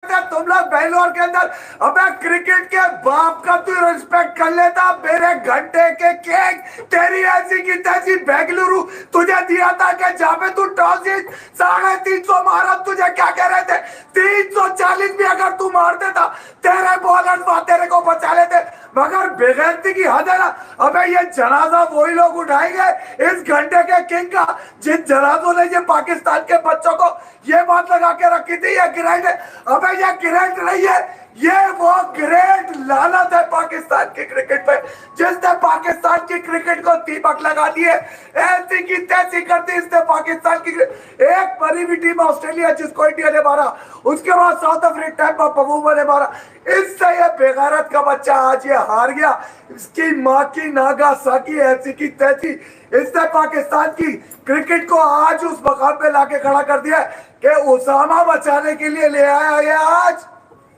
तुम लोग बेंगलोर के अंदर अबे क्रिकेट के बाप का तू रिस्पेक्ट कर लेता। मेरे घंटे के केक तेरी ऐसी की तैसी बेंगलुरु तुझे दिया था कि जहां पे तू टॉस जीत 350 मारा, तुझे क्या कह रहे थे 340 भी अगर तू मार देता तेरे बॉलर तेरे को बचा लेते। मगर बेगैरती की हद है ना। अबे ये जनाजा वही लोग उठाएंगे इस घंटे के किंग का जिन जनाजों ने ये पाकिस्तान के बच्चों को ये बात लगा के रखी थी ये ग्रेट है। अबे ये ग्रेट नहीं है, ये वो ग्रेट लानत है पाकिस्तान की क्रिकेट पे जिसने पाकिस्तान की क्रिकेट को दीपक लगा दिए। ऐसी की तैसी करती इसने पाकिस्तान की एक बनी हुई टीम ऑस्ट्रेलिया जिसको इंडिया ने मारा, उसके बाद साउथ अफ्रीका पवूमा ने मारा। इससे ये बेगैरत का बच्चा आज ये हार गया। इसकी माँ की नागा साकी ऐसी की तैसी इसने पाकिस्तान की क्रिकेट को आज उस मकाम पे लाके खड़ा कर दिया कि उसामा बचाने के लिए ले आया ये आज।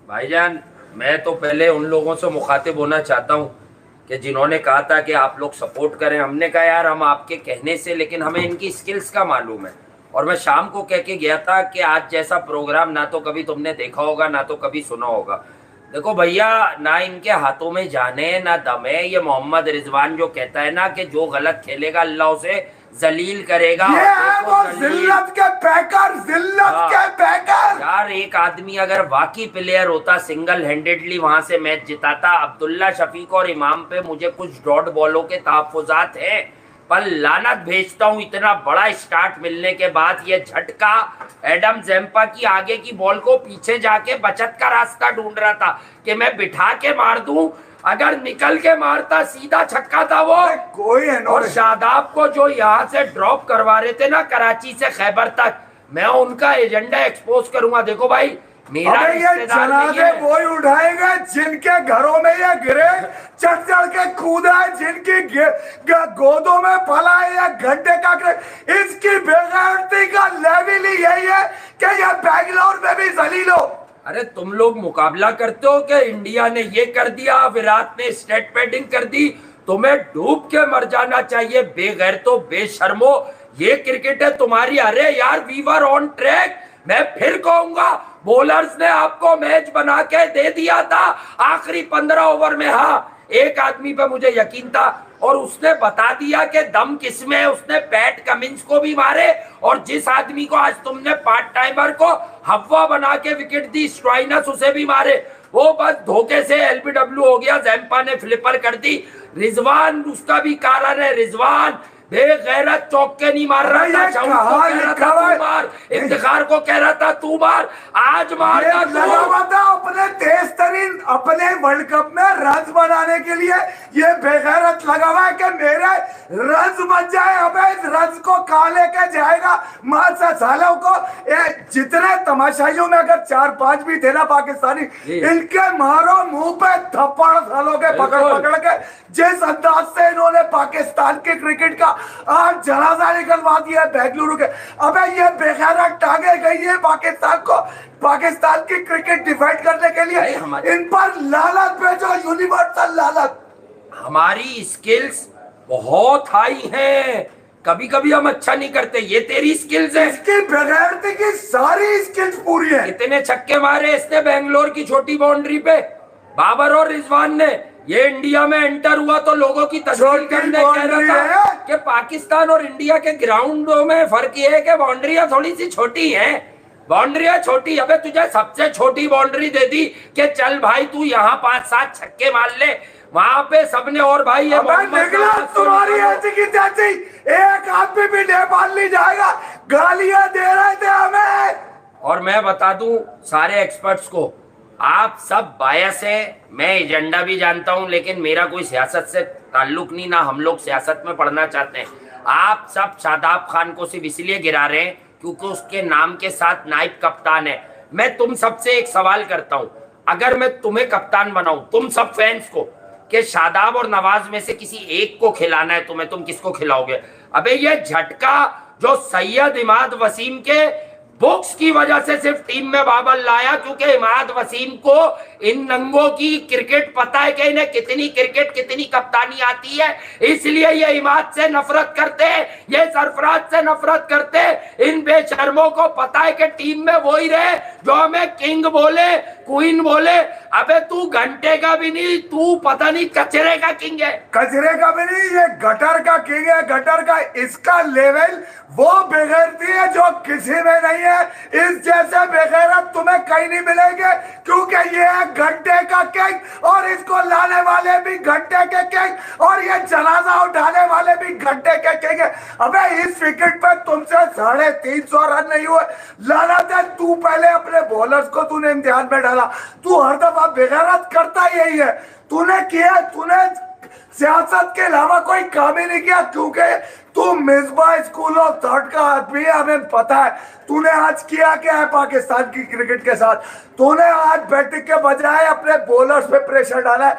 भाईजान, मैं तो पहले उन लोगों से मुखातिब होना चाहता हूँ कि जिन्होंने कहा था कि आप लोग सपोर्ट करें। हमने कहा यार हम आपके कहने से, लेकिन हमें इनकी स्किल्स का मालूम है। और मैं शाम को कह के गया था कि आज जैसा प्रोग्राम ना तो कभी तुमने देखा होगा ना तो कभी सुना होगा। देखो भैया, ना इनके हाथों में जाने ना दम है। ये मोहम्मद रिजवान जो कहता है ना कि जो गलत खेलेगा अल्लाह उसे जलील करेगा। ये है वो जिल्लत के पैकर, जिल्लत के पैकर। यार एक आदमी अगर वाकई प्लेयर होता सिंगल हैंडेडली वहां से मैच जिताता। अब्दुल्ला शफीक और इमाम पे मुझे कुछ डॉट बॉलों के तहफ्फुजात है, पर लानत भेजता हूं इतना बड़ा स्टार्ट मिलने के बाद ये झटका। एडम ज़ैम्पा की आगे की बॉल को पीछे जाके बचत का रास्ता ढूंढ रहा था कि मैं बिठा के मार दूं। अगर निकल के मारता सीधा छक्का था वो। कोई है और शादाब को जो यहाँ से ड्रॉप करवा रहे थे ना कराची से खैबर तक, मैं उनका एजेंडा एक्सपोज करूंगा। देखो भाई, मेरा ये जनाजे वही उठाएंगे जिनके घरों में ये गिरे, चढ़ चढ़ के कूदा है, जिनकी गोदों में फला है या घंटे का इसकी बेगैरती का लेवल ही यही है कि ये बेंगलोर में भी जलील हो। अरे तुम लोग मुकाबला करते हो कि इंडिया ने ये कर दिया, विराट ने स्टेट पैडिंग कर दी। तुम्हें डूब के मर जाना चाहिए बेगैरतो, बेशर्मो। ये क्रिकेट है तुम्हारी। अरे यार, वी वर ऑन ट्रैक। मैं फिर कहूंगा, बॉलर्स ने आपको मैच बना के दे दिया था आखिरी 15 ओवर में। हाँ, एक आदमी पे मुझे यकीन था और उसने बता दिया कि दम किसमें है। उसने पैट कमिंस को भी मारे और जिस आदमी को आज तुमने पार्ट टाइमर को हवा बना के विकेट दी, स्ट्राइनस, उसे भी मारे। वो बस धोखे से एलबीडब्ल्यू हो गया। ज़ैम्पा ने फ्लिपर कर दी। रिजवान उसका भी कारण है। रिजवान बेगैरत चौक के नहीं मार रहा था, इफ्तिखार को कह रहा था तू मार, आज मार अपने तेज तरीन अपने वर्ल्ड कप में रन बनाने के लिए ये बेगैरत लगा हुआ है कि मेरे रन बन जाए। अबे इस रन को कहाँ लेके जाएगा मार सालों को। जितने तमाशाइयों में अगर 4-5 भी थे ना पाकिस्तानी, इनके मारो मुंह पे थप्पड़ सालों के पकड़ पकड़ के। जिस अंदाज से इन्होंने पाकिस्तान के क्रिकेट का आज जनाजा निकलवा दिया बेंगलुरु के। अबे ये बेगैरत टांगे गई है पाकिस्तान को, पाकिस्तान की क्रिकेट डिफेंड करने के लिए। इन पर लानत भेजो, यूनिवर्सल लानत। हमारी स्किल्स बहुत हाई हैं, कभी कभी हम अच्छा नहीं करते। ये तेरी स्किल्स है। इसकी बेगैरती की सारी स्किल्स पूरी है। कितने छक्के मारे इसने बेंगलोर की छोटी बाउंड्री पे, बाबर और रिजवान ने। ये इंडिया में एंटर हुआ तो लोगों की तस्वीर करने कह रहा था कि पाकिस्तान और इंडिया के ग्राउंडों में फर्क ये है कि बाउंड्रियां थोड़ी सी छोटी हैं। बाउंड्रियां छोटी, अबे तुझे सबसे छोटी बाउंड्री दे दी कि चल भाई तू यहाँ 5-7 छक्के मार ले। वहां पे सबने, और भाई ये तुम्हारी ऐसी की तैसी एक आदमी भी नेपाल नहीं जाएगा, गालियां दे रहे थे हमें। और मैं बता दूं सारे एक्सपर्ट्स को, आप सब बायस है। मैं एजेंडा भी जानता हूं, लेकिन मेरा कोई सियासत से ताल्लुक नहीं, ना हम लोग सियासत में पढ़ना चाहते हैं। आप सब शादाब खान को सिर्फ इसलिए गिरा रहे हैं क्योंकि उसके नाम के साथ नाइब कप्तान है। मैं तुम सबसे एक सवाल करता हूं, अगर मैं तुम्हें कप्तान बनाऊं, तुम सब फैंस को, कि शादाब और नवाज में से किसी एक को खिलाना है तुम्हें, तुम किसको खिलाओगे? अबे ये झटका जो सैयद इमाद वसीम के बुक्स की वजह से सिर्फ टीम में बाबर लाया क्योंकि इमाद वसीम को इन नंगों की क्रिकेट पता है कि इन्हें कितनी क्रिकेट कितनी कप्तानी आती है, इसलिए ये इमाद से नफरत करते, ये सरफराज से नफरत करते। इन बेशर्मों को पता है कि टीम में वो ही रहे जो हमें किंग बोले, क्वीन बोले। अबे तू घंटे का भी नहीं, तू पता नहीं कचरे का किंग है। कचरे का भी नहीं, ये गटर का किंग है, गटर का। इसका लेवल वो बेगैरती है जो किसी में नहीं है। इस जैसे बेगैरत तुम्हें कहीं नहीं मिलेंगे क्योंकि ये है घंटे का किंग और इसको लाने वाले भी घंटे के किंग और ये जनाजा उठाने वाले भी घंटे के किंग है। अबे इस विकेट पे तुमसे 350 रन नहीं हुए। लाना था तू, पहले अपने बॉलर्स को तूने इम्तिहान में डाला। तू हर दफा बेगैरत करता यही है। तूने किया, तूने सियासत के अलावा कोई काम ही नहीं किया क्योंकि तू मिसबा स्कूल ऑफ थॉट का आदमी है, हमें पता है। तूने आज किया क्या है पाकिस्तान की क्रिकेट के साथ? तूने आज बैटिंग के बजाय अपने बॉलर्स पे प्रेशर डाला है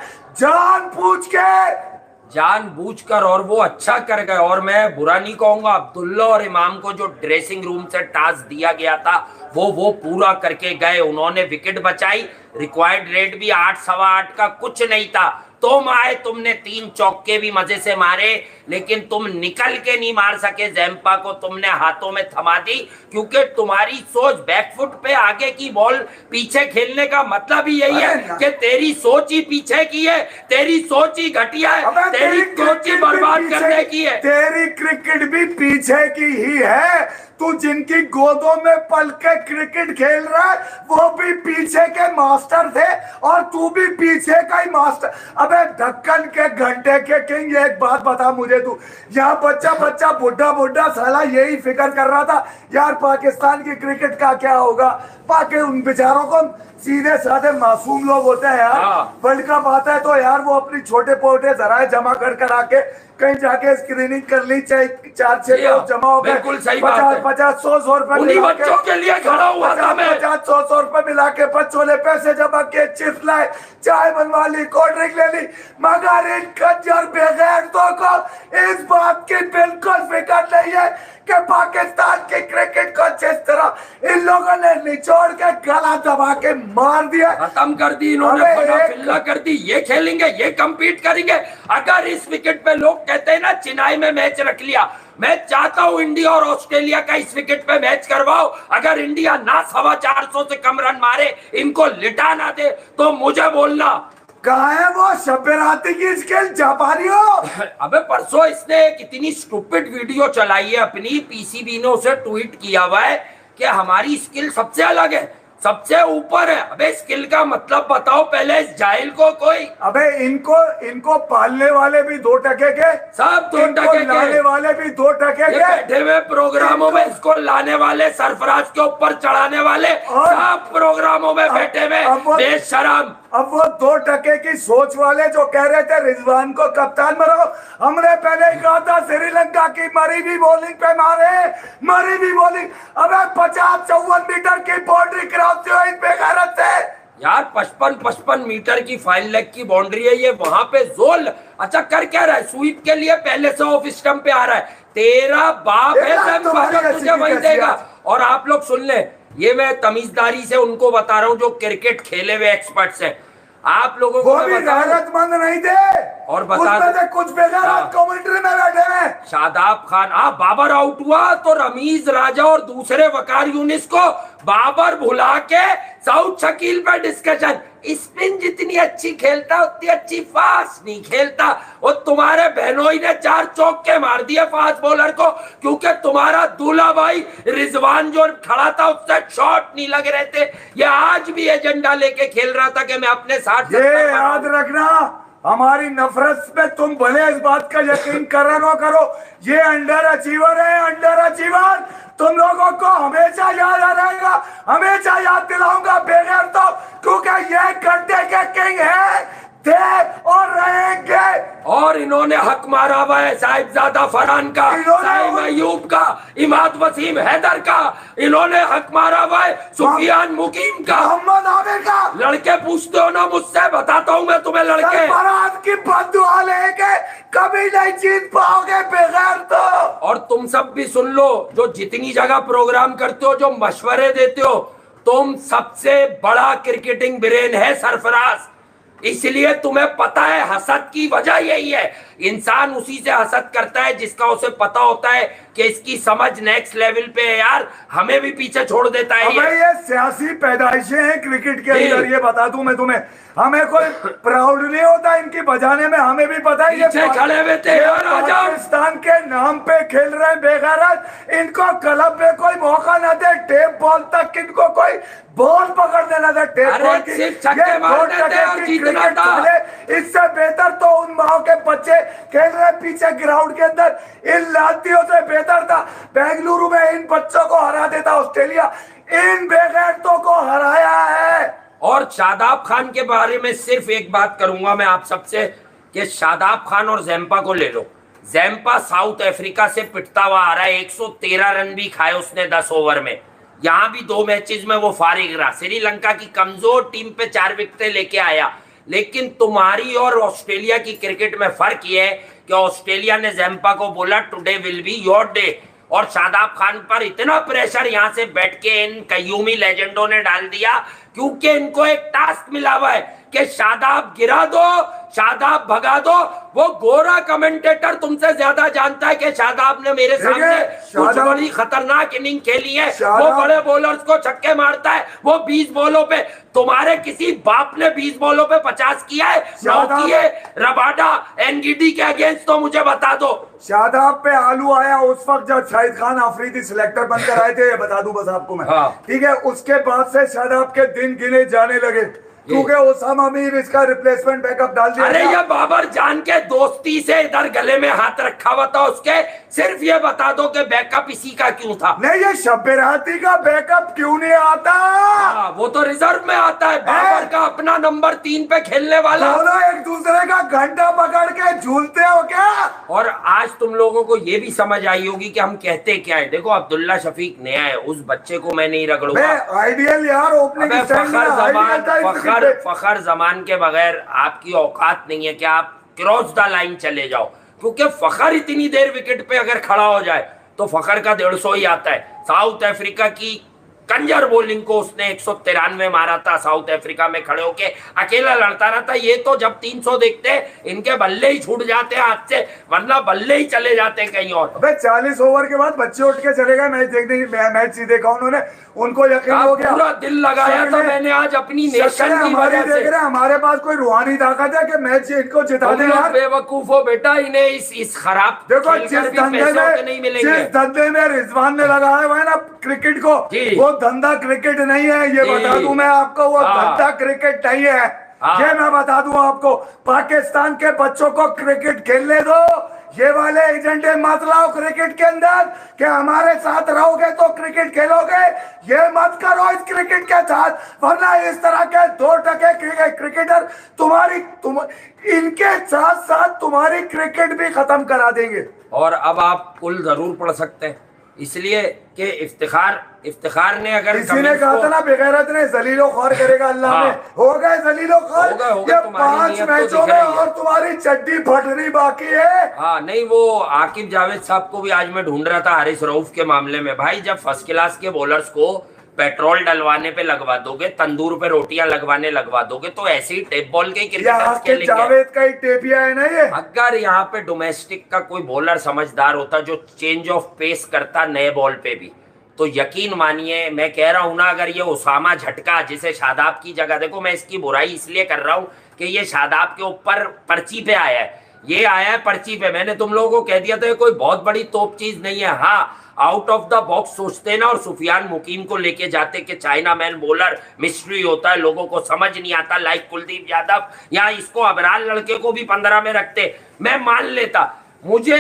जानबूझकर, और वो अच्छा कर गए। और मैं बुरा नहीं कहूंगा, अब्दुल्ला और इमाम को जो ड्रेसिंग रूम से टास्क दिया गया था वो पूरा करके गए। उन्होंने विकेट बचाई, रिक्वायर्ड रेट भी 8 सवा 8 का कुछ नहीं था। तुम आए, तुमने 3 चौके भी मजे से मारे, लेकिन तुम निकल के नहीं मार सके। जैम्पा को तुमने हाथों में थमा दी क्योंकि तुम्हारी सोच बैकफुट पे आगे की बॉल पीछे खेलने का मतलब ही यही है कि तेरी सोच ही पीछे की है, तेरी सोच ही घटिया है, तेरी सोच ही बर्बाद करने की है। तेरी क्रिकेट भी पीछे की ही है। तू जिनकी गोदों में पल के क्रिकेट खेल रहा है वो भी पीछे के मास्टर थे और तू भी पीछे का ही मास्टर। अबे ढक्कन के घंटे के किंग, एक बात बता मुझे तू, यहाँ बच्चा बुढ़ा साला यही फिक्र कर रहा था यार पाकिस्तान की क्रिकेट का क्या होगा। बाकी उन बेचारों को सीधे साधे मासूम लोग होते हैं यार। वर्ल्ड कप आता है तो यार वो अपनी छोटे पोटे जराए जमा कर आके कहीं जाके स्क्रीनिंग कर ली, चाहे 4-6 लोग जमा हो गए, 50-100 रुपए बच्चों के लिए खड़ा हुआ था मैं। 50-100 रुपए मिला के बच्चों ने पैसे जमा किए, चिप्स लाए, चाय बनवा ली, कोल्ड ड्रिंक ले ली। मगर इन कंजर बेगैरतों को इस बात की बिल्कुल फिक्र नहीं है कि पाकिस्तान की क्रिकेट को जिस तरह इन लोगों ने निचोड़ के गला दबा के मार दिया, खत्म कर दी इन्होंने, फना कर दी। ये खेलेंगे, ये कम्पीट करेंगे। अगर इस विकेट पे लोग कहते हैं ना चेन्नई में मैच रख लिया, मैं चाहता हूं इंडिया और ऑस्ट्रेलिया का इस विकेट पे मैच करवाओ। अगर इंडिया ना 450 से कम रन मारे, इनको लिटा ना दे तो मुझे बोलना। कहा है वो शब्बराती की स्किल जापानी हो। अबे परसों इसने कितनी स्टूपिड वीडियो चलाई है अपनी, पीसीबी ने उसे ट्वीट किया हुआ है कि हमारी स्किल सबसे अलग है, सबसे ऊपर है। अबे स्किल का मतलब बताओ पहले इस जाहिल को कोई। अबे इनको पालने वाले भी 2 टके के, सब 2 टके के, लाने वाले भी 2 टके के, बैठे हुए प्रोग्रामों में इसको लाने वाले, सरफराज के ऊपर चढ़ाने वाले, सब प्रोग्रामों में बैठे हुए बेशरम। अब वो 2 टके की सोच वाले जो कह रहे थे रिजवान को कप्तान बनाओ, हमने पहले ही कहा था श्रीलंका की मरी भी बॉलिंग पे मारे, मरी भी बॉलिंग। अबे 50-54 मीटर की बाउंड्री क्रॉस हुई बेगैरत से यार। 55 मीटर की फाइन लेग की बाउंड्री है ये, वहां पे जोल। अच्छा कर क्या रहा है? स्वीप के लिए पहले से ऑफ स्टंप पे आ रहा है। तेरा बाप है तुझे वही देगा। और आप लोग सुन ले, ये मैं तमीजदारी से उनको बता रहा हूँ जो क्रिकेट खेले हुए एक्सपर्ट्स हैं। आप लोगों को वो भी गैरतमंद नहीं थे और बता कुछ बेगैरत कमेंट्री में बैठे हैं। शादाब खान, बाबर आउट हुआ तो रमीज राजा और दूसरे वकार यूनिस को बाबर भुला के साउथ शकील पर डिस्कशन। स्पिन जितनी अच्छी खेलता उतनी अच्छी फास्ट नहीं खेलता। और तुम्हारे बहनोई ने 4 चौके मार दिए फास्ट बॉलर को क्योंकि तुम्हारा दूल्हा भाई रिजवान जो खड़ा था उससे शॉट नहीं लग रहे थे। ये आज भी एजेंडा लेके खेल रहा था कि मैं अपने साथ। ये याद रखना, हमारी नफरत में तुम भले इस बात का यकीन करो ना करो, ये अंडर अचीवर है, अंडर अचीवर। तुम लोगों को हमेशा याद रहेगा, हमेशा याद दिलाऊंगा बेगैर तो, क्योंकि ये घंटे के किंग है, थे और रहेंगे। और और इन्होंने हक मारा हुआ है साहिबजादा फरहान का, साइम अयूब का, इमाद वसीम हैदर का, इन्होंने हक मारा हुआ है सुफियान मुकीम का, मोहम्मद आमिर का। लड़के पूछते हो ना मुझसे, बताता हूँ मैं तुम्हें लड़के। सरफराज की बद्दुआ लेके कभी नहीं जीत पाओगे बगैर तो। और तुम सब भी सुन लो, जो जितनी जगह प्रोग्राम करते हो, जो मशवरे देते हो, तुम सबसे बड़ा क्रिकेटिंग ब्रेन है सरफराज, इसलिए तुम्हें पता है हसद की वजह यही है। इंसान उसी से हसद करता है जिसका उसे पता होता है कि इसकी समझ नेक्स्ट लेवल पे है यार, हमें भी पीछे छोड़ देता है। ये सियासी पैदाइशें हैं क्रिकेट के अंदर, ये बता दूं मैं तुम्हें। हमें कोई प्राउड नहीं होता इनकी बजाने में, हमें भी पता है ये खड़े हुए थे पाकिस्तान के नाम पे खेल रहे हैं बेगैरत। इनको क्लब में कोई मौका न दे, टेप बॉल तक इनको कोई बॉल पकड़ देना था, टेप बॉल की। इससे बेहतर तो उन माओ के बच्चे खेल रहे पीछे ग्राउंड के अंदर, इन लातियों से बेहतर था बेंगलुरु में इन बच्चों को हरा देता ऑस्ट्रेलिया। इन बेगैरतों को हराया है। और शादाब खान के बारे में सिर्फ एक बात करूंगा मैं आप सबसे, कि शादाब खान और जैम्पा को ले लो। जैम्पा साउथ अफ्रीका से पिटता हुआ आ रहा है, 113 रन भी खाए उसने 10 ओवर में। यहां भी 2 मैचेस में वो फारिग रहा। श्रीलंका की कमजोर टीम पे 4 विकेटें लेके आया। लेकिन तुम्हारी और ऑस्ट्रेलिया की क्रिकेट में फर्क ये है कि ऑस्ट्रेलिया ने जैम्पा को बोला today will be your day, और शादाब खान पर इतना प्रेशर यहां से बैठ के इन कयूमी लेजेंडों ने डाल दिया, क्योंकि इनको एक टास्क मिला हुआ है कि शादाब गिरा दो, शादाब भगा दो। वो गोरा कमेंटेटर तुमसे ज्यादा जानता है कि शादाब ने मेरे सामने कुछ बड़ी खतरनाक इनिंग खेली है। वो बड़े बॉलर्स को छक्के मारता है, वो 20 बॉलों पे, तुम्हारे किसी बाप ने 20 बॉलों पे 50 किया है? किए रबाडा एनगीडी के अगेंस्ट, तो मुझे बता दो। शादाब पे आलू आया उस वक्त जब शाहिद खान अफरीदी सिलेक्टर बनकर आए थे, ये बता दूं बस आपको मैं। ठीक है, उसके बाद से शादाब के दिन गिने जाने लगे, क्योंकि ओसामा मीर इसका रिप्लेसमेंट बैकअप डाल दिया। अरे ये बाबर जान के दोस्ती से इधर गले में हाथ रखा हुआ था उसके, सिर्फ ये बता दो कि बैकअप इसी का क्यों था। नहीं, ये शब्बेराती का बैकअप क्यों नहीं आता? वो तो रिजर्व में आता है। बाबर का अपना नंबर 3 पे खेलने वाला। दोनों एक दूसरे का घंटा पकड़ के झूलते हो क्या? और आज तुम लोगों को ये भी समझ आई होगी कि हम कहते क्या है। देखो अब्दुल्ला शफीक नया है, उस बच्चे को मैं नहीं रगड़ूंगा। आइडियल यार ओपनिंग फखर जमान के बगैर आपकी औकात नहीं है कि आप क्रॉस द लाइन चले जाओ, क्योंकि फखर इतनी देर विकेट पे अगर खड़ा हो जाए तो फखर का 150 ही आता है। साउथ अफ्रीका की कंजर बॉलिंग को उसने 193 मारा था, साउथ अफ्रीका में खड़े होके अकेला लड़ता रहता। ये तो जब 300 देखते इनके बल्ले ही छूट जाते हैं हाथ से, वरना बल्ले ही चले जाते हैं कहीं और। 40 ओवर के बाद बच्चे उठ के चले गए मैच देखने। मैच ही देखा उन्होंने, उनको यकीन हो गया, पूरा दिल लगाया था मैंने आज अपनी नेशन की वजह से। देख रहे हमारे पास कोई रूहानी ताकत है कि मैच इनको जिता दे यार। बेवकूफ हो बेटा, इन्हें इस खराब देखो जिस धंधे में रिजवान ने लगाया हुआ है ना क्रिकेट को, वो धंधा क्रिकेट नहीं है, ये बता दूं मैं आपको। वो धंधा क्रिकेट नहीं है, ये मैं बता दूं आपको। पाकिस्तान के बच्चों को क्रिकेट खेलने दो, ये वाले एजेंडे मत लाओ क्रिकेट के अंदर कि हमारे साथ रहोगे तो क्रिकेट खेलोगे। ये मत करो इस क्रिकेट के साथ, वरना इस तरह के 2 टके क्रिकेटर इनके साथ साथ तुम्हारी क्रिकेट भी खत्म करा देंगे। और अब आप कुल जरूर पढ़ सकते हैं, इसलिए कि इफ्तिखार ने अगर किसी ने कहा था ना बेगैरत ने जलीलो ख्वार करेगा अल्लाह में, हो गए जलीलो ख्वार। ये 5 मैचों में और तुम्हारी चड्डी फटनी बाकी है। हाँ नहीं, वो आकिब जावेद साहब को भी आज मैं ढूंढ रहा था हारिस रऊफ के मामले में। भाई जब फर्स्ट क्लास के बॉलर्स को पेट्रोल डलवाने पे लगवा दोगे, तंदूर पे रोटियां लगवा दोगे, तो ऐसे ही टेप बॉल के क्रिकेट जावेद का ही टेपिया है ना ये। अगर यहाँ पे डोमेस्टिक का कोई बॉलर समझदार होता जो चेंज ऑफ पेस करता नए बॉल पे भी, तो यकीन मानिए मैं कह रहा हूं ना, अगर ये उसामा झटका जिसे शादाब की जगह, देखो मैं इसकी बुराई इसलिए कर रहा हूं कि ये शादाब के ऊपर पर्ची पे आया है, ये आया है पर्ची पे। मैंने तुम लोगों को कह दिया था ये कोई बहुत बड़ी तोप चीज नहीं है। हाँ, आउट ऑफ द बॉक्स सोचते ना और सुफियान मुकीम को लेके जाते कि चाइना मैन बॉलर मिस्ट्री होता है, लोगों को समझ नहीं आता, लाइक कुलदीप यादव, या इसको अबरार लड़के को भी 15 में रखते, मैं मान लेता। मुझे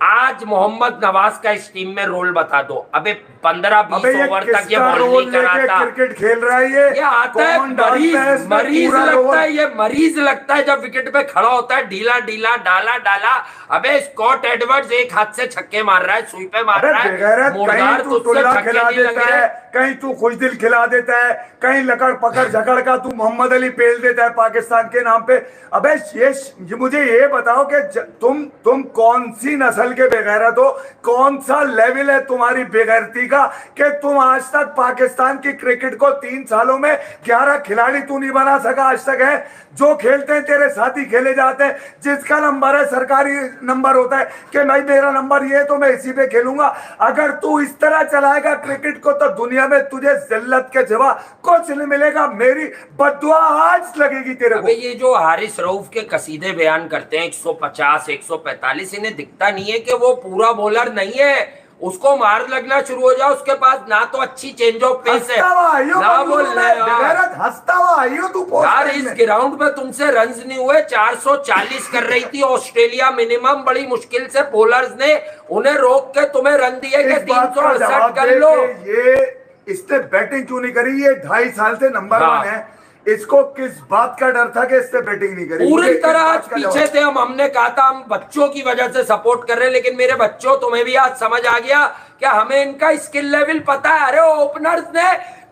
आज मोहम्मद नवाज का इस टीम में रोल बता दो। अबे 15-20 अबे ये ओवर तक ये किसका बॉल रोल नहीं लेके कराता। क्रिकेट खेल रहा है ये आता है कौन डालता है इसमें मरीज पूरा लगता रोल? है, ये मरीज लगता है जब विकेट पे खड़ा होता है, ढीला ढीला डाला डाला। अबे स्कॉट एडवर्ड्स एक हाथ से छक्के मार रहा है, सुई पे मार रहा है, बेगैरत, कहीं मुर्दार तू तुझसे टुल्ला छक्के खिला नहीं लग देता रहे। है, कहीं तू खुशदिल खिला देता है, कहीं लकड़ पकड़ झकड़ का तू मोहम्मद अली पेल देता है पाकिस्तान के नाम पे। अबे ये मुझे ये बताओ कि तुम कौन सी नस्ल के बेगैरत हो? कौन सा लेवल है तुम्हारी बेगैरती का कि तुम आज तक पाकिस्तान की क्रिकेट को 3 सालों में 11 खिलाड़ी तू नहीं बना सका आज तक है? जो खेलते हैं तेरे साथी खेले जाते हैं, जिसका नंबर है सरकारी नंबर होता है कि भाई मेरा नंबर ये है तो मैं इसी पे खेलूंगा। अगर तू इस तरह चलाएगा क्रिकेट को तो दुनिया में तुझे जिल्लत के सिवा कुछ नहीं मिलेगा। मेरी बद्दुआ आज लगेगी तेरे को। अबे ये जो हारिस रऊफ के कसीदे बयान करते हैं 150 145, इन्हें दिखता नहीं है कि वो पूरा बॉलर नहीं है। उसको मार लगना शुरू हो जाओ, उसके पास ना तो अच्छी चेंज ऑफ पेस है ना वो हंसता हुआ आइयो तू यार। इस ग्राउंड पे तुमसे रन्स नहीं हुए, 440 कर रही थी ऑस्ट्रेलिया मिनिमम, बड़ी मुश्किल से बॉलर्स ने उन्हें रोक के तुम्हें रन दिए कि 368 कर लो। ये इसने बैटिंग क्यों नहीं करी? ये 2.5 साल से नंबर 1 है, इसको किस बात का डर था कि इससे बैटिंग नहीं करी? पूरी तरह आज पीछे थे हमने कहा था हम बच्चों की वजह से सपोर्ट कर रहे हैं, लेकिन मेरे बच्चों तुम्हें भी आज समझ आ गया कि हमें इनका स्किल लेवल पता है। अरे ओपनर्स ने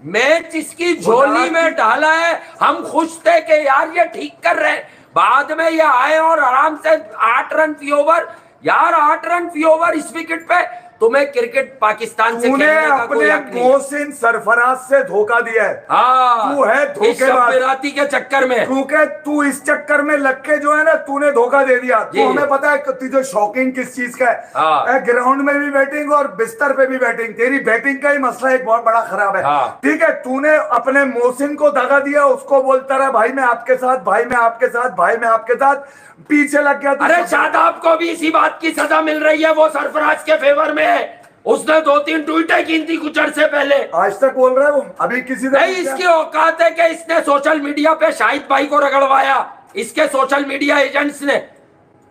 मैच इसकी झोली में डाला है, हम खुश थे कि यार ये ठीक कर रहे हैं। बाद में ये आए और आराम से 8 रन फी ओवर, यार 8 रन फी ओवर इस विकेट पे। तुम्हें क्रिकेट पाकिस्तान से खेलने का कोई हक नहीं। मोहसिन सरफराज से धोखा दिया है। हाँ, तू है धोखेबाज के चक्कर में, क्योंकि तू इस चक्कर में लग के जो है ना तूने धोखा दे दिया। तो हमें पता है तुझे शौकीन किस चीज का है। हाँ। ग्राउंड में भी बैटिंग और बिस्तर पे भी बैटिंग, तेरी बैटिंग का ही मसला एक बहुत बड़ा खराब है। हाँ। ठीक है, तूने अपने मोहसिन को दगा दिया, उसको बोलता रहा भाई मैं आपके साथ, भाई मैं आपके साथ, भाई मैं आपके साथ, पीछे लग गया। अरे शादाब को भी इसी बात की सजा मिल रही है, वो सरफराज के फेवर में है। उसने 2-3 ट्वीटें की थी कुछ अरसे पहले, आज तक बोल रहा है वो। अभी किसी नहीं, इसकी औकात है कि इसने सोशल मीडिया पे शाहिद भाई को रगड़वाया, इसके सोशल मीडिया एजेंट्स ने।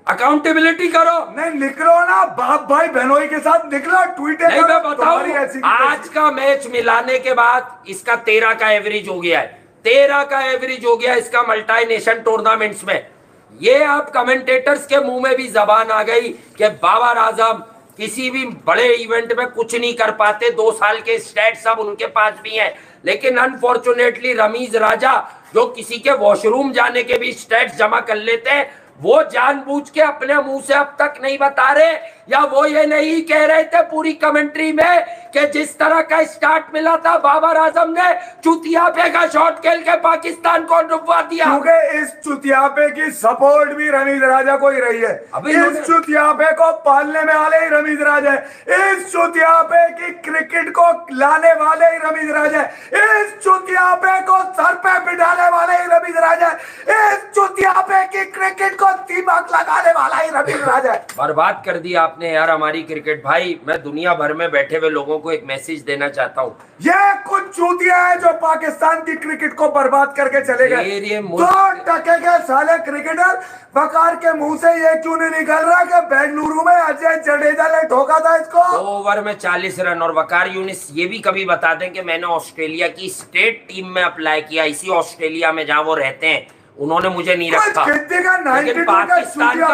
अकाउंटेबिलिटी करो। नहीं निकलो ना बाप भाई बहनोई के साथ, निकलो ट्वीट नहीं मैं बताऊं, आज का मैच मिलाने के बाद इसका 13 का एवरेज हो गया है, 13 का एवरेज हो गया इसका मल्टी नेशन टूर्नामेंट्स में। ये आप कमेंटेटर्स के मुंह में भी जबान आ गई कि बाबर आजम किसी भी बड़े इवेंट में कुछ नहीं कर पाते, 2 साल के स्टैट सब उनके पास भी हैं, लेकिन अनफॉर्चुनेटली रमीज राजा जो किसी के वॉशरूम जाने के भी स्टैट्स जमा कर लेते हैं, वो जानबूझ के अपने मुंह से अब तक नहीं बता रहे, या वो ये नहीं कह रहे थे पूरी कमेंट्री में कि जिस तरह का स्टार्ट मिला था बाबर आजम ने चुतियापे का शॉट खेल के पाकिस्तान को डुबवा दिया। क्योंकि इस चुतियापे की सपोर्ट भी रमीज राजा को ही रही है। इस चुतियापे को पालने में वाले ही रमीज राजा है, इस चुतियापे की क्रिकेट को लाने वाले ही रमीज राजा है, इस चुतियापे को सर पे बिठाने वाले ही रमीज राजा है, इस चुतियापे की क्रिकेट को दिमाग लगाने वाला ही रमीज राजा है। बर्बाद कर दिया आपने यार हमारी क्रिकेट। भाई मैं दुनिया भर में बैठे हुए लोगों को एक मैसेज देना चाहता हूँ, ये कुछ चूतिया है जो पाकिस्तान की क्रिकेट को बर्बाद करके चले गए। 2 टके के साले क्रिकेटर वकार के मुंह से ये क्यों नहीं निकल रहा कि बेंगलुरु में अजय जडेजा ने ठोका था इसको 2 ओवर में 40 रन। और वकार यूनिस ये भी कभी बता दें कि मैंने ऑस्ट्रेलिया की स्टेट टीम में अप्लाई किया, इसी ऑस्ट्रेलिया में जहां वो रहते हैं, उन्होंने मुझे नहीं रखा। लेकिन पाकिस्तान का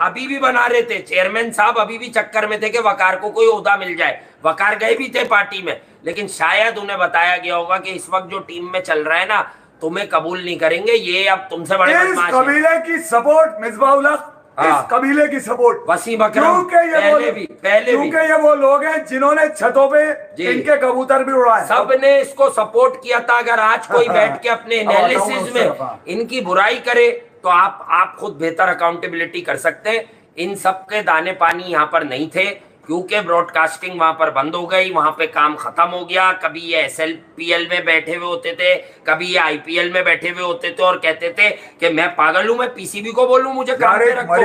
अभी भी बना रहे थे, चेयरमैन साहब अभी भी चक्कर में थे कि वकार को कोई ओहदा मिल जाए। वकार गए भी थे पार्टी में, लेकिन शायद उन्हें बताया गया होगा कि इस वक्त जो टीम में चल रहा है ना, तुम्हें कबूल नहीं करेंगे, ये अब तुमसे बड़े बदमाश हैं। कबीले की सपोर्ट मिसबाउल्लाह, इस कबीले की सपोर्ट वसीम अकरम पहले भी क्योंकि ये वो लोग हैं जिन्होंने छतों पे इनके कबूतर भी उड़ाए, सबने इसको सपोर्ट किया था। अगर आज कोई बैठ के अपने एनालिसिस में इनकी बुराई करे तो आप खुद बेहतर अकाउंटेबिलिटी कर सकते हैं। इन सब के दाने पानी यहाँ पर नहीं थे, क्योंकि ब्रॉडकास्टिंग वहां पर बंद हो गई, वहां पे काम खत्म हो गया। कभी ये SLPL में बैठे हुए होते थे, कभी ये IPL में बैठे हुए होते थे और कहते थे कि मैं पागल हूं, मैं PCB को बोलूं मुझे काम पे रखो।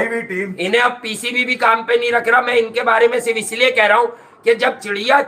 इन्हें अब PCB भी काम पे नहीं रख रहा। मैं इनके बारे में सिर्फ इसलिए कह रहा हूं कि जब चिड़िया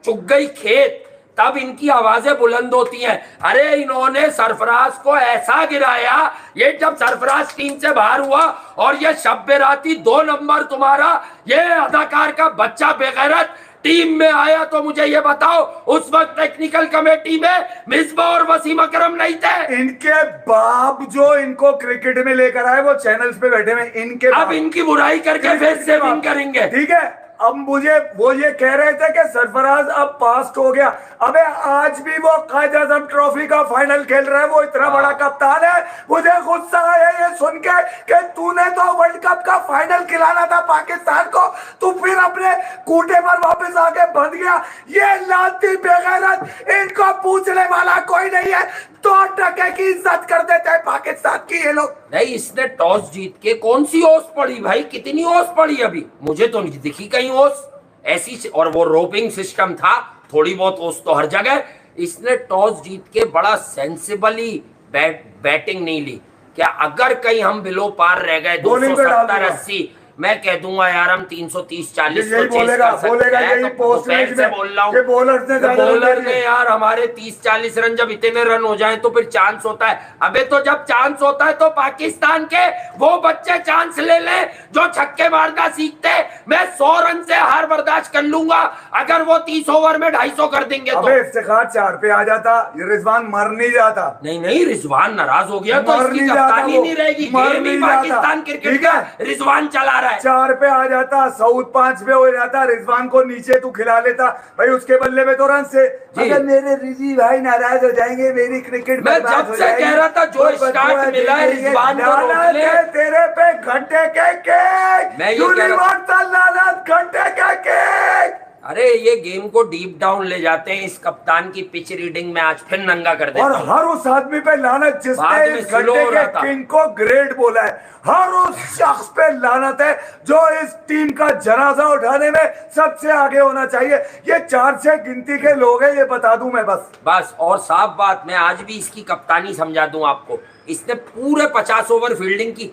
चुग गई खेत तब इनकी आवाजें बुलंद होती हैं। अरे इन्होंने सरफराज को ऐसा गिराया, ये जब सरफराज टीम से बाहर हुआ और ये शब-ए-राती 2 नंबर तुम्हारा ये अदाकार का बच्चा बेगैरत टीम में आया, तो मुझे ये बताओ उस वक्त टेक्निकल कमेटी में मिसबा और वसीम अकरम नहीं थे? इनके बाप जो इनको क्रिकेट में लेकर आए वो चैनल्स पे बैठे हुए इनके अब बाप। इनकी बुराई करके फेस सेविंग करेंगे। ठीक है, अब मुझे वो ये कह रहे थे कि सरफराज अब पास्ट हो गया। अबे आज भी वो कायद आजम ट्रॉफी का फाइनल खेल रहा है, वो इतना बड़ा कप्तान है। मुझे गुस्सा आया ये सुन के कि तूने तो वर्ल्ड कप का फाइनल खिलाना था पाकिस्तान को, तू फिर अपने कूटे पर वापस आके बंध गया। ये लाती बेगैरत, इनको पूछने वाला कोई नहीं है। 2% की इज्जत कर देते हैं पाकिस्तान की ये लोग। नहीं, इसने टॉस जीत के कौन सी ओस पड़ी भाई? कितनी ओस पड़ी अभी? मुझे तो नहीं दिखी कहीं ओस ऐसी। और वो रोपिंग सिस्टम था, थोड़ी बहुत ओस तो हर जगह। इसने टॉस जीत के बड़ा सेंसिबली बैटिंग नहीं ली। क्या अगर कहीं हम बिलो पार रह गए 270-80, मैं कह दूंगा यार हम 330-40 यही बोलेगा यही पोस्ट मैच में बोल रहा हूँ। कि बॉलर ने यार हमारे 30-40 रन जब इतने रन हो जाएं तो फिर चांस होता है। अबे तो जब चांस होता है तो पाकिस्तान के वो बच्चे चांस ले ले जो छक्के मारना सीखते। मैं 100 रन से हार बर्दाश्त कर लूंगा अगर वो 30 ओवर में 250 कर देंगे तो। अबे इफ्तिखार 4 पे आ जाता, रिजवान मर नहीं जाता। नहीं, रिजवान नाराज हो गया तो इसकी कप्तानी नहीं रहेगी। गेम ही पाकिस्तान क्रिकेट का रिजवान चला रहा है। 4 पे आ जाता, सऊद 5 पे हो जाता, रिजवान को नीचे तू खिला लेता भाई, उसके बल्ले में तो रन से। अगर मेरे रिजी भाई नाराज हो जाएंगे, मेरी क्रिकेट मैं जब से कह रहा था जो स्टार्ट मिला है रिजवान को रोक ले। तेरे पे घंटे के केक, मैं ये कह रहा घंटे के केक। अरे ये गेम को डीप डाउन ले जाते हैं। इस कप्तान की पिच रीडिंग में आज फिर नंगा कर देता और हूं। हर उस आदमी पे लानत जिसने इस घंटे के किंग को ग्रेट बोला है। हर उस शख्स पे लानत है जो इस टीम का जनाजा उठाने में सबसे आगे होना चाहिए। ये 4 से गिनती के लोग हैं, ये बता दूं मैं बस। और साफ बात, मैं आज भी इसकी कप्तानी समझा दूं आपको। इसने पूरे 50 ओवर फील्डिंग की,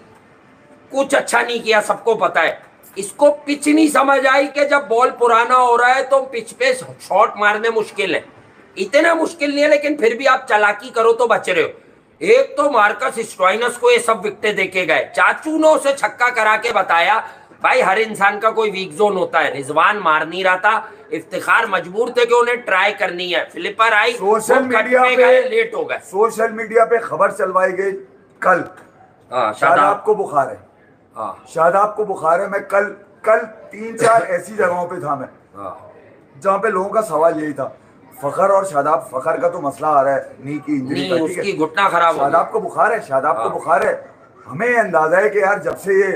कुछ अच्छा नहीं किया, सबको पता है। इसको पिच नहीं समझ आई कि जब बॉल पुराना हो रहा है तो पिच पे शॉट मारने मुश्किल है। इतना मुश्किल नहीं है, लेकिन फिर भी आप चालाकी करो तो बच रहे हो। एक तो मार्कस स्टोइनिस को ये सब विकेटें देके गए, चाचू ने उसे छक्का करा के बताया भाई हर इंसान का कोई वीक जोन होता है। रिजवान मार नहीं रहा था, इफ्तिखार मजबूर थे कि उन्हें ट्राई करनी है। फ्लिपर आई, सोशल मीडिया पे लेट हो गए। सोशल मीडिया पे खबर चलवाई गई कल शादाब को बुखार है। शादाब को बुखार है। मैं कल 3-4 ऐसी जगहों पे था मैं जहाँ पे लोगों का सवाल यही था। फखर और शादाब, फखर का तो मसला आ रहा है नी की इंजरी का, उसकी घुटना खराब हो गया। शादाब को बुखार है, शादाब को बुखार है। हमें अंदाजा है कि यार जब से ये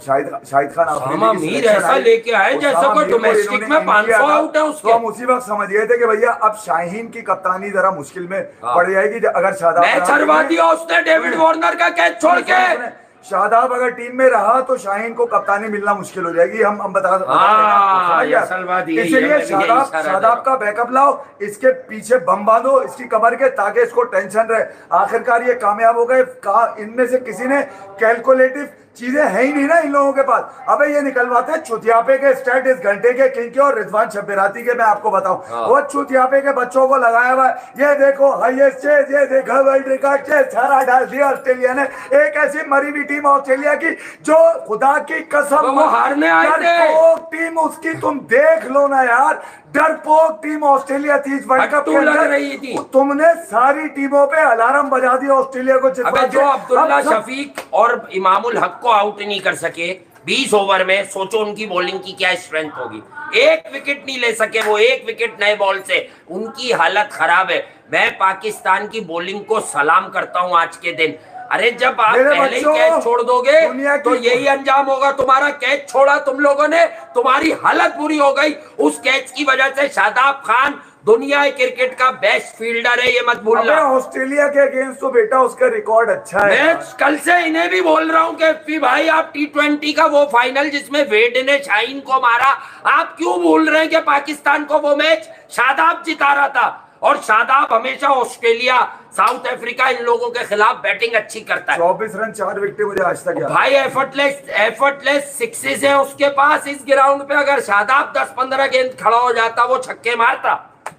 शाहिद खान मीर ऐसा लेके आए जैसा कोई डोमेस्टिक में 500 आउट है उसके, तो हम उसी वक्त समझ गए थे कि भैया अब शाहीन की कप्तानी जरा मुश्किल में पड़ जाएगी अगर शादाब मैच हरवा दिया उसने डेविड वार्नर का कैच छोड़ के। शादाब अगर टीम में रहा तो शाहीन को कप्तानी मिलना मुश्किल हो जाएगी। हम बता इसलिए शादाब का बैकअप लाओ, इसके पीछे बम बांधो इसकी कमर के, ताकि इसको टेंशन रहे। आखिरकार ये कामयाब हो गए। इनमें से किसी ने कैलकुलेटिव चीजें है ही नहीं ना इन लोगों के पास। अबे ये निकलवाते हैं चुतियापे के स्टैट इस घंटे के किंग के और रिजवान शब-ए-राती के। मैं आपको बताऊं वो चुतियापे के बच्चों को लगाया हुआ है। ये देखो हाईएस्ट चेज, ये देखो वर्ल्ड रिकॉर्ड चेज, सारा डाल दिया ऑस्ट्रेलिया ने। एक ऐसी मरी हुई टीम ऑस्ट्रेलिया की जो खुदा की कसम वो हारने आए थे। टीम उसकी तुम देख लो ना यार, डरपोक टीम ऑस्ट्रेलिया थी इस वर्ल्ड कप के अंदर रही थी। तुमने सारी टीमों पे अलार्म बजा दिया ऑस्ट्रेलिया को जितवा के। जो अब्दुल्ला शफीक और इमामुल हक को आउट नहीं कर सके 20 ओवर में, सोचो उनकी बॉलिंग की क्या स्ट्रेंथ होगी। एक विकेट नहीं ले सके वो, एक विकेट नए बॉल से, उनकी हालत खराब है। मैं पाकिस्तान की बॉलिंग को सलाम करता हूं आज के दिन। अरे जब आप पहले ही कैच छोड़ दोगे तो यही अंजाम होगा तुम्हारा। कैच छोड़ा तुम लोगों ने, तुम्हारी हालत बुरी हो गई उस कैच की वजह से। शादाब खान दुनिया क्रिकेट का बेस्ट फील्डर है, ये मत भूलना। ऑस्ट्रेलिया के अगेंस्ट तो बेटा उसका रिकॉर्ड अच्छा है। मैं कल से इन्हें भी बोल रहा हूं कि भाई आप T20 का वो फाइनल जिसमें वेड ने शाहीन को मारा, आप क्यों भूल रहे हैं कि पाकिस्तान को वो मैच शादाब जिता रहा था। और शादाब हमेशा ऑस्ट्रेलिया, साउथ अफ्रीका, इन लोगों के खिलाफ बैटिंग अच्छी करता है। 24 रन 4 विकेट मुझे आज तक याद। भाई एफर्टलेस सिक्सेस है उसके पास इस ग्राउंड पे। अगर शादाब 10-15 गेंद खड़ा हो जाता वो छक्के मारता।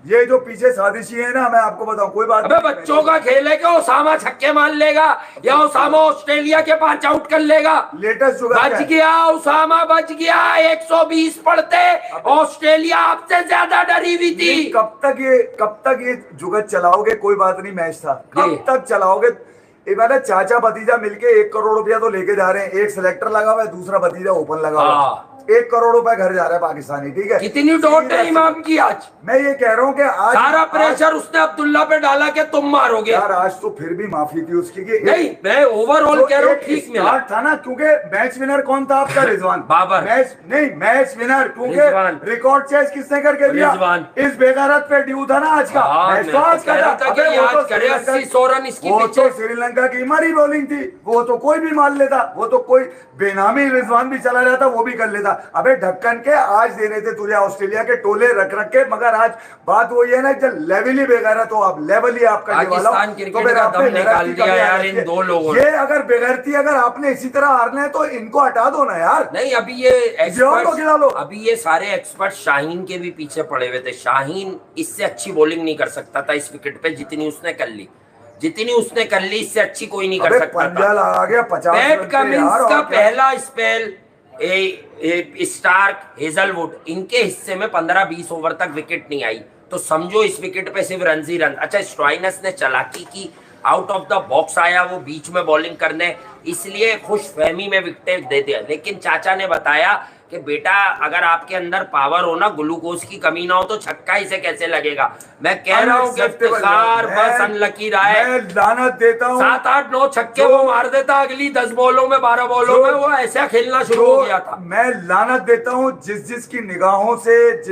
ये जो पीछे साजिशी है ना, मैं आपको बताऊं, कोई बात अबे नहीं। बच्चों का खेल है कि ओसामा छक्के मार लेगा या ओसामा ऑस्ट्रेलिया के 5 आउट कर लेगा। लेटेस्ट जुगाड़ क्या बच है? गया ओसामा, बच गया। 120 पड़ते, ऑस्ट्रेलिया आपसे ज्यादा डरी हुई थी। नहीं, कब तक ये जुगत चलाओगे? कोई बात नहीं, मैच था, कब जी। तक चलाओगे? ये मैंने चाचा भतीजा मिलके 1 करोड़ रुपया तो लेके जा रहे हैं। एक सिलेक्टर लगा हुआ है, दूसरा भतीजा ओपन लगा हुआ है। 1 करोड़ रुपए घर जा रहा है पाकिस्तानी, ठीक है। कितनी डोट है इमाम की आज। मैं ये कह रहा हूँ कि आज सारा प्रेशर उसने अब्दुल्ला पे डाला कि तुम मारोगे। यार आज तो फिर भी माफी थी उसकी कि नहीं, मैं ओवरऑल कह रहा हूँ ठीक मिला था ना, क्योंकि मैच विनर कौन था आपका? रिजवान बाबर। Match winner, Rizwan. क्योंकि रिकॉर्ड चेस किसने करके दिया? रिजवान। इस बेगारत पे ड्यू था ना आज का। हाँ, मैच मैं तो तो आज कह का रहा था। था कि अबे ये वो आज तो करे 80-100 रन इसकी वो पीछे। तो श्रीलंका की हमारी बॉलिंग थी, वो तो कोई भी मार लेता, वो तो कोई बेनामी रिजवान भी चला जाता, वो भी कर लेता। अबे ढक्कन के आज देने थे तुझे ऑस्ट्रेलिया के टोले रख के, मगर आज बात वही है ना, जब लेवल ही बेगारा तो अब लेवल ही आपका पाकिस्तान क्रिकेट का दम निकाल दिया यार इन दो लोगों ने। ये अगर बेगैरती अगर आपने इसी तरह हारना है तो इनको हटा दो ना यार। नहीं, अभी ये को खिला लो। एक्सपर्ट, अभी ये सारे एक्सपर्ट शाहीन के भी पीछे पड़े हुए थे। शाहीन इससे अच्छी बॉलिंग नहीं कर सकता था इस विकेट पे, जितनी उसने कर ली, जितनी उसने कर ली इससे अच्छी कोई नहीं कर सकता पंजा लगा गया 50 पैट कमिंस का पहला स्पेल, स्टार्क, हेजलवुड, इनके हिस्से में 15-20 ओवर तक विकेट नहीं आई। तो समझो इस विकेट पे सिर्फ रन ही रन। अच्छा, स्ट्राइनस ने चालाकी की, आउट ऑफ द बॉक्स आया वो बीच में बॉलिंग करने, इसलिए खुशफहमी में विकेट दे दिया। लेकिन चाचा ने बताया कि बेटा अगर आपके अंदर पावर हो ना, ग्लूकोज की कमी ना हो तो छक्का इसे कैसे लगेगा। मैं कह रहा हूँ कि इफ्तिखार बस अनलकी रहा है। मैं लानत देता हूँ, 7, 8, 9 छक्के वो मार देता अगली 10 बॉलों में, 12 बॉलों में वो ऐसा खेलना शुरू हो गया था। मैं लानत देता हूँ जिस की निगाहों से,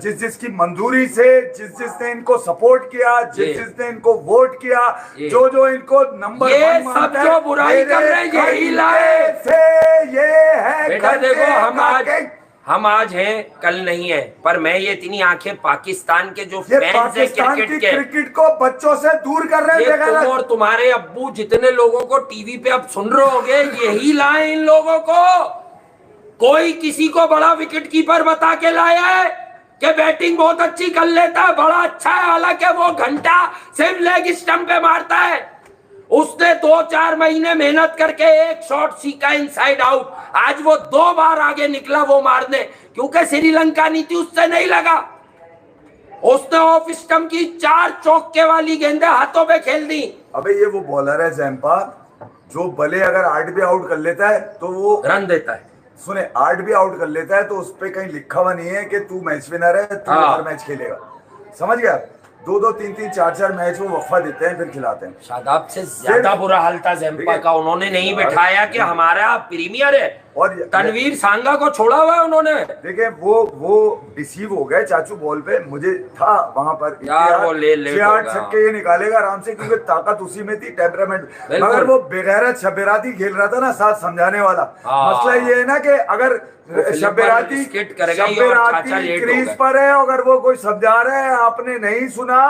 जिस की मंजूरी से, जिसने इनको सपोर्ट किया, जिसने इनको वोट किया, जो इनको नंबर ये सब जो बुराई कर रहे हैं यही लाए। ये है बेटा देखो, हम आज हैं, कल नहीं है, पर मैं ये इतनी आंखें पाकिस्तान के जो फैंस हैं क्रिकेट को बच्चों से दूर कर रहे हैं। तुम और तुम्हारे अब्बू जितने लोगों को टीवी पे अब सुन रहे होगे, यही लाए इन लोगों को। कोई किसी को बड़ा विकेट कीपर बता के लाया है कि बैटिंग बहुत अच्छी कर लेता है, बड़ा अच्छा है, हालांकि वो घंटा सिर्फ लेग स्टंप पे मारता है। उसने 2-4 महीने मेहनत करके एक शॉट सीखा इनसाइड आउट, आज वो 2 बार आगे निकला वो मारने, क्योंकि श्रीलंका नीति उससे नहीं लगा। उसने ऑफ स्टंप की 4 चौके वाली गेंदें हाथों पे खेल दी। अबे ये वो बॉलर है जैम्पा, जो भले अगर 8 भी आउट कर लेता है तो वो रन देता है। सुने, 8 भी आउट कर लेता है तो उस पे कहीं लिखा हुआ नहीं है कि तू मैच विनर है, तू हर मैच खेलेगा। समझ गया? 2-2, 3-3, 4-4 मैच वो वक्फा देते हैं, फिर खिलाते हैं। शादाब से ज्यादा बुरा हाल था जैम्पा का। उन्होंने नहीं बिठाया कि हमारा प्रीमियर है, और तनवीर सांगा को छोड़ा हुआ है उन्होंने। देखिए वो डिसीव हो गए चाचू बॉल पे, मुझे था वहां पर यार वो ले 6-8 छक्के ये निकालेगा आराम से, क्योंकि ताकत उसी में थी, टेम्परामेंट। मगर वो बेगैरत शबेराती खेल रहा था ना, साथ समझाने वाला। मसला ये है ना कि अगर शबेराती क्रीज पर है, अगर वो कोई समझा रहा है आपने नहीं सुना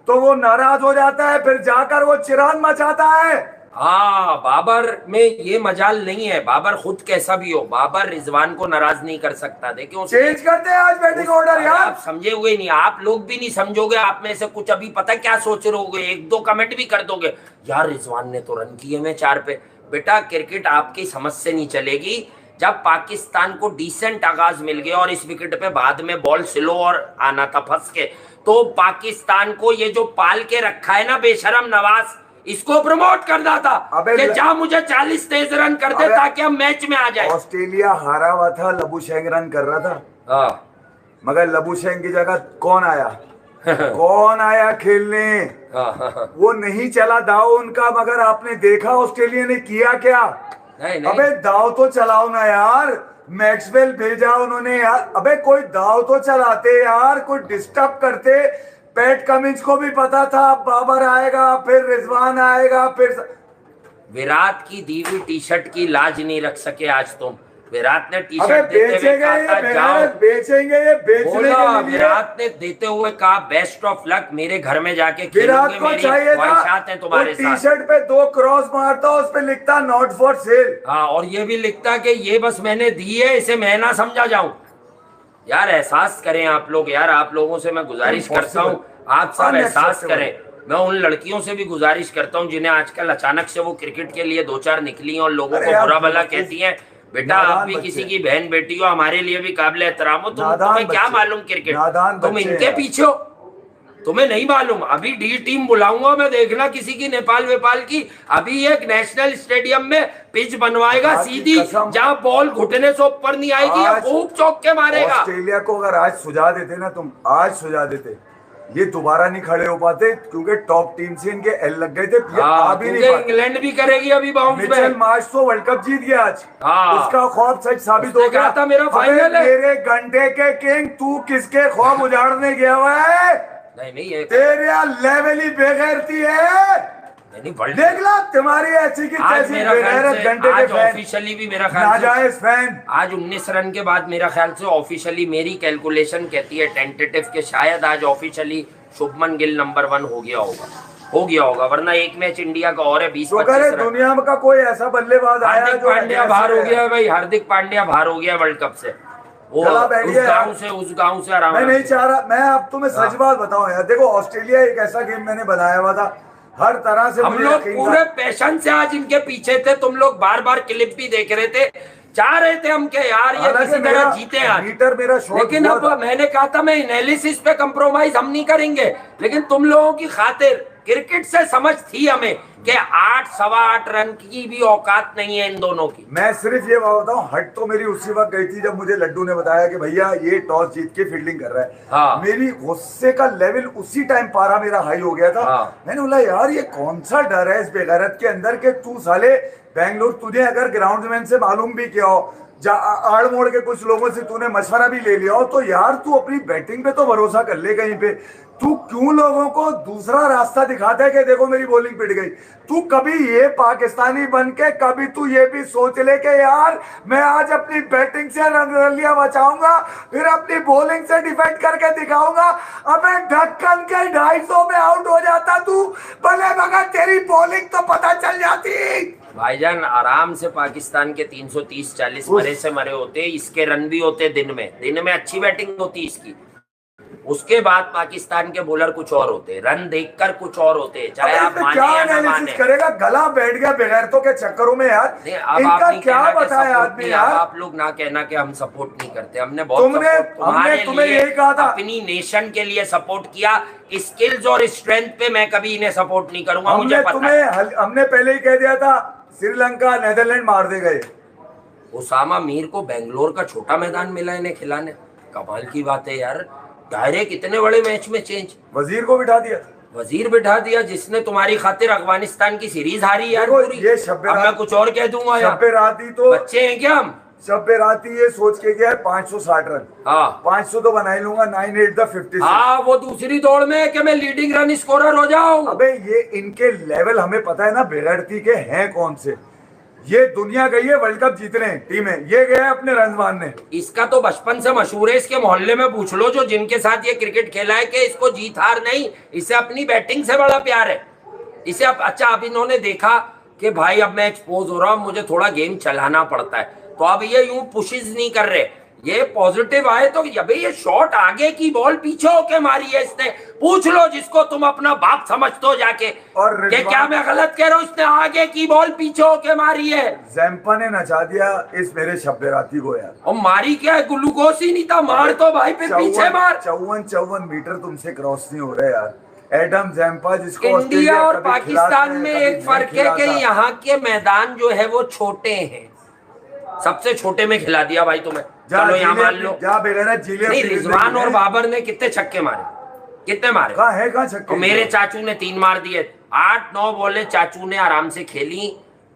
तो वो नाराज हो जाता है, फिर जाकर वो चिरान मचाता है। हाँ, बाबर में ये मजाल नहीं है। बाबर खुद कैसा भी हो, बाबर रिजवान को नाराज नहीं कर सकता। देखिए चेंज करते हैं आज बैटिंग ऑर्डर यार। आप समझे हुए नहीं, आप लोग भी नहीं समझोगे। आप में से कुछ अभी पता क्या सोच रहे होगे, 1-2 कमेंट भी कर दोगे, यार रिजवान ने तो रन किए में 4 पे। बेटा क्रिकेट आपकी समझ से नहीं चलेगी। जब पाकिस्तान को डिसेंट आगाज मिल गया और इस विकेट पे बाद में बॉल स्लो और आना था फंस के, तो पाकिस्तान को ये जो पाल के रखा है ना बेशरम नवाज, इसको प्रमोट करना था कि जा मुझे 40 तेज रन कर दे ताकि हम मैच में आ जाए। ऑस्ट्रेलिया हारा हुआ था, लबुशेंग रन कर रहा था, मगर लबुशेंग की जगह कौन आया? कौन आया खेलने? वो नहीं चला दाव उनका, मगर आपने देखा ऑस्ट्रेलिया ने किया क्या? नहीं। अबे दाव तो चलाओ ना यार, मैक्सवेल भेजा उन्होंने यार। अबे कोई दाव तो चलाते यार, कोई डिस्टर्ब करते। पैट कमिंस को भी पता था बाबर आएगा, फिर रिजवान आएगा, फिर विराट की दी हुई टी-शर्ट की लाज नहीं रख सके आज तुम। विराट ने टी-शर्ट देते हुए कहा था जाओ, बेचेंगे ये बेचने के लिए। विराट ने देते हुए कहा बेस्ट ऑफ लक, मेरे घर में जाके विराट को चाहिए था तुम्हारे साथ। टी-शर्ट पे 2 क्रॉस मारता, उस पे लिखता नॉट फॉर सेल। हाँ, और ये भी लिखता कि ये बस मैंने दी है, इसे मैं ना समझा जाऊं। यार एहसास करें आप लोग, यार आप लोगों से मैं गुजारिश करता हूँ, आप सब एहसास करें। मैं उन लड़कियों से भी गुजारिश करता हूँ जिन्हें आजकल अचानक से वो क्रिकेट के लिए 2-4 निकली हैं और लोगों को बुरा भला कहती हैं। बेटा आप भी किसी की बहन बेटी हो, हमारे लिए भी काबिल एहतराम हो। तुम्हें क्या मालूम क्रिकेट, तुम इनके पीछे हो, तुम्हें नहीं मालूम। अभी डी टीम बुलाऊंगा मैं, देखना किसी की नेपाल वेपाल की। अभी एक नेशनल स्टेडियम में पिच बनवाएगा सीधी, जहां बॉल घुटने से ऊपर नहीं आएगी, या खूब चौक के मारेगा। ऑस्ट्रेलिया को अगर आज सुझा देते ना तुम, आज सुझा देते, ये दोबारा नहीं खड़े हो पाते, क्योंकि टॉप टीम से इनके एल लग गए थे। इंग्लैंड भी करेगी अभी बाउंस बैक। मार्च तो वर्ल्ड कप जीत गया आज, उसका ख्वाब सच साबित हो गया था। मेरा फाइनल है। मेरे घंटे के किंग, तू किसके ख्वाब उजाड़ने गया हुआ है? नहीं तेरे लेवल ही बेगैरती है। देख ला तुम्हारी ऐसी की तैसी बेगैरत घंटे के फैन। ऑफिशियली भी मेरा ख्याल नाजायज फैन। आज 19 रन के बाद मेरा ख्याल से ऑफिशियली मेरी कैलकुलेशन कहती है टेंटेटिव के शायद आज ऑफिशियली शुभमन गिल नंबर 1 हो गया होगा, वरना एक मैच इंडिया का और है 20-25 रन। दुनिया का कोई ऐसा बल्लेबाज आया हार्दिक पांड्या बाहर हो गया है भाई, हार्दिक पांड्या बाहर हो गया वर्ल्ड कप से। वो उस गांव से आराम। मैं नहीं चाह रहा, मैं अब तुम्हें सच बात बताऊं यार, देखो ऑस्ट्रेलिया एक ऐसा गेम मैंने बनाया हुआ था, हर तरह से हम लोग पूरे पैशन से आज इनके पीछे थे। तुम लोग बार बार क्लिप भी देख रहे थे, चाह रहे थे हम के यार ये किसी तरह जीते आज। लेकिन अब मैंने कहा था मैं एनालिसिस पे कंप्रोमाइज हम नहीं करेंगे, लेकिन तुम लोगों की खातिर क्रिकेट से समझ थी हमें कि 8-8.25 रन की भी औकात नहीं है इन दोनों की। मैं सिर्फ ये बताऊं, हट तो मेरी उसी वक्त गई थी जब मुझे लड्डू ने बताया कि भैया ये टॉस जीत के फील्डिंग कर रहा है। हाँ। मेरी गुस्से का लेवल उसी टाइम पारा मेरा हाई हो गया था। हाँ। मैंने बोला यार ये कौन सा डर है इस बेगैरत के अंदर के तू साले बेंगलुरु, तुझे अगर ग्राउंडमैन से मालूम भी किया हो, आड़ मोड़ के कुछ लोगों से तूने मशवरा भी ले लिया हो, तो यार तू अपनी बैटिंग पे तो भरोसा कर ले कहीं पे। तू क्यों लोगों को दूसरा रास्ता दिखाता है कि देखो मेरी बॉलिंग पिट गई? तू कभी ये पाकिस्तानी बन के कभी तू ये भी सोच ले कि यार मैं आज अपनी बैटिंग से रलियां बचाऊंगा, फिर अपनी बॉलिंग से डिफेंड करके दिखाऊंगा। अबे ढक्कन के 250 में आउट हो जाता तू, भले मगर तेरी बॉलिंग तो पता चल जाती। भाईजान आराम से पाकिस्तान के 330-40 मरे से मरे होते, इसके रन भी होते दिन में अच्छी बैटिंग होती इसकी। उसके बाद पाकिस्तान के बॉलर कुछ और होते, रन देखकर कुछ और होते, चाहे आप माने या ना माने। करेगा गला बैठ गया बेगैरतों के चक्करों में यार। अब इनका क्या बताया आदमी यार। आप लोग ना कहना कि हम सपोर्ट नहीं करते, हमने बहुत तुम्हें यही कहा था, अपनी नेशन के लिए सपोर्ट किया। स्किल्स और स्ट्रेंथ पे मैं कभी इन्हें सपोर्ट नहीं करूंगा, मुझे पता है। हमने पहले ही कह दिया था श्रीलंका नीदरलैंड मार दे गए। उसामा मीर को बेंगलोर का छोटा मैदान मिला इन्हें खिलाने, कमाल की बात है यार। डायरेक्ट इतने बड़े मैच में चेंज, वजीर को बिठा दिया, जिसने तुम्हारी खातिर अफगानिस्तान की सीरीज हारी यार पूरी। ये अब मैं कुछ और कह दूंगा यार, तो बच्चे हैं क्या हम? शब्बे राती ये सोच के गया 560 रन। हाँ 500 तो बना ही लूंगा, 9-8 द 56। हाँ वो दूसरी दौड़ में है कि मैं लीडिंग रन स्कोरर हो जाऊं। अबे ये इनके लेवल हमें पता है ना बेगैरती के हैं कौन से। ये दुनिया गई है वर्ल्ड कप जीतने टीमें, ये गया अपने रन मारने। इसका तो बचपन से मशहूर है, इसके मोहल्ले में पूछ लो जो जिनके साथ ये क्रिकेट खेला है कि इसको जीत हार नहीं, इसे अपनी बैटिंग से बड़ा प्यार है इसे। अच्छा अब इन्होंने देखा कि भाई अब मैं एक्सपोज हो रहा हूँ, मुझे थोड़ा गेम चलाना पड़ता है, तो अब ये यूं पुशेस नहीं कर रहे, ये पॉजिटिव आए तो ये शॉट आगे की बॉल पीछे होके मारी है इसने। पूछ लो जिसको तुम अपना बाप समझते हो जाके, और क्या मैं गलत कह रहा हूँ? इसने आगे की बॉल पीछे होके मारी है। जैम्पा ने नचा दिया इस मेरे शब्बे राती को यार। और मारी क्या है, ग्लूकोज ही नहीं था, मार तो भाई फिर पीछे मार। 54 मीटर तुमसे क्रॉस नहीं हो रहा यार। एडम जैम्पा जिसको इंडिया और पाकिस्तान में एक फर्क है कि यहाँ के मैदान जो है वो छोटे हैं, सबसे छोटे में खिला दिया भाई तुम्हें। चलो यहाँ मान लो नहीं, रिजवान और बाबर ने कितने छक्के मारे, कितने मारे? कहाँ छक्के? तो मेरे चाचू ने 3 मार दिए। 8-9 बॉलें चाचू ने आराम से खेली,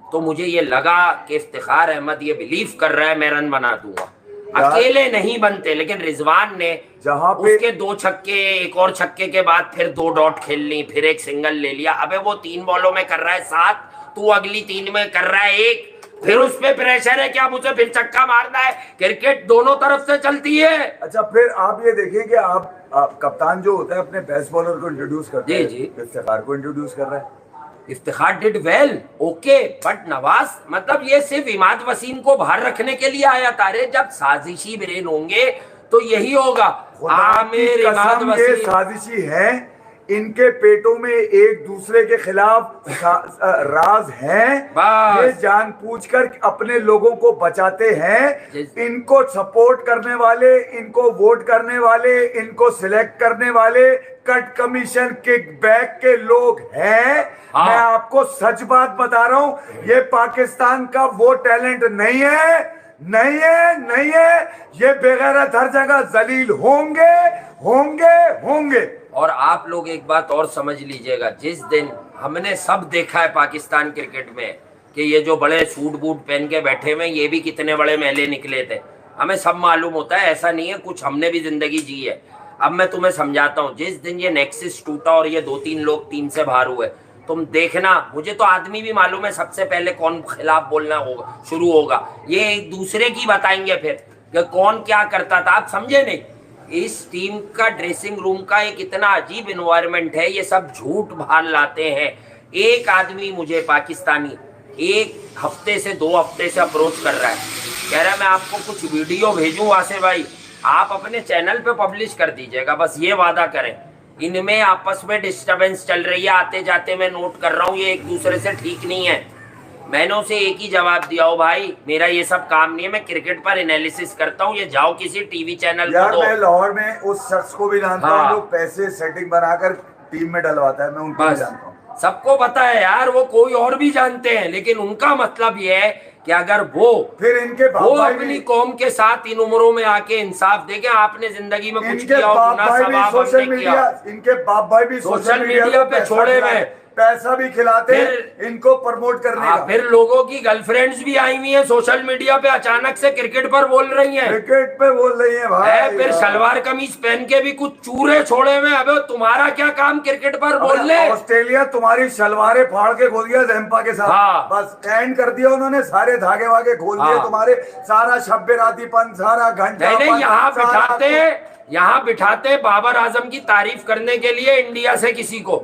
तो मुझे ये लगा कि इफ्तिखार अहमद ये बिलीव कर रहा है मैं रन बना दूंगा। अकेले नहीं बनते, लेकिन रिजवान ने जहां पे उसके 2 छक्के, एक और छक्के के बाद फिर 2 डॉट खेल ली, फिर एक सिंगल ले लिया। अबे वो 3 बॉलों में कर रहा है 7, तू अगली 3 में कर रहा है 1, फिर उस पे प्रेशर है क्या मुझे फिर छक्का मारना है। क्रिकेट दोनों तरफ से चलती है। अच्छा फिर आप ये देखें कि आप कप्तान जो होता है अपने बेस्ट बॉलर को इंट्रोड्यूस करते हैं, इफ्तिखार को इंट्रोड्यूस कर रहा है। Iftikhar did well, okay, but Nawaz मतलब ये सिर्फ इमाद वसीम को बाहर रखने के लिए आया था। रे जब साजिशी ब्रेन होंगे तो यही होगा। आमिर इमाद ये वसीम साजिशी है, इनके पेटों में एक दूसरे के खिलाफ राज हैं। बस। ये जानबूझकर अपने लोगों को बचाते हैं। इनको सपोर्ट करने वाले, इनको वोट करने वाले, इनको सिलेक्ट करने वाले कट कमीशन किक बैक के लोग हैं। हाँ। मैं आपको सच बात बता रहा हूं, ये पाकिस्तान का वो टैलेंट नहीं है, नहीं है, नहीं है। ये बेगैरत हर जगह जलील होंगे, होंगे, होंगे। और आप लोग एक बात और समझ लीजिएगा, जिस दिन हमने सब देखा है पाकिस्तान क्रिकेट में कि ये जो बड़े सूट बूट पहन के बैठे हुए ये भी कितने बड़े मेले निकले थे, हमें सब मालूम होता है। ऐसा नहीं है, कुछ हमने भी जिंदगी जी है। अब मैं तुम्हें समझाता हूँ, जिस दिन ये नेक्सस टूटा और ये 2-3 लोग टीम से बाहर हुए, तुम देखना, मुझे तो आदमी भी मालूम है सबसे पहले कौन खिलाफ बोलना होगा, शुरू होगा। ये एक दूसरे की बताएंगे फिर कि कौन क्या करता था। आप समझे नहीं? इस टीम का ड्रेसिंग रूम का एक इतना अजीब एनवायरनमेंट है, ये सब झूठ बाहर लाते हैं। एक आदमी मुझे पाकिस्तानी 1 हफ्ते से 2 हफ्ते से अप्रोच कर रहा है, कह रहा है मैं आपको कुछ वीडियो भेजूं वासे भाई, आप अपने चैनल पे पब्लिश कर दीजिएगा, बस ये वादा करें। इनमें आपस में डिस्टरबेंस चल रही है, आते जाते मैं नोट कर रहा हूँ, ये एक दूसरे से ठीक नहीं है। मैंने उसे एक ही जवाब दिया, हो भाई मेरा ये सब काम नहीं है, मैं क्रिकेट पर एनालिसिस करता हूँ, ये जाओ किसी टीवी चैनल को दो। मैं लाहौर में उस शख्स को भी जानता हूँ हाँ। जो पैसे सेटिंग बनाकर टीम में डलवाता है, मैं उनको भी जानता हूँ। सबको पता है यार, वो कोई और भी जानते हैं, लेकिन उनका मतलब ये है कि अगर वो फिर इनके वो अपनी कौम के साथ इन उम्रों में आके इंसाफ देखे, आपने जिंदगी में कुछ किया हो, गुनाह सवाब हमने किया। इनके बाप भाई भी सोशल मीडिया पे छोड़े हुए, पैसा भी खिलाते हैं इनको प्रमोट करने का। फिर लोगों की गर्लफ्रेंड्स भी आई हुई हैं सोशल मीडिया पे, अचानक से क्रिकेट पर बोल रही हैं, क्रिकेट पे बोल रही हैं भाई। फिर सलवार कमीज पहन के भी कुछ चूरे छोड़े हुए। अबे तुम्हारा क्या काम क्रिकेट पर बोलने? ऑस्ट्रेलिया तुम्हारी सलवारें फाड़ के खोल दिया जैम्पा के साथ। हाँ। बस एंड कर दिया उन्होंने, सारे धागे वागे खोल दिए। हाँ। तुम्हारे सारा शब्बे रातीपन, सारा घंटा नहीं, यहाँ बिठाते बाबर आजम की तारीफ करने के लिए इंडिया से किसी को।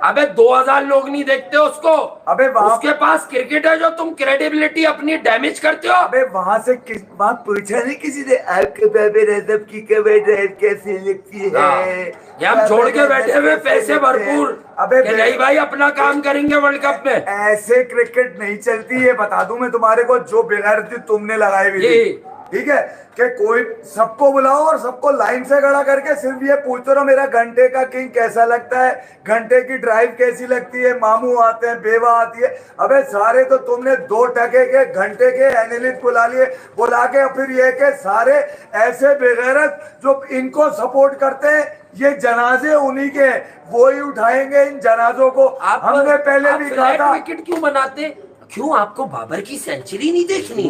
अबे 2000 लोग नहीं देखते उसको। अबे उसके पास क्रिकेट है जो तुम क्रेडिबिलिटी अपनी डैमेज करते हो। अबे वहां से बात पूछा नहीं किसी ने, आपके बाबर आजम की कवर ड्राइव कैसी लगती है? ये हम छोड़ के बैठे हुए पैसे भरपूर। अबे नहीं भाई, अपना काम करेंगे वर्ल्ड कप में। ऐसे क्रिकेट नहीं चलती है, बता दूं मैं तुम्हारे को, जो बेगैरती तुमने लगाई हुई थी। ठीक है कि कोई सबको बुलाओ और सबको लाइन से खड़ा करके सिर्फ ये पूछते रहो मेरा घंटे का किंग कैसा लगता है, घंटे की ड्राइव कैसी लगती है, मामू आते हैं, बेवा आती है। अबे सारे तो तुमने 2 टके के घंटे के एनालिस्ट बुला लिए, बुला के फिर ये के सारे ऐसे बेगैरत जो इनको सपोर्ट करते हैं, ये जनाजे उन्हीं के, वो ही उठाएंगे इन जनाजों को। हमने पहले भी कहा था विकेट क्यों बनाते, क्यों आपको बाबर की सेंचुरी नहीं देखनी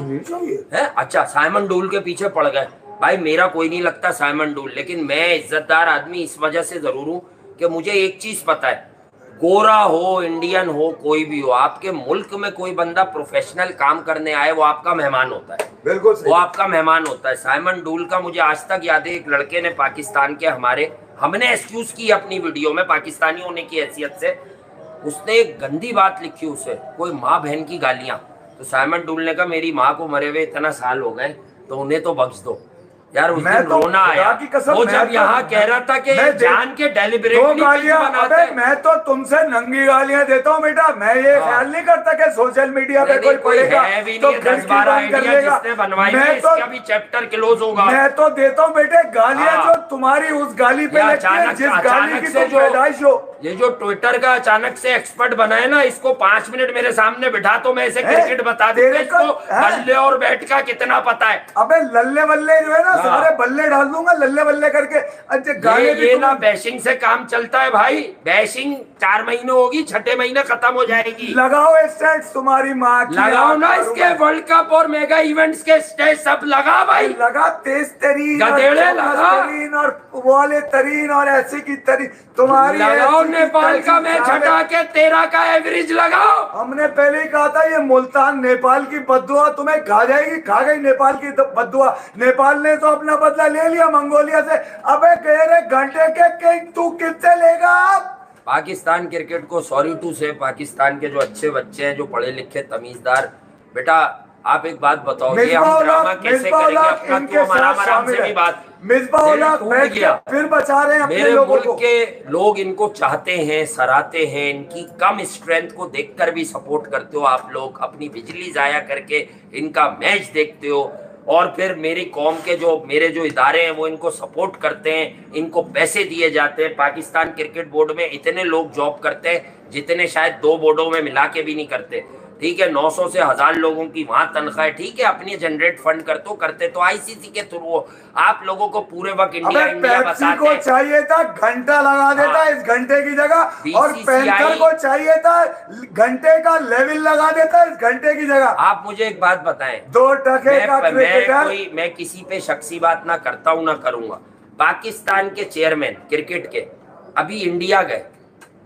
है? अच्छा, साइमन डोल के पीछे पड़ गए। भाई मेरा कोई नहीं लगता साइमन डोल, लेकिन मैं इज्जतदार आदमी इस वजह से जरूर हूं कि मुझे एक चीज पता है, गोरा हो, इंडियन हो, कोई भी हो, आपके मुल्क में कोई बंदा प्रोफेशनल काम करने आए वो आपका मेहमान होता है। बिल्कुल वो आपका मेहमान होता है। साइमन डोल का मुझे आज तक याद है, एक लड़के ने पाकिस्तान के हमने एक्सक्यूज की अपनी वीडियो में पाकिस्तानी होने की हैसियत से, उसने एक गंदी बात लिखी, उसे कोई माँ बहन की गालियां। तो साइमन डूल ने कहा मेरी माँ को मरे हुए इतना साल हो गए तो उन्हें तो बख्श दो यार। उस दिन रोना आया वो जब यहाँ कह रहा था कि जान के डेलिबरेटली बनाते हैं। मैं तो तुमसे नंगी गालियां देता हूँ बेटा, मैं ये ख्याल नहीं करता कि सोशल मीडिया पे कोई पढ़ेगा तो 10-12 आइडिया जिसने बनवाई है इसका भी चैप्टर क्लोज होगा। मैं तो देता हूँ बेटे गालियां जो तुम्हारी उस गाली पे लगती है, जिस गाली की तुम पैदाइश हो। ये जो ट्विटर का अचानक से एक्सपर्ट बना है ना, इसको 5 मिनट मेरे सामने बिठा तो मैं ऐसे क्रिकेट बता दूंगा इसको बल्ले और बैट का कितना पता है। अबे लल्ले बल्ले जो है ना, सारे बल्ले डाल दूंगा लल्ले बल्ले करके। अच्छा ये ना बैशिंग से काम चलता है भाई, बैशिंग 4 महीने होगी, 6ठे महीने खत्म हो जाएगी। लगाओ स्टेट्स तुम्हारी माँ की, लगाओ ना इसके वर्ल्ड कप और मेगा इवेंट्स के स्टेज सब लगा भाई, लगा तेज तरीन और वाले तरीन और ऐसे की तरीन तुम्हारी लगाओ। नेपाल का मैच हटा के 13 का एवरेज लगाओ। हमने पहले ही कहा था ये मुल्तान नेपाल की बद्दुआ तुम्हें खा जाएगी, खा गई नेपाल की बद्दुआ। नेपाल ने तो अपना बदला ले लिया मंगोलिया से। अबे कह रहे घंटे के किंग तू कितने लेगा? पाकिस्तान क्रिकेट को सॉरी टू से, पाकिस्तान के जो अच्छे बच्चे हैं, जो पढ़े लिखे तमीजदार, बेटा आप एक बात बताओ, ये हम ड्रामा कैसे करेंगे अपना? क्यों आराम से भी बात, बैठ गया फिर बचा रहे हैं अपने मेरे लोगों मुल्क को। के लोग इनको चाहते हैं, सराहते हैं, इनकी कम स्ट्रेंथ को देखकर भी सपोर्ट करते हो आप लोग, अपनी बिजली जाया करके इनका मैच देखते हो, और फिर मेरी कौम के जो मेरे जो इदारे हैं वो इनको सपोर्ट करते हैं, इनको पैसे दिए जाते हैं। पाकिस्तान क्रिकेट बोर्ड में इतने लोग जॉब करते हैं जितने शायद 2 बोर्डों में मिला के भी नहीं करते, ठीक है। 900 से 1000 लोगों की वहां तनख्वाह है, ठीक है। अपनी जनरेट फंड करते तो आईसीसी के थ्रू हो। आप लोगों को पूरे वक्त इंडिया इंडिया बताते को चाहिए था घंटा लगा देता इस घंटे की जगह, और पैंथर को चाहिए था घंटे का लेवल लगा देता इस घंटे की जगह। आप मुझे एक बात बताएं, 2 टके का क्रिकेटर। मैं किसी पे शख्सी बात ना करता हूं ना करूंगा। पाकिस्तान के चेयरमैन क्रिकेट के अभी इंडिया गए,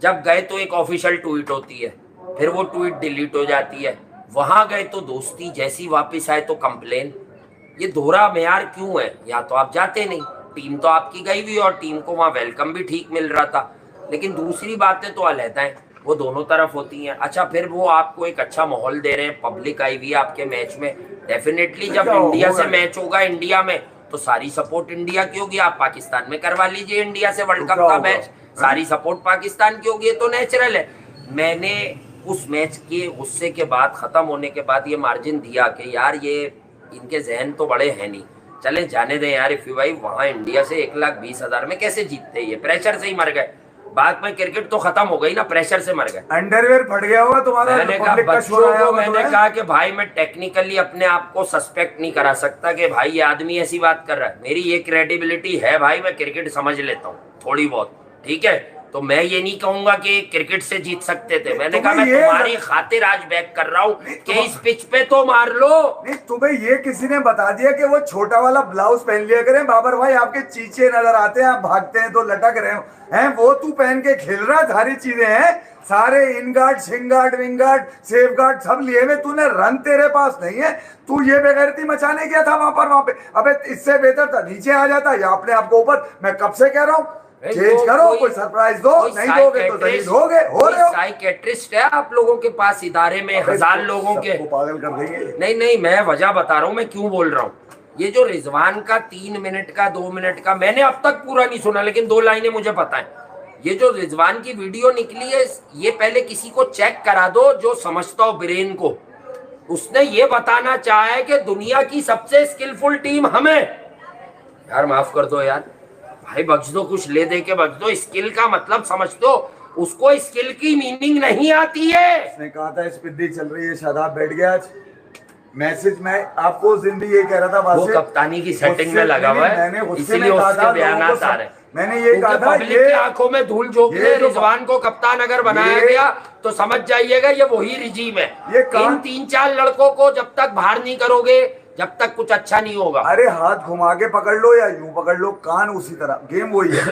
जब गए तो एक ऑफिशियल ट्वीट होती है, फिर वो ट्वीट डिलीट हो जाती है। वहां गए तो दोस्ती, जैसी वापस आए तो कंप्लेन। ये दोहरा मेयार क्यों है? या तो आप जाते नहीं, टीम तो आपकी गई हुई और टीम को वहां वेलकम भी ठीक मिल रहा था, लेकिन दूसरी बातें तो अलहदा हैं, वो दोनों तरफ होती हैं। अच्छा, फिर वो आपको एक अच्छा माहौल दे रहे हैं, पब्लिक आई हुई है आपके मैच में, डेफिनेटली जब इंडिया से मैच होगा इंडिया में तो सारी सपोर्ट इंडिया की होगी। आप पाकिस्तान में करवा लीजिए इंडिया से वर्ल्ड कप का मैच, सारी सपोर्ट पाकिस्तान की होगी, तो नेचुरल है। मैंने उस मैच के गुस्से के बाद, खत्म होने के बाद ये मार्जिन दिया कि यार ये इनके जहन तो बड़े हैं नहीं, चले जाने दें यार। इफ़ी भाई वहां इंडिया से 1,20,000 में कैसे जीतते? ये प्रेशर से ही मर गए। बाद में क्रिकेट तो खत्म हो गई ना, प्रेशर से मर गए। अंडरवेयर फट गया होगा तुम्हारा। मैंने कहा बच्चों को, मैंने कहा कि भाई मैं टेक्निकली अपने आप को सस्पेक्ट नहीं करा सकता कि भाई ये आदमी ऐसी बात कर रहा है। मेरी ये क्रेडिबिलिटी है भाई, मैं क्रिकेट समझ लेता हूँ थोड़ी बहुत, ठीक है। तो मैं ये नहीं कहूंगा कि क्रिकेट से जीत सकते थे। मैंने कहा मैं तुम्हारी खातिर आज बैक कर रहा हूँ कि इस पिच पे तो मार लो। नहीं, तुम्हें ये किसी ने बता दिया कि वो छोटा वाला ब्लाउज पहन लिया करें? बाबर भाई आपके चीचे नजर आते हैं, आप भागते हैं तो लटक रहे हो हैं, वो तू पहन के खेल रहा है। सारी चीजें हैं, सारे इन गार्ड, शिंग guard, wing guard, safe guard सब लिए हुए तूने, रन तेरे पास नहीं है। तू ये बेगैरती मचाने गया था वहां पे। अबे इससे बेहतर था नीचे आ जाता या अपने आप को ऊपर। मैं कब से कह रहा हूँ चेंज करो, कोई सरप्राइज दो, नहीं दोगे तो शहीद हो रहे हो। साइकेट्रिस्ट है आप लोगों के पास इदारे में, 1000 लोगों के, पागल कर देंगे। नहीं, मैं वजह बता रहा हूँ मैं क्यों बोल रहा हूँ। ये जो रिजवान का 3 मिनट का 2 मिनट का, मैंने अब तक पूरा नहीं सुना, लेकिन 2 लाइनें मुझे पता है। ये जो रिजवान की वीडियो निकली है, ये पहले किसी को चेक करा दो जो समझता हो ब्रेन को। उसने ये बताना चाहा है कि दुनिया की सबसे स्किलफुल टीम हमें। यार माफ कर दो यार भाई, बख्श दो, कुछ ले दे के बख्श दो। स्किल का मतलब समझ दो, उसको स्किल की मीनिंग नहीं आती है। उसने कहा था स्पिद्दी चल रही है, शादाब बैठ गया आज। मैसेज में आपको उस दिन भी ये कह रहा था, वो कप्तानी की सेटिंग में लगा हुआ है, इसीलिए उसके बयानात आ रहे हैं। मैंने ये कहा था, पब्लिक की आंखों में धूल झोंक के रिजवान को कप्तान अगर बनाया गया तो समझ जाइएगा ये वही रिजीम है। इन 3-4 लड़कों को जब तक बाहर नहीं करोगे, जब तक कुछ अच्छा नहीं होगा। अरे हाथ घुमा के पकड़ लो या यूं पकड़ लो, कान उसी तरह, गेम वही है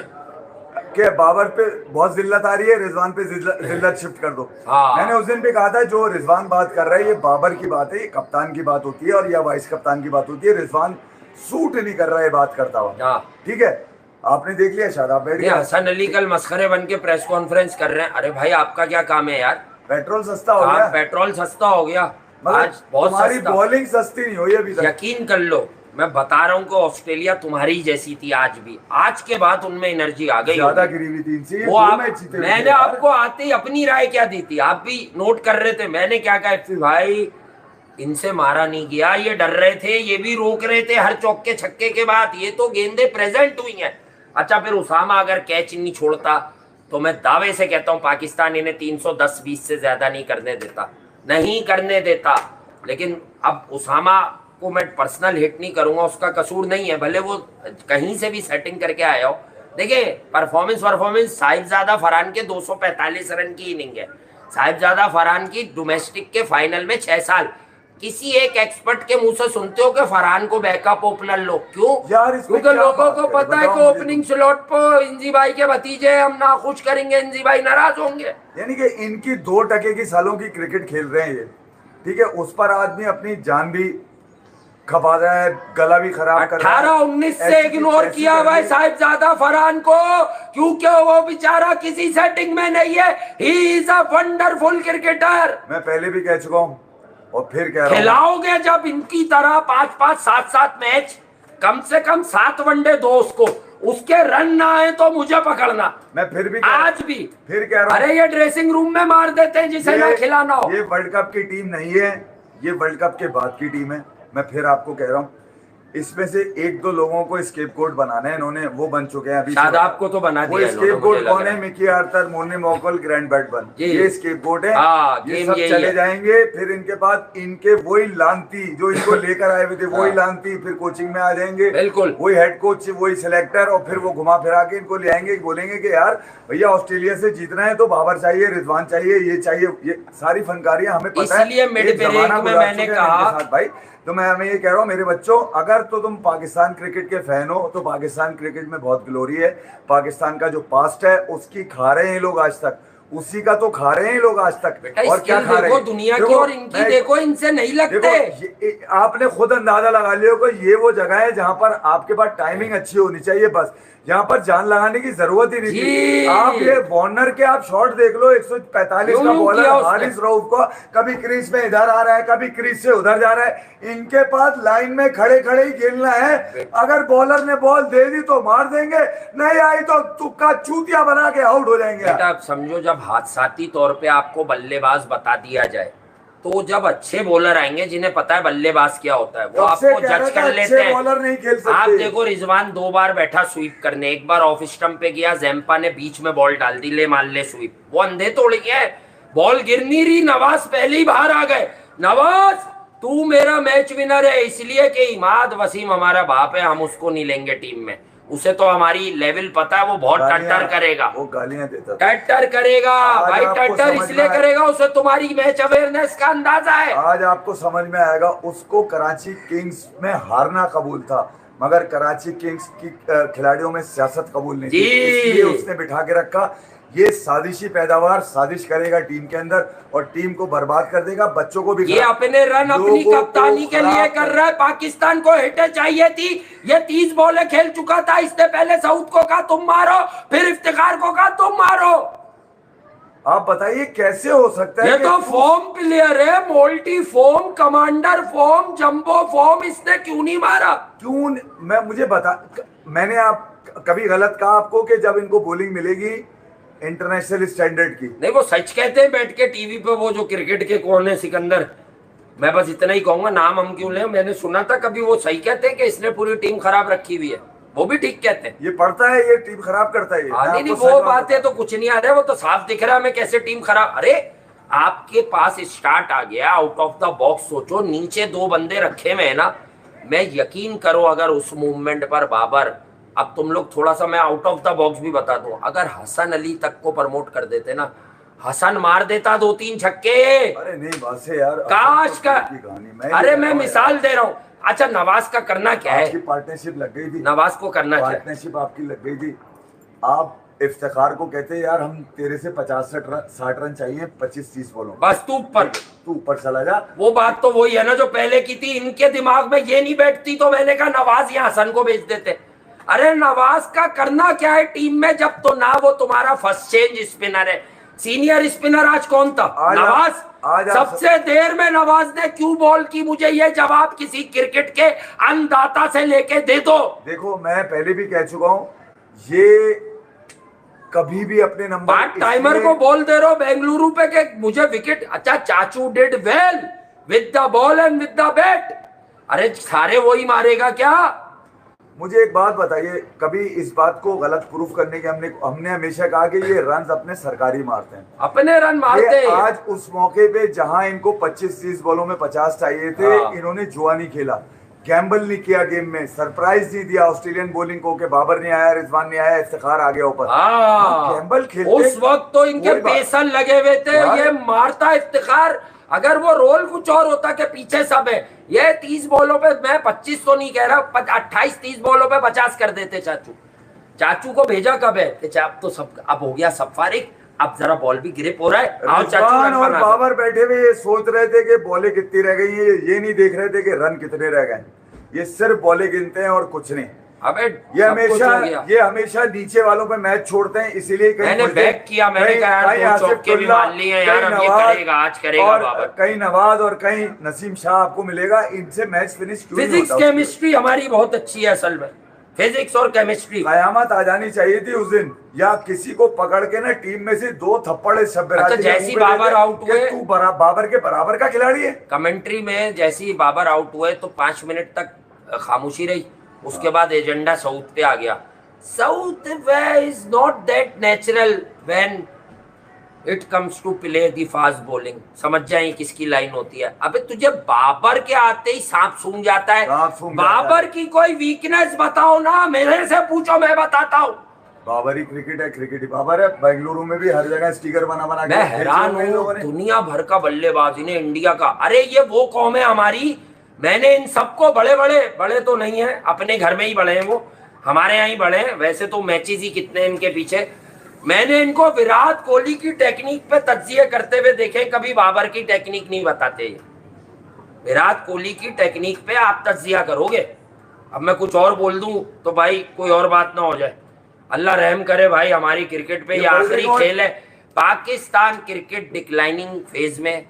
कि बाबर पे बहुत जिल्लत आ रही है, रिजवान पे जिल्लत शिफ्ट कर दो। मैंने उस दिन भी कहा था जो रिजवान बात कर रहा है ये बाबर की बात है, ये कप्तान की बात होती है और या वाइस कप्तान की बात होती है। रिजवान सूट नहीं कर रहा है बात करता हुआ, ठीक है। आपने देख लिया शादाब बैठ गया। हसन अली कल मस्खरे बन के प्रेस कॉन्फ्रेंस कर रहे हैं। अरे भाई आपका क्या काम है यार? पेट्रोल सस्ता हो गया, पेट्रोल सस्ता हो गया आज, बहुत तुम्हारी बॉलिंग सस्ती नहीं हुई अभी तक। यकीन कर लो, मैं बता रहा हूँ कि ऑस्ट्रेलिया तुम्हारी जैसी थी आज भी, आज के बाद उनमें एनर्जी आ गई, ज्यादा गिरी हुई थी इनसे। वो मैंने आपको आते ही अपनी राय क्या दी थी, आप भी नोट कर रहे थे। मैंने क्या कहा, भाई इनसे मारा नहीं गया, ये डर रहे थे, ये भी रोक रहे थे हर चौके छक्के के बाद, ये तो गेंदे प्रेजेंट हुई हैं। अच्छा, फिर उसामा अगर कैच नहीं छोड़ता तो मैं दावे से कहता हूं पाकिस्तान इन्हें 310-20 से ज्यादा नहीं करने देता। लेकिन अब उसामा को मैं पर्सनल हिट नहीं करूंगा, उसका कसूर नहीं है, भले वो कहीं से भी सेटिंग करके आया हो। देखिए परफॉर्मेंस साहिबजादा फरहान के 245 रन की इनिंग है। साहिबजादा फरहान की डोमेस्टिक के फाइनल में 6 साल। किसी एक एक्सपर्ट के मुंह से सुनते हो कि फरहान को बैकअप ओपनर लो, क्यों? क्योंकि लोगों को पता है कि ओपनिंग स्लॉट पर इंजी भाई के भतीजे हम ना खुश करेंगे, इंजी भाई नाराज होंगे। यानी कि इनकी 2 टके की सालों की क्रिकेट खेल रहे हैं ये, ठीक है। उस पर आदमी अपनी जान भी खपा रहा है, गला भी खराब कर रहा है। 18-19 से इग्नोर किया भाई साहिबजादा फरहान को, क्योंकि वो बेचारा किसी सेटिंग में नहीं है। He is a wonderful cricketer. मैं पहले भी कह चुका हूँ और फिर कह रहा हूं, खिलाओगे जब इनकी तरह 5-5 7-7 मैच, कम से कम 7 वनडे दो उसको, उसके रन ना आए तो मुझे पकड़ना। मैं फिर भी आज भी फिर कह रहा हूं, अरे ये ड्रेसिंग रूम में मार देते हैं जिसे ना खिलाना हो। ये वर्ल्ड कप की टीम नहीं है, ये वर्ल्ड कप के बाद की टीम है। मैं फिर आपको कह रहा हूँ, इसमें से 1-2 लोगों को स्केपगोट बनाना है इन्होंने, वो बन चुके हैं अभी। शादाब को तो बना वो दिया इन्होंने, स्केपगोट मुझे लग कौन रहा है? मिकी आर्थर, मोनी मॉकल, ग्रैंड बैटबन, जी। ये स्केपगोट है। हाँ, ये गेम सब यही चले है। जाएंगे, फिर इनके बाद इनके वही लानती जो इनको लेकर आए हुए थे, वही हाँ। लानती फिर कोचिंग में आ जाएंगे, बिल्कुल। वही हेड कोच, वही सिलेक्टर, और फिर वो घुमा फिरा के इनको ले आएंगे, बोलेंगे कि यार भैया ऑस्ट्रेलिया से जीतना है तो बाबर चाहिए, रिजवान चाहिए, ये चाहिए, ये सारी फनकारियां हमें पता है। इसलिए मिड एक ब्रेक जमाना में गुजार मैंने चुके हैं कहा इनके साथ भाई। तो मैं ये कह रहा हूँ मेरे बच्चों, अगर तो तुम पाकिस्तान क्रिकेट के फैन हो तो पाकिस्तान क्रिकेट में बहुत ग्लोरी है। पाकिस्तान का जो पास्ट है उसकी खा रहे हैं लोग आज तक, उसी का तो खा रहे हैं लोग आज तक। बेटा और क्या खा रहे देखो हैं दुनिया की, और इनकी देखो, इनसे नहीं लगते। देखो आपने खुद अंदाजा लगा लिया कि ये वो जगह है जहां पर आपके पास टाइमिंग अच्छी होनी चाहिए, बस यहाँ पर जान लगाने की जरूरत ही नहीं थी। आप ये वार्नर के आप शॉट देख लो, 145 का बॉलर हारिस रऊफ को, कभी क्रीज में इधर आ रहा है, कभी क्रीज से उधर जा रहा है। इनके पास लाइन में खड़े खड़े ही खेलना है। अगर बॉलर ने बॉल दे दी तो मार देंगे, नहीं आई तो तुक्का चूतिया बना के आउट हो जाएंगे। बेटा आप समझो, जब हादसाती तौर पे आपको बल्लेबाज बता दिया जाए, तो जब अच्छे बॉलर आएंगे जिन्हें पता है बल्लेबाज क्या होता है, वो आपको जज कर लेते हैं। बॉलर नहीं खेल सकते। आप देखो रिजवान 2 बार बैठा स्वीप करने, एक बार ऑफ स्टंप पे गया, जैम्पा ने बीच में बॉल डाल दी, ले मान ले स्वीप, वो अंधे तोड़ गया, बॉल गिर नहीं रही, नवाज पहले ही बाहर आ गए। नवाज तू मेरा मैच विनर है, इसलिए कि इमाद वसीम हमारा बाप है, हम उसको नहीं लेंगे टीम में, उसे तो हमारी लेवल पता है, वो बहुत टट्टर करेगा, वो गालियां देता, टट्टर करेगा भाई, टट्टर इसलिए करेगा उसे तुम्हारी मैच अवेयरनेस का अंदाजा है। आज आपको समझ में आएगा, उसको कराची किंग्स में हारना कबूल था, मगर कराची किंग्स की खिलाड़ियों में सियासत कबूल नहीं थी, इसलिए उसने बिठा के रखा। ये साजिशी पैदावार साजिश करेगा टीम के अंदर और टीम को बर्बाद कर देगा, बच्चों को भी। ये अपने रन अपनी कप्तानी के लिए कर रहा है। पाकिस्तान को हिटें चाहिए थी, ये 30 बॉलें खेल चुका था, इसने पहले सऊद को कहा तुम मारो, फिर इफ्तिखार को कहा तुम मारो। आप बताइए कैसे हो सकता है? ये तो फॉर्म प्लेयर है, मोल्टी form, commander form, jumbo form, इसने क्यों नहीं मारा? क्यों? मुझे बता, मैंने आप कभी गलत कहा आपको कि जब इनको बॉलिंग मिलेगी इंटरनेशनल स्टैंडर्ड की? नहीं, वो सच कहते हैं बैठ के टीवी पे, वो जो क्रिकेट के कौन है सिकंदर, मैं बस इतना ही कहूंगा, नाम हम क्यों ले, मैंने सुना था कभी, वो सही कहते हैं कि इसने पूरी टीम खराब रखी हुई है, वो भी ठीक कहते हैं। ये पढ़ता है, ये टीम खराब करता है। नहीं, वो बातें तो कुछ नहीं आ रहा है, वो तो साफ दिख रहा है हमें कैसे टीम खराब। अरे आपके पास स्टार्ट आ गया, आउट ऑफ द बॉक्स सोचो, नीचे 2 बंदे रखे हुए हैं ना, मैं यकीन करो अगर उस मूवमेंट पर बाबर, अब तुम लोग थोड़ा सा, मैं आउट ऑफ द बॉक्स भी बता दूं, अगर हसन अली तक को प्रमोट कर देते ना, हसन मार देता 2-3 छक्के। अरे नहीं बात से यार, काश का, अरे मैं मिसाल दे रहा हूँ। अच्छा नवाज का करना क्या है? आपकी पार्टनरशिप लग गई थी, नवाज को करना क्या है? पार्टनरशिप आपकी लग गई थी। आप इफ्तिखार को कहते हैं यार हम तेरे से 50-60 रन चाहिए 25-30 बॉलों, बस तू ऊपर चला जा। वो बात तो वही है ना जो पहले की थी, इनके दिमाग में ये नहीं बैठती, तो मैंने कहा नवाज या हसन को भेज देते। अरे नवाज का करना क्या है टीम में, जब तो ना वो तुम्हारा फर्स्ट चेंज स्पिनर है, सीनियर स्पिनर आज कौन था? नवाज। सबसे देर में नवाज ने क्यों बॉल की, मुझे ये जवाब किसी क्रिकेट के अन्नदाता से लेके दे दो। देखो मैं पहले भी कह चुका हूं, ये कभी भी अपने नंबर टाइमर को बॉल दे रहा बेंगलुरु पे के मुझे विकेट। अच्छा चाचू did well with the ball and with the bat, अरे सारे वही मारेगा क्या? मुझे एक बात बताइए, कभी इस बात को गलत प्रूफ करने के हमने हमेशा कहा कि ये रन अपने सरकारी मारते हैं, अपने रन मारते हैं। आज उस मौके पे जहां इनको 25-30 बॉलों में 50 चाहिए थे, इन्होंने जुआ नहीं खेला, गैम्बल नहीं किया गेम में, सरप्राइज नहीं दिया ऑस्ट्रेलियन बॉलिंग को कि बाबर नहीं आया, रिजवान नहीं आया, इफ्तिखार आ गया ऊपर। गैम्बल खेलते उस वक्त तो इनके पेसर लगे हुए थे, ये मारता इफ्तिखार। अगर वो रोल कुछ और होता कि पीछे सब है, ये 30 बॉलों पे, मैं 25 तो नहीं कह रहा, 28-30 बॉलों पे 50 कर देते चाचू को भेजा कब है? अब तो सब, अब हो गया सब फारिग, अब जरा बॉल भी ग्रिप हो रहा है। आओ चाचू। और बाबर बैठे हुए ये सोच रहे थे कि बॉलें कितनी रह गई है, ये नहीं देख रहे थे कि रन कितने रह गए, ये सिर्फ बॉलें गिनते हैं और कुछ नहीं। अबे ये सब कुछ हो गया। हमेशा नीचे वालों पे मैच छोड़ते हैं, इसीलिए कहीं मैंने मुझे- बैक किया, मैंने कहीं- कहा कहीं यार दो आसिफ चौके भी तुल्ला, मान लिए हैं यार, कहीं अब ये नवाज करेगा, आज करेगा और बाबर। कहीं नवाज और कहीं नसीम शाह आपको मिलेगा, इनसे मैच फिनिश क्यों नहीं फिजिक्स होता? केमिस्ट्री हमारी बहुत अच्छी है असल में, फिजिक्स और केमिस्ट्री। कयामत आ जानी चाहिए थी उस दिन, या किसी को पकड़ के ना टीम में से 2 थप्पड़ इस शब्बराती अच्छा, के जैसी मुंह पे बाबर दे दे आउट कि हुए- तू बाबर के बराबर का खिलाड़ी है। कमेंट्री में जैसे ही बाबर आउट हुए तो 5 मिनट तक खामोशी रही, उसके बाद एजेंडा साउथ पे आ गया। South way is not that natural when it comes to play the fast bowling. समझ जाए किसकी लाइन होती है। अबे तुझे बाबर के आते ही सांप सूंघ जाता है। सांप सूंघ जाता बाबर है। की कोई वीकनेस बताओ ना, मेरे से पूछो, मैं बताता हूँ। बाबर ही क्रिकेट है, क्रिकेट ही बाबर है। बेंगलुरु में भी हर जगह स्टिकर बना के मैं हैरान भेजे हुए लोगों हूँ, ने। दुनिया भर का बल्लेबाज इन्हें इंडिया का। अरे ये वो कौम है हमारी, मैंने इन सबको बड़े तो नहीं है, अपने घर में ही बड़े हैं, वो हमारे यहाँ ही बड़े हैं। वैसे तो मैचेस ही कितने हैं इनके पीछे। मैंने इनको विराट कोहली की टेक्निक पे तज्जिए करते हुए देखे, कभी बाबर की टेक्निक नहीं बताते। विराट कोहली की टेक्निक पे आप तज्जिया करोगे, अब मैं कुछ और बोल दूं तो भाई कोई और बात ना हो जाए। अल्लाह रहम करे भाई, हमारी क्रिकेट पे ये आखिरी खेल है। पाकिस्तान क्रिकेट डिक्लाइनिंग फेज में।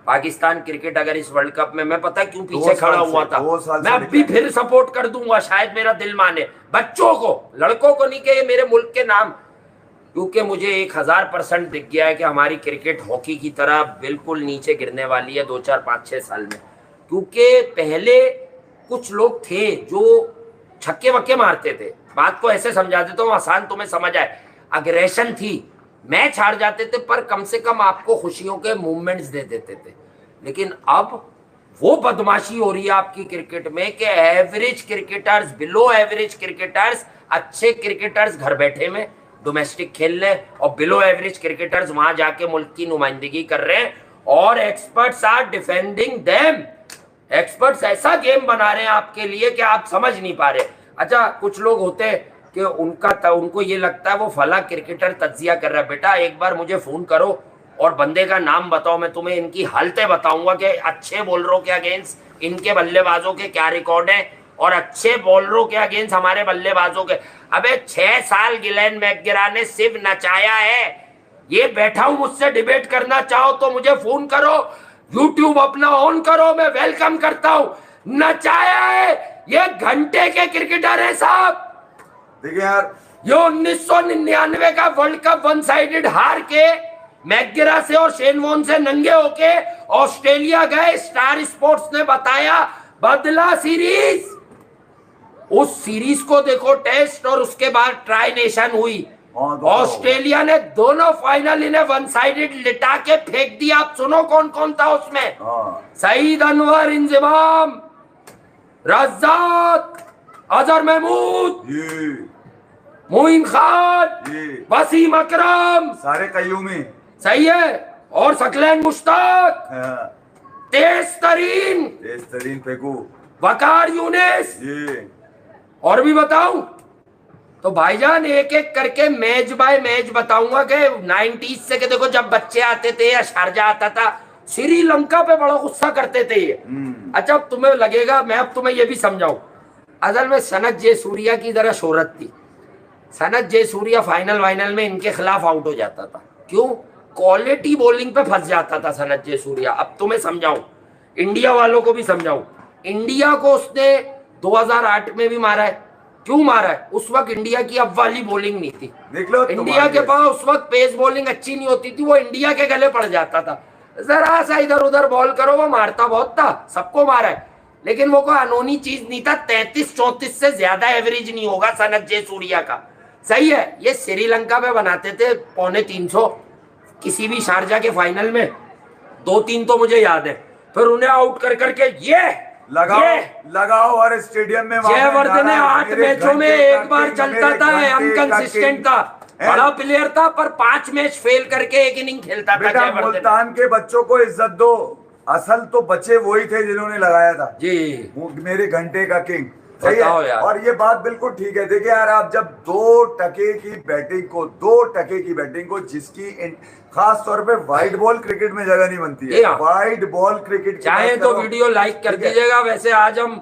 पाकिस्तान क्रिकेट अगर इस वर्ल्ड कप में, मैं पता क्यों पीछे खड़ा हुआ था, मैं अब भी फिर सपोर्ट कर दूंगा, शायद मेरा दिल माने। बच्चों को, लड़कों को नहीं कि ये मेरे मुल्क के नाम, क्योंकि मुझे 1000% दिख गया है कि हमारी क्रिकेट हॉकी की तरह बिल्कुल नीचे गिरने वाली है 2, 4, 5, 6 साल में। क्योंकि पहले कुछ लोग थे जो छक्के वक्के मारते थे, बात को ऐसे समझा देता हूँ आसान तुम्हें समझ आए। अग्रेशन थी, मैच हार जाते थे पर कम से कम आपको खुशियों के मूवमेंट्स दे देते थे। लेकिन अब वो बदमाशी हो रही है आपकी क्रिकेट में कि average cricketers, below average cricketers, अच्छे क्रिकेटर्स घर बैठे में डोमेस्टिक खेल रहे हैं और बिलो एवरेज क्रिकेटर्स वहां जाके मुल्क की नुमाइंदगी कर रहे हैं और experts are defending them. Experts ऐसा गेम बना रहे हैं आपके लिए कि आप समझ नहीं पा रहे। अच्छा, कुछ लोग होते हैं कि उनको ये लगता है वो फला क्रिकेटर तज्जिया कर रहा है। बेटा एक बार मुझे फोन करो और बंदे का नाम बताओ, मैं तुम्हें इनकी हालतें बताऊंगा कि अच्छे बॉलरों के अगेंस्ट इनके बल्लेबाजों के क्या रिकॉर्ड है और अच्छे बॉलरों के अगेंस्ट हमारे बल्लेबाजों के। अबे 6 साल गिलेन मैकग्रा ने सिर्फ नचाया है। ये बैठा हूं, मुझसे डिबेट करना चाहो तो मुझे फोन करो, यूट्यूब अपना ऑन करो, मैं वेलकम करता हूं। नचाया है, ये घंटे के क्रिकेटर है साहब। देखिए यार, ये 1999 का वर्ल्ड कप वन साइडेड हार के मैकग्रा से और शेन वॉर्न से नंगे होके ऑस्ट्रेलिया गए। स्टार स्पोर्ट्स ने बताया बदला सीरीज। उस सीरीज को देखो, टेस्ट और उसके बाद ट्राई नेशन हुई। ऑस्ट्रेलिया ने दोनों फाइनल इन्हें वन साइडेड लिटा के फेंक दिया। आप सुनो कौन कौन था उसमें। सईद अनवर इंजमाम, रज्जाक, अजहर महमूद, मोइन खान, वसीम अकरम, सारे कयूमी। सही है, और सकलैन मुश्ताक, तेज तरीन फेंकू, वकार यूनिस, और भी बताऊं तो भाईजान एक एक करके मैच बाय मैच बताऊंगा कि 90s से के देखो जब बच्चे आते थे या शारजा आता था, श्रीलंका पे बड़ा गुस्सा करते थे ये। अच्छा, अब तुम्हें लगेगा, मैं अब तुम्हें ये भी समझाऊं, असल में सनत जयसूर्या की जरा शोहरत थी। सनत जयसूर्या फाइनल में इनके खिलाफ आउट हो जाता था। क्यों? क्वालिटी बॉलिंग पे फंस जाता था सनत जयसूर्या। अब तुम्हें समझाऊं, इंडिया वालों को भी समझाऊं। इंडिया को उसने 2008 में भी मारा है। क्यों मारा है? उस वक्त इंडिया की अब वाली बॉलिंग नहीं थी। इंडिया के पास उस वक्त पेस बॉलिंग अच्छी नहीं होती थी, वो इंडिया के गले पड़ जाता था। जरा सा इधर उधर बॉल करो, वो मारता बहुत था, सबको मारा है, लेकिन वो कोई अनोनी चीज नहीं था। 33-34 से ज्यादा एवरेज नहीं होगा सनत जयसूर्या का। सही है, ये श्रीलंका पे बनाते थे 350 किसी भी शारजा के फाइनल में, 2-3 तो मुझे याद है। फिर उन्हें आउट कर करके ये लगाओ हर स्टेडियम में। जयवर्धने 8 मैचों में एक बार चलता था, अनकंसिस्टेंट था, बड़ा प्लेयर था, पर 5 मैच फेल करके एक इनिंग खेलता था जयवर्धने। मुल्तान के बच्चों को इज्जत दो, असल तो बच्चे वही थे जिन्होंने लगाया था जी, मेरे घंटे का किंग। सही है, और ये बात बिल्कुल ठीक है। देखिए यार, आप जब 2 टके की बैटिंग को जिसकी खास तौर पे वाइड बॉल क्रिकेट में जगह नहीं बनती है, वाइड बॉल क्रिकेट चाहे तो वीडियो लाइक कर दीजिएगा। वैसे आज हम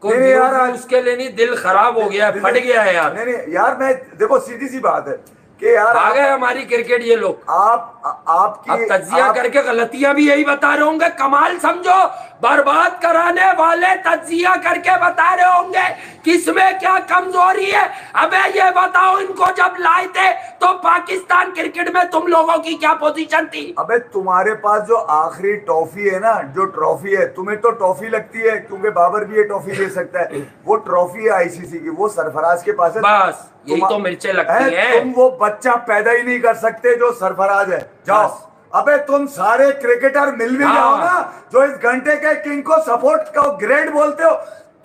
कोई नहीं यार, व्यूज उसके लिए नहीं, दिल खराब हो गया, फट गया है यार। नहीं यार, मैं देखो सीधी सी बात है कि यार आ गए हमारी क्रिकेट ये लोग। आपकी अब तज्जिया करके गलतियां भी यही बता रहे होंगे, कमाल समझो, बर्बाद कराने वाले तज्जिया करके बता रहे होंगे किसमें क्या कमजोरी है। अबे ये बताओ, इनको जब लाए थे तो पाकिस्तान क्रिकेट में तुम लोगों की क्या पोजीशन थी? अबे तुम्हारे पास जो आखिरी ट्रॉफी है ना, जो ट्रॉफी है, तुम्हें तो ट्रॉफी लगती है क्योंकि बाबर भी ये ट्रॉफी ले सकता है, वो ट्रॉफी है आईसीसी की, वो सरफराज के पास है। बस यही तो मिर्चें लगती हैं। तुम वो बच्चा पैदा ही नहीं कर सकते जो सरफराज है। जाओ, अबे तुम सारे क्रिकेटर मिल भी जाओ ना, जो इस घंटे के किंग को सपोर्ट को ग्रेट बोलते हो,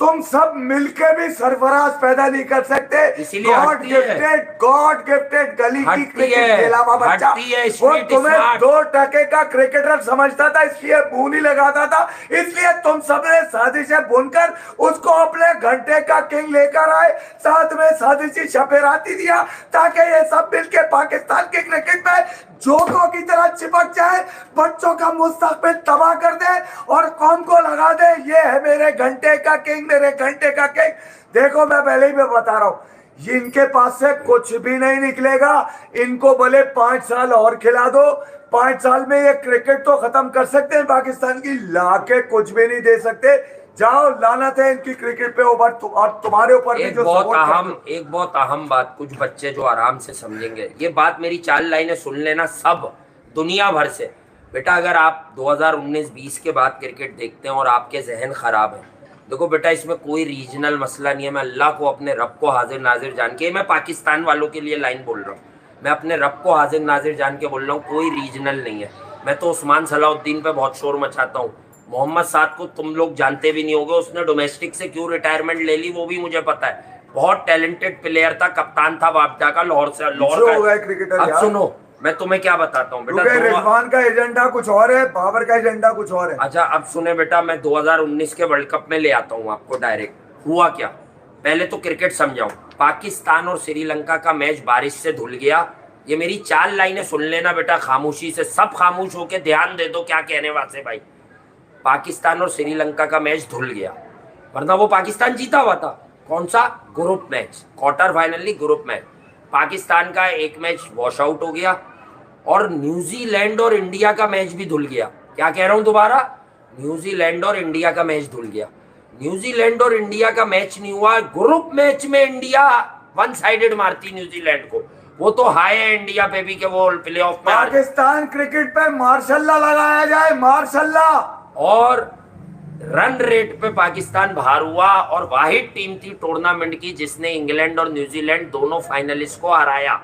तुम सब मिलके भी सरफराज पैदा नहीं कर सकते। गॉड गिफ्टेड गली की क्रिकेट खेला हुआ बच्चा, वो तुम्हें 2% का क्रिकेटर समझता था, इसलिए मुंह नहीं लगाता था, इसलिए तुम सबने साजिशें बुनकर उसको अपने घंटे का किंग लेकर आए, साथ में साजिशी शपेराती दिया ताकि ये सब मिलके पाकिस्तान के क्रिकेट में जोकों की तरह चिपक जाए, बच्चों का मुस्तकबिल तबाह कर दे और कौम को लगा दे ये है मेरे घंटे का किंग, मेरे घंटे का किंग। देखो मैं पहले ही बता रहा हूं, ये इनके पास से कुछ भी नहीं निकलेगा। इनको भले 5 साल और खिला दो, 5 साल में ये क्रिकेट तो खत्म कर सकते हैं पाकिस्तान की, लाके कुछ भी नहीं दे सकते। जाओ, लानत है इनकी क्रिकेट पे और तुम्हारे ऊपर भी। जो एक बहुत अहम बात, कुछ बच्चे जो आराम से समझेंगे ये बात, मेरी 4 लाइनें सुन लेना सब दुनिया भर से। बेटा अगर आप 2019-20 के बाद क्रिकेट देखते हैं और आपके जहन खराब है, देखो बेटा इसमें कोई रीजनल मसला नहीं है। मैं अल्लाह को अपने रब को हाजिर नाजिर जान के, मैं पाकिस्तान वालों के लिए लाइन बोल रहा हूँ, मैं अपने रब को हाजिर नाजिर जान के बोल रहा हूँ, कोई रीजनल नहीं है। मैं तो उस्मान सलाउद्दीन पे बहुत शोर मचाता हूँ, मोहम्मद साद को तुम लोग जानते भी नहीं होगे, उसने डोमेस्टिक से क्यों रिटायरमेंट ले ली वो भी मुझे पता है। बहुत टैलेंटेड प्लेयर था, कप्तान था वापडा का, लाहौर का क्रिकेटर। अब सुनो मैं तुम्हें क्या बताता हूँ बेटा, रिजवान का एजेंडा कुछ और है, बाबर का एजेंडा कुछ और है। अच्छा अब सुने बेटा, मैं 2019 के वर्ल्ड कप में ले आता हूँ आपको डायरेक्ट। हुआ क्या, पहले तो क्रिकेट समझाऊं। पाकिस्तान और श्रीलंका का मैच बारिश से धुल गया। ये मेरी 4 लाइनें सुन लेना बेटा खामोशी से, सब खामोश होके ध्यान दे दो क्या कहने वाले भाई। पाकिस्तान और श्रीलंका का मैच धुल गया, वरना वो पाकिस्तान जीता हुआ था। कौन सा? Group match, quarter finally group match. Pakistan का एक मैच वॉश आउट हो गया और न्यूजीलैंड और इंडिया का मैच भी धुल गया। क्या कह रहा हूं दोबारा, न्यूजीलैंड और इंडिया का मैच धुल गया। न्यूजीलैंड और इंडिया का मैच नहीं हुआ, ग्रुप मैच में इंडिया 1 साइडेड मारती न्यूजीलैंड को। वो तो हाई है इंडिया पे भी कि वो प्ले ऑफ में। पाकिस्तान क्रिकेट पे मार्शल्ला लगाया जाए, मार्शल्ला। और रन रेट पे पाकिस्तान बाहर हुआ और वाहिद टीम थी टूर्नामेंट की जिसने इंग्लैंड और न्यूजीलैंड दोनों फाइनलिस्ट को हराया।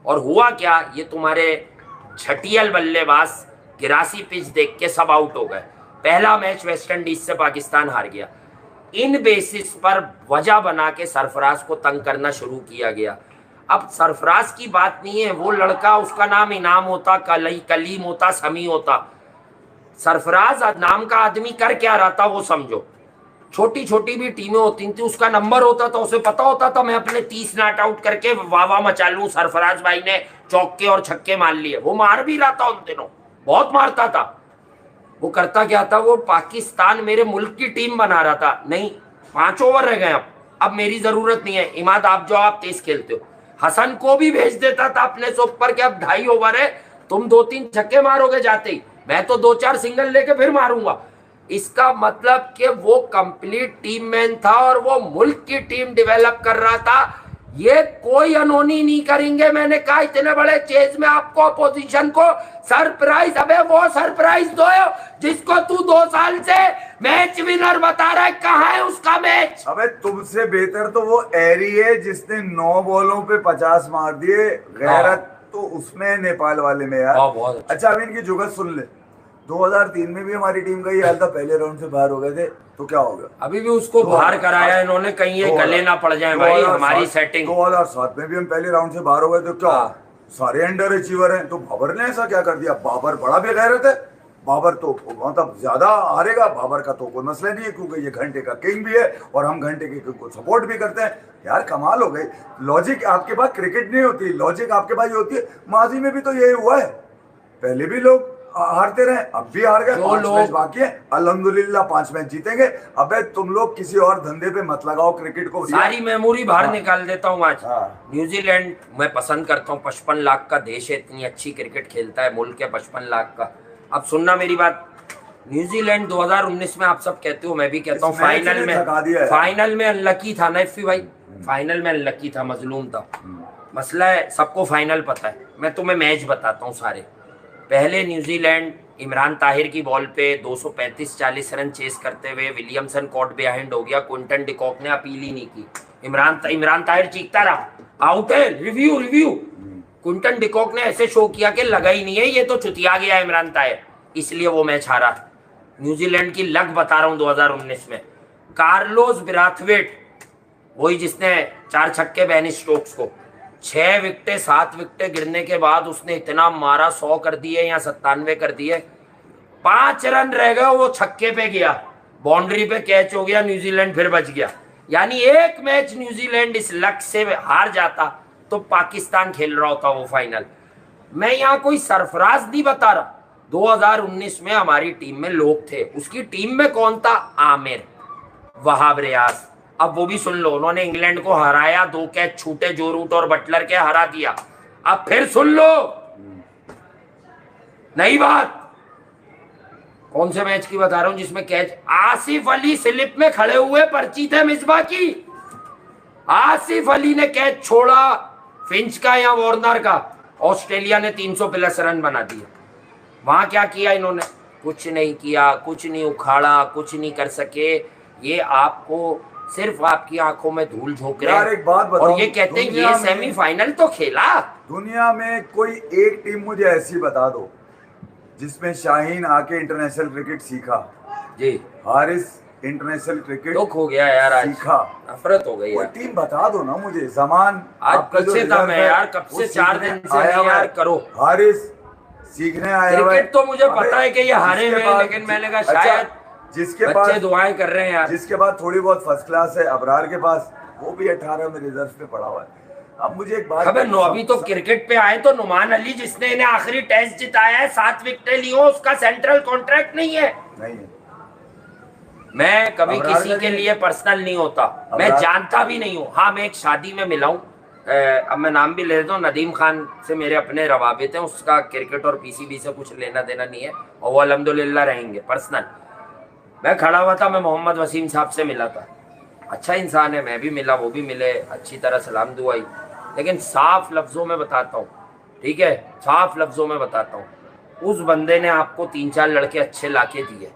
और हुआ क्या, ये तुम्हारे छटियल बल्लेबाज गिरासी पिच देख के सब आउट हो गए। पहला मैच वेस्ट इंडीज से पाकिस्तान हार गया। इन बेसिस पर वजह बना के सरफराज को तंग करना शुरू किया गया। अब सरफराज की बात नहीं है, वो लड़का, उसका नाम इनाम होता, कलीम होता, समी होता। सरफराज नाम का आदमी कर क्या रहा था वो समझो। छोटी छोटी भी टीमें होती थी, उसका नंबर होता था, उसे पता होता था मैं अपने 30 नॉट आउट करके वाह मचा लूं। सरफराज भाई ने चौके और छक्के मार लिए, वो मार भी रहा था उन दिनों, बहुत मारता था। वो करता क्या था, वो पाकिस्तान मेरे मुल्क की टीम बना रहा था। नहीं, 5 ओवर रह गए, अब मेरी जरूरत नहीं है, इमाद आप जो आप तेज खेलते हो। हसन को भी भेज देता था अपने से ऊपर के अब 2.5 ओवर है, तुम 2-3 छक्के मारोगे जाते ही, मैं तो 2-4 सिंगल लेके फिर मारूंगा। इसका मतलब कि वो कंप्लीट टीम मैन था और वो मुल्क की टीम डेवलप कर रहा था। ये कोई अनोनी नहीं करेंगे। मैंने कहा इतने बड़े चेज में आपको अपोजिशन को सरप्राइज, अबे वो सरप्राइज दो जिसको तू 2 साल से मैच विनर बता रहा है, कहाँ है उसका मैच? अबे तुमसे बेहतर तो वो एरी है जिसने 9 बॉलों पे 50 मार दिए। गैरत तो उसमें नेपाल वाले में यार। अच्छा अब इनकी जुगत सुन ले, 2003 में भी हमारी टीम का ये हाल था, पहले राउंड से बाहर हो गए थे, तो क्या होगा? अभी भी उसको बाहर कराया इन्होंने, कहीं ये गले ना पड़ जाए भाई हमारी सेटिंग। 2007 में भी हम पहले राउंड से बाहर हो गए, तो क्या सारे अंडर अचीवर हैं। तो बाबर ने ऐसा क्या कर दिया? बाबर बड़ा बेगैरत है, बाबर तो मतलब ज्यादा हारेगा, बाबर का तो कोई मसला नहीं है क्योंकि ये घंटे का किंग भी है और हम घंटे के किंग को सपोर्ट भी करते हैं। यार कमाल हो गई। लॉजिक आपके पास क्रिकेट नहीं होती, लॉजिक आपके पास ये होती है। माजी में भी तो यही हुआ है, पहले भी लोग हारते रहे, अब भी हार गए, जो 5 लोग- मैच बाकी है, अल्हम्दुलिल्लाह 5 मैच जीतेंगे। अबे तुम लोग किसी और धंधे पे मत लगाओ क्रिकेट को। सारी मेमोरी बाहर हाँ। निकाल देता हूँ आज। हाँ। न्यूजीलैंड मैं पसंद करता हूँ, 55 लाख का देश है, इतनी अच्छी क्रिकेट खेलता है, मुल्क है 55 लाख का। अब सुनना मेरी बात, न्यूजीलैंड 2019 में आप सब कहते हो, मैं भी कहता हूँ, इस मैच ने थका दिया है। फाइनल में अनलकी था ना इफ्फी भाई, फाइनल में अनलकी था, मजलूम था। मसला है, सबको फाइनल पता है, मैं तुम्हें मैच बताता हूँ सारे। पहले न्यूजीलैंड इमरान ताहिर की बॉल पे 235-40 रन चेस करते हुए विलियमसन कॉट बिहाइंड हो गया, क्विंटन डिकॉक ने अपील ही नहीं की, इमरान ताहिर चीखता रहा आउट है, रिव्यू रिव्यू। क्विंटन डिकॉक ने ऐसे शो किया कि लगा ही नहीं है, ये तो चुतिया गया इमरान ताहिर, इसलिए वो मैच हारा। न्यूजीलैंड की लक बता रहा हूँ 2019 में, कार्लोस ब्राथवेट, वही जिसने 4 छक्के बेन स्टोक्स को, 6 विकेटें 7 विकेटें गिरने के बाद उसने इतना मारा, 100 कर दिए या 97 कर दिए, 5 रन रह गए, वो छक्के पे गया, बाउंड्री पे कैच हो गया, न्यूजीलैंड फिर बच गया। यानी एक मैच न्यूजीलैंड इस लक से हार जाता तो पाकिस्तान खेल रहा होता वो फाइनल। मैं यहाँ कोई सरफराज नहीं बता रहा, 2019 में हमारी टीम में लोग थे, उसकी टीम में कौन था? आमिर, वहाब रियाज। अब वो भी सुन लो, उन्होंने इंग्लैंड को हराया, 2 कैच छूटे, जो रूट और बटलर के हरा दिया। अब फिर सुन लो नई बात, कौन से मैच की बता रहा हूं जिसमें कैच, आसिफ अली स्लिप में खड़े हुए पर्ची थे मिसबा की, आसिफ अली ने कैच छोड़ा फिंच का या वार्नर का, ऑस्ट्रेलिया ने 300 प्लस रन बना दिए। वहां क्या किया इन्होंने? कुछ नहीं किया, कुछ नहीं उखाड़ा, कुछ नहीं कर सके। ये आपको सिर्फ आपकी आंखों में धूल झोंक रहे यार एक बात बताओ, और ये कहते हैं ये सेमीफाइनल तो खेला। दुनिया में कोई एक टीम मुझे ऐसी बता दो जिसमें शाहीन आके इंटरनेशनल क्रिकेट सीखा, जी हारिस इंटरनेशनल क्रिकेट दुख हो गया यार, आज सीखा, नफरत हो गई कोई यार। टीम बता दो ना मुझे। जमान आज आपका जो पीछे था रिजर्व मैं है, यार, कब वो से 4 सीखने दिन से आया नहीं हुआ यार है। करो। हारिस सीखने आया हुआ है। क्रिकेट तो मुझे अबे, पता है कि ये हारे जिसके हुए हैं, पास- लेकिन मैंने कहा अच्छा, शायद जिसके बच्चे पास दुआएं कर रहे हैं यार। जिसके पास थोड़ी बहुत फर्स्ट क्लास है, अबरार के पास, वो भी 18 में रिजर्व पे पड़ा हुआ है। अब मुझे एक बात, अबे अभी तो क्रिकेट पे आए तो नुमान अली जिसने इन्हें आखिरी टेस्ट जिताया है, 7 विकेटें ली हो, उसका सेंट्रल कॉन्ट्रैक्ट नहीं है। नहीं है। मैं कभी अबरार किसी का के नहीं- लिए पर्सनल नहीं होता, मैं अबरार- जानता भी नहीं हूँ। हाँ, मैं एक शादी में मिला हूँ, अब मैं नाम भी ले लेता हूँ, नदीम खान से मेरे अपने रवाबित हैं, उसका क्रिकेट और पीसीबी से कुछ लेना देना नहीं है, और वो अल्हम्दुलिल्लाह रहेंगे पर्सनल। मैं खड़ा हुआ था, मैं मोहम्मद वसीम साहब से मिला था, अच्छा इंसान है, मैं भी मिला, वो भी मिले, अच्छी तरह सलाम दुआई। लेकिन साफ लफ्जों में बताता हूँ, ठीक है, साफ लफ्जों में बताता हूँ, उस बंदे ने आपको 3-4 लड़के अच्छे लाके दिए,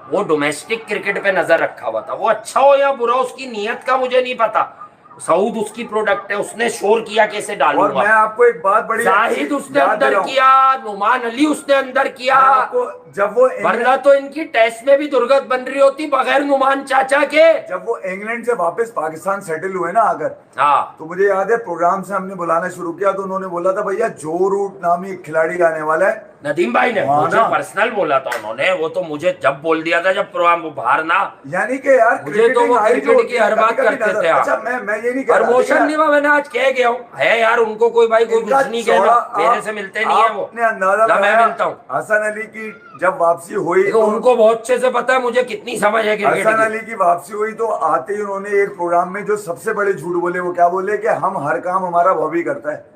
वो डोमेस्टिक क्रिकेट पे नजर रखा हुआ था। वो अच्छा हो या बुरा, उसकी नीयत का मुझे नहीं पता, सऊद उसकी प्रोडक्ट है, उसने शोर किया कैसे और डालूंगा, मैं आपको एक बात बड़ी जाहिद उसने याद अंदर दिलाऊं। किया, नुमान अली उसने अंदर किया, मैं आपको जब वो वरना तो इनकी टेस्ट में भी दुर्गत बन रही होती बगैर नुमान चाचा के। जब वो इंग्लैंड से वापस पाकिस्तान सेटल हुए ना अगर, हाँ, तो मुझे याद है प्रोग्राम से हमने बुलाना शुरू किया तो उन्होंने बोला था भैया जो रूट नामी एक खिलाड़ी आने वाला है। नदीम भाई ने हाँ मुझे ना। पर्सनल बोला था उन्होंने, वो तो मुझे जब बोल दिया था जब प्रोग्राम बाहर ना, यानी कि यार मुझे तो वो क्रिकेट की हर बात करते थे। अच्छा मैं ये नहीं कह रहा, प्रमोशन नहीं हुआ, मैंने आज कह गया हूँ, है यार उनको कोई भाई कोई इनका कुछ नहीं कहना, चौड़ा- मेरे से मिलते नहीं है वो, आपने अंदाजा ना मैं लगाया, मिलता हूँ। हसन अली की जब वापसी हुई देखो, उनको बहुत अच्छे से पता है मुझे कितनी समझ है क्रिकेट हसन की। अली की वापसी हुई तो आते ही उन्होंने एक प्रोग्राम में जो सबसे बड़े झूठ बोले, वो क्या बोले कि हम हर काम हमारा बॉबी करता है।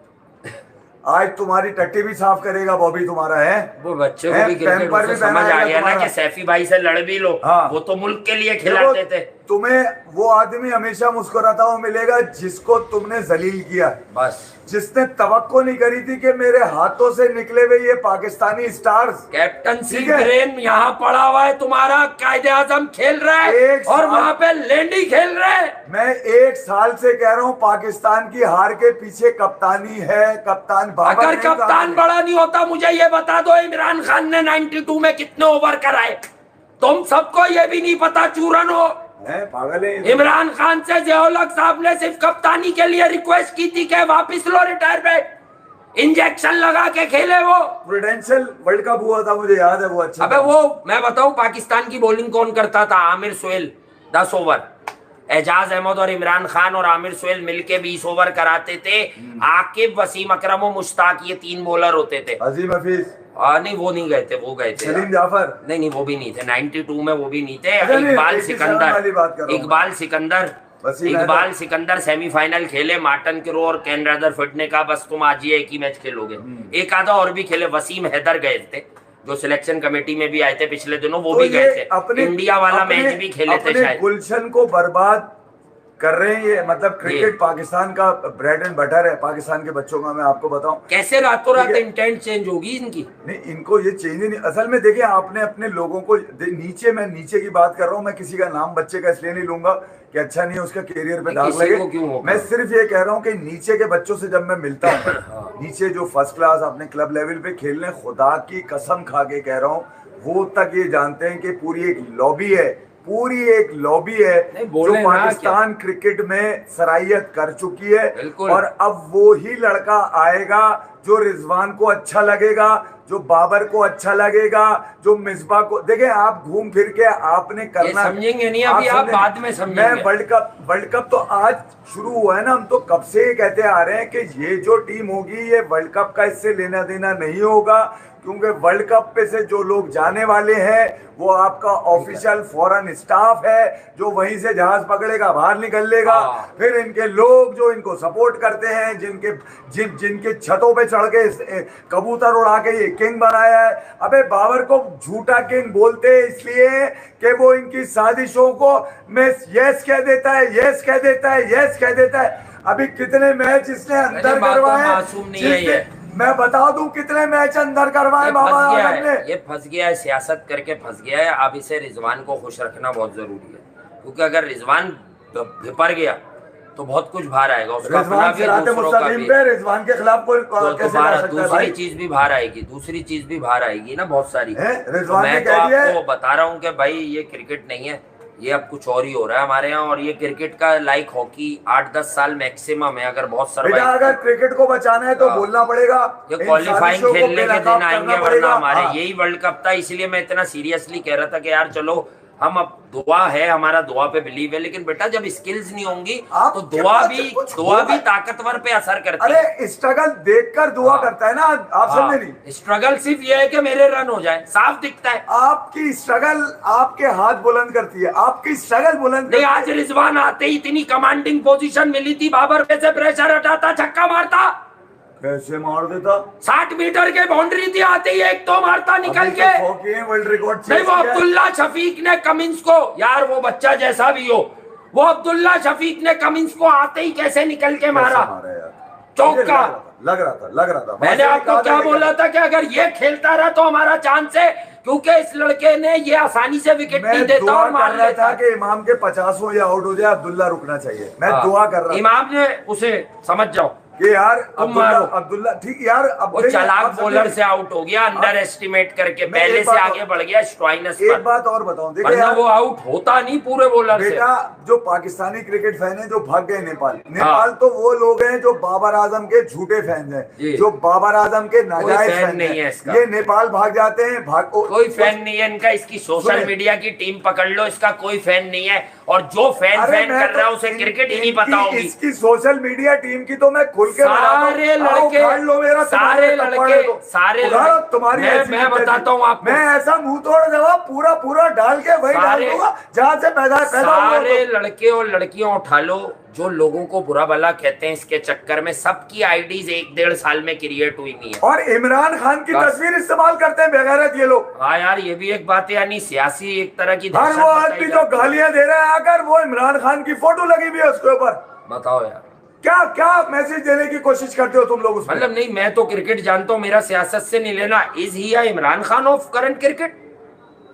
आज तुम्हारी टट्टी भी साफ करेगा बॉबी तुम्हारा, है वो बच्चे को है, भी क्रिकेट पैम्पर से भी समझ आ पहनाएगा गया ना तुम्हारा। कि सैफी भाई से लड़ भी लो, हाँ। वो तो मुल्क के लिए खिलाते देखो, थे। तुम्हें वो आदमी हमेशा मुस्कुराता हुआ मिलेगा जिसको तुमने जलील किया, बस जिसने तवक्को नहीं करी थी कि मेरे हाथों से निकले हुए ये पाकिस्तानी स्टार्स, कैप्टनसी ठीक है। ब्रेन यहाँ पड़ा हुआ है तुम्हारा, कायदे आजम खेल रहा है एक और साल- वहां पे लेंडी खेल रहा है। मैं 1 साल से कह रहा हूं पाकिस्तान की हार के पीछे कप्तानी है, कप्तान बाबर अगर नहीं कप्तान कहा। बड़ा नहीं होता, मुझे ये बता दो इमरान खान ने 92 में कितने ओवर कराए, तुम सबको ये भी नहीं पता, चूरन हो। है पागल है ये। इमरान खान से जियोलॉग साहब ने सिर्फ कप्तानी के लिए रिक्वेस्ट की थी कि वापिस लो रिटायरमेंट, इंजेक्शन लगा के खेले वो। प्रूडेंशियल वर्ल्ड कप हुआ था, मुझे याद है वो अच्छा अबे था। वो मैं बताऊं, पाकिस्तान की बॉलिंग कौन करता था? आमिर सोहेल 10 ओवर, एजाज अहमद और इमरान खान और आमिर सोहेल मिलके 20 ओवर कराते थे। आकिब, वसीम अकरम और मुश्ताक, ये 3 बॉलर होते थे। अजीम हफीज नहीं वो नहीं गए थे, वो गए थे सलीम जाफर, नहीं वो भी नहीं थे, 92 में वो भी नहीं थे। अच्छा, नहीं, इकबाल 87 वाली बात कर रहा हूं मैं। इकबाल सिकंदर सेमीफाइनल खेले, मार्टन किरो और केन रदरफोर्ड ने कहा बस तुम आज ये एक ही मैच खेलोगे। एक आधा और भी खेले, वसीम हैदर गए थे जो सिलेक्शन कमेटी में भी आए थे पिछले दिनों, वो तो भी गए थे। अपने इंडिया वाला मैच भी खेले थे शायद। गुलशन को बर्बाद कर रहे हैं ये, मतलब क्रिकेट पाकिस्तान का ब्रेड एंड बटर है, पाकिस्तान के बच्चों का। मैं आपको बताऊं कैसे रातों रात इंटेंट चेंज होगी इनकी। नहीं, इनको ये चेंज ही नहीं। असल में देखिए, आपने अपने लोगों को नीचे, मैं नीचे की बात कर रहा हूं, मैं किसी का नाम बच्चे का इसलिए नहीं लूंगा कि अच्छा नहीं है उसका कैरियर पे दाग लगे। मैं सिर्फ ये कह रहा हूं कि नीचे के बच्चों से जब मैं मिलता हूं, नीचे जो फर्स्ट क्लास अपने क्लब लेवल पे खेलने, खुदा की कसम खा के कह रहा हूं, वो तक ये जानते हैं कि पूरी एक लॉबी है, पूरी एक लॉबी है जो पाकिस्तान क्रिकेट में सराहियत कर चुकी है। और अब वो ही लड़का आएगा जो रिजवान को अच्छा लगेगा, जो बाबर को अच्छा लगेगा, जो मिसबा को। देखिए, आप घूम फिर के आपने करना, समझेंगे नहीं अभी, आप बाद में समझेंगे। मैं वर्ल्ड कप तो आज शुरू हुआ है ना, हम तो कब से कहते आ रहे हैं कि ये जो टीम होगी ये वर्ल्ड कप का इससे लेना देना नहीं होगा, क्योंकि वर्ल्ड कप पे से जो लोग जाने वाले हैं वो आपका ऑफिशियल फॉरेन स्टाफ है जो वहीं से जहाज पकड़ेगा बाहर निकल लेगा। फिर इनके लोग जो इनको सपोर्ट करते हैं, जिनके छतों पे चढ़ के कबूतर उड़ा के ये किंग बनाया है। अबे बाबर को झूठा किंग बोलते इसलिए कि वो इनकी साजिशों को में यस कह देता है, यस कह देता है, यस कह देता है। अभी कितने मैच इसने अंदर करवाए, मैं बता दूं कितने मैच अंदर करवाए बाबा आजम ने। ये फंस गया है, सियासत करके फंस गया है। अब इसे रिजवान को खुश रखना बहुत जरूरी है, क्योंकि अगर रिजवान भिपर गया तो बहुत कुछ बाहर आएगा उसका अपना भी, दूसरों का भी। रिजवान के खिलाफ कोई कैसे ला सकता है भाई? दूसरी चीज भी बाहर आएगी, दूसरी चीज भी बाहर आएगी ना बहुत सारी। तो मैं तो आपको बता रहा हूँ कि भाई ये क्रिकेट नहीं है, ये अब कुछ और ही हो रहा है हमारे यहाँ। और ये क्रिकेट का लाइक हॉकी 8-10 साल मैक्सिमम है, अगर बहुत सर्वाइव। अगर क्रिकेट को बचाना है तो बोलना पड़ेगा, ये क्वालिफाइंग खेलने के दिन आएंगे, वरना हमारे यही वर्ल्ड कप था। इसलिए मैं इतना सीरियसली कह रहा था कि यार चलो, हम अब दुआ है, हमारा दुआ पे बिलीव है, लेकिन बेटा जब स्किल्स नहीं होंगी तो दुआ भी ताकतवर पे असर करती है। अरे स्ट्रगल देखकर दुआ करता है ना, आप समझे नहीं? स्ट्रगल सिर्फ ये है कि मेरे रन हो जाए, साफ दिखता है। आपकी स्ट्रगल आपके हाथ बुलंद करती है, आपकी स्ट्रगल बुलंद नहीं। आज रिजवान आते ही इतनी कमांडिंग पोजीशन मिली थी, बाबर पे से प्रेशर हटाता, छक्का मारता, कैसे मार देता। 60 मीटर के बाउंड्री थी, आते ही एक तो मारता निकल के। वर्ल्ड रिकॉर्ड नहीं, वो अब्दुल्ला शफीक ने कमिंस को, यार वो बच्चा जैसा भी हो, वो अब्दुल्ला शफीक ने कमिंस को आते ही कैसे निकल के मारा, चौका लग रहा था। मैंने आपको क्या बोला था कि अगर ये खेलता रहा तो हमारा चांस है, क्योंकि इस लड़के ने ये आसानी से विकेट नहीं देता और मार लेता था कि इमाम के 50 या आउट हो जाए, अब्दुल्ला रुकना चाहिए। मैं दुआ कर रहा, इमाम ने उसे समझ जाओ कि यार अब्दुल्ला ठीक यार, वो चालाक बॉलर से आउट हो गया, अंडर एस्टिमेट करके पहले से आगे बढ़ गया स्ट्राइनस पर। एक बात और बताऊं, देखिए वो आउट होता नहीं पूरे बॉलर से। बेटा, जो पाकिस्तानी क्रिकेट फैन है जो भाग गए नेपाल तो वो लोग हैं जो बाबर आजम के झूठे फैन हैं, जो बाबर आजम के नाजायज फैन नहीं है। ये नेपाल भाग जाते हैं, कोई फैन नहीं है इनका। इसकी सोशल मीडिया की टीम पकड़ लो, इसका कोई फैन नहीं है। और जो फैन कर रहा है उसे क्रिकेट ही नहीं पता होगी। इसकी सोशल मीडिया टीम की तो मैं खुल के सारे लड़के तुम्हारी मैं बताता हूँ आपको, मैं ऐसा मुंह तोड़ जवाब पूरा डाल के वही डाल दूंगा जहाँ से पैदा सारे लड़के और लड़कियां उठा लो जो लोगों को बुरा भला कहते हैं, इसके चक्कर में सबकी आईडीज 1-1.5 साल में क्रिएट हुई नहीं है। और इमरान खान की तस्वीर इस्तेमाल करते हैं बेगैरत ये लोग। हाँ यार, ये भी एक बात है, यानी सियासी एक तरह की हर वो आदमी जो गालियां दे रहा है, अगर वो इमरान खान की फोटो लगी हुई है उसके ऊपर, बताओ यार क्या मैसेज देने की कोशिश करते हो तुम लोग उसमें? मतलब नहीं, मैं तो क्रिकेट जानता हूँ, मेरा सियासत से नहीं लेना। Is he Imran Khan of current cricket?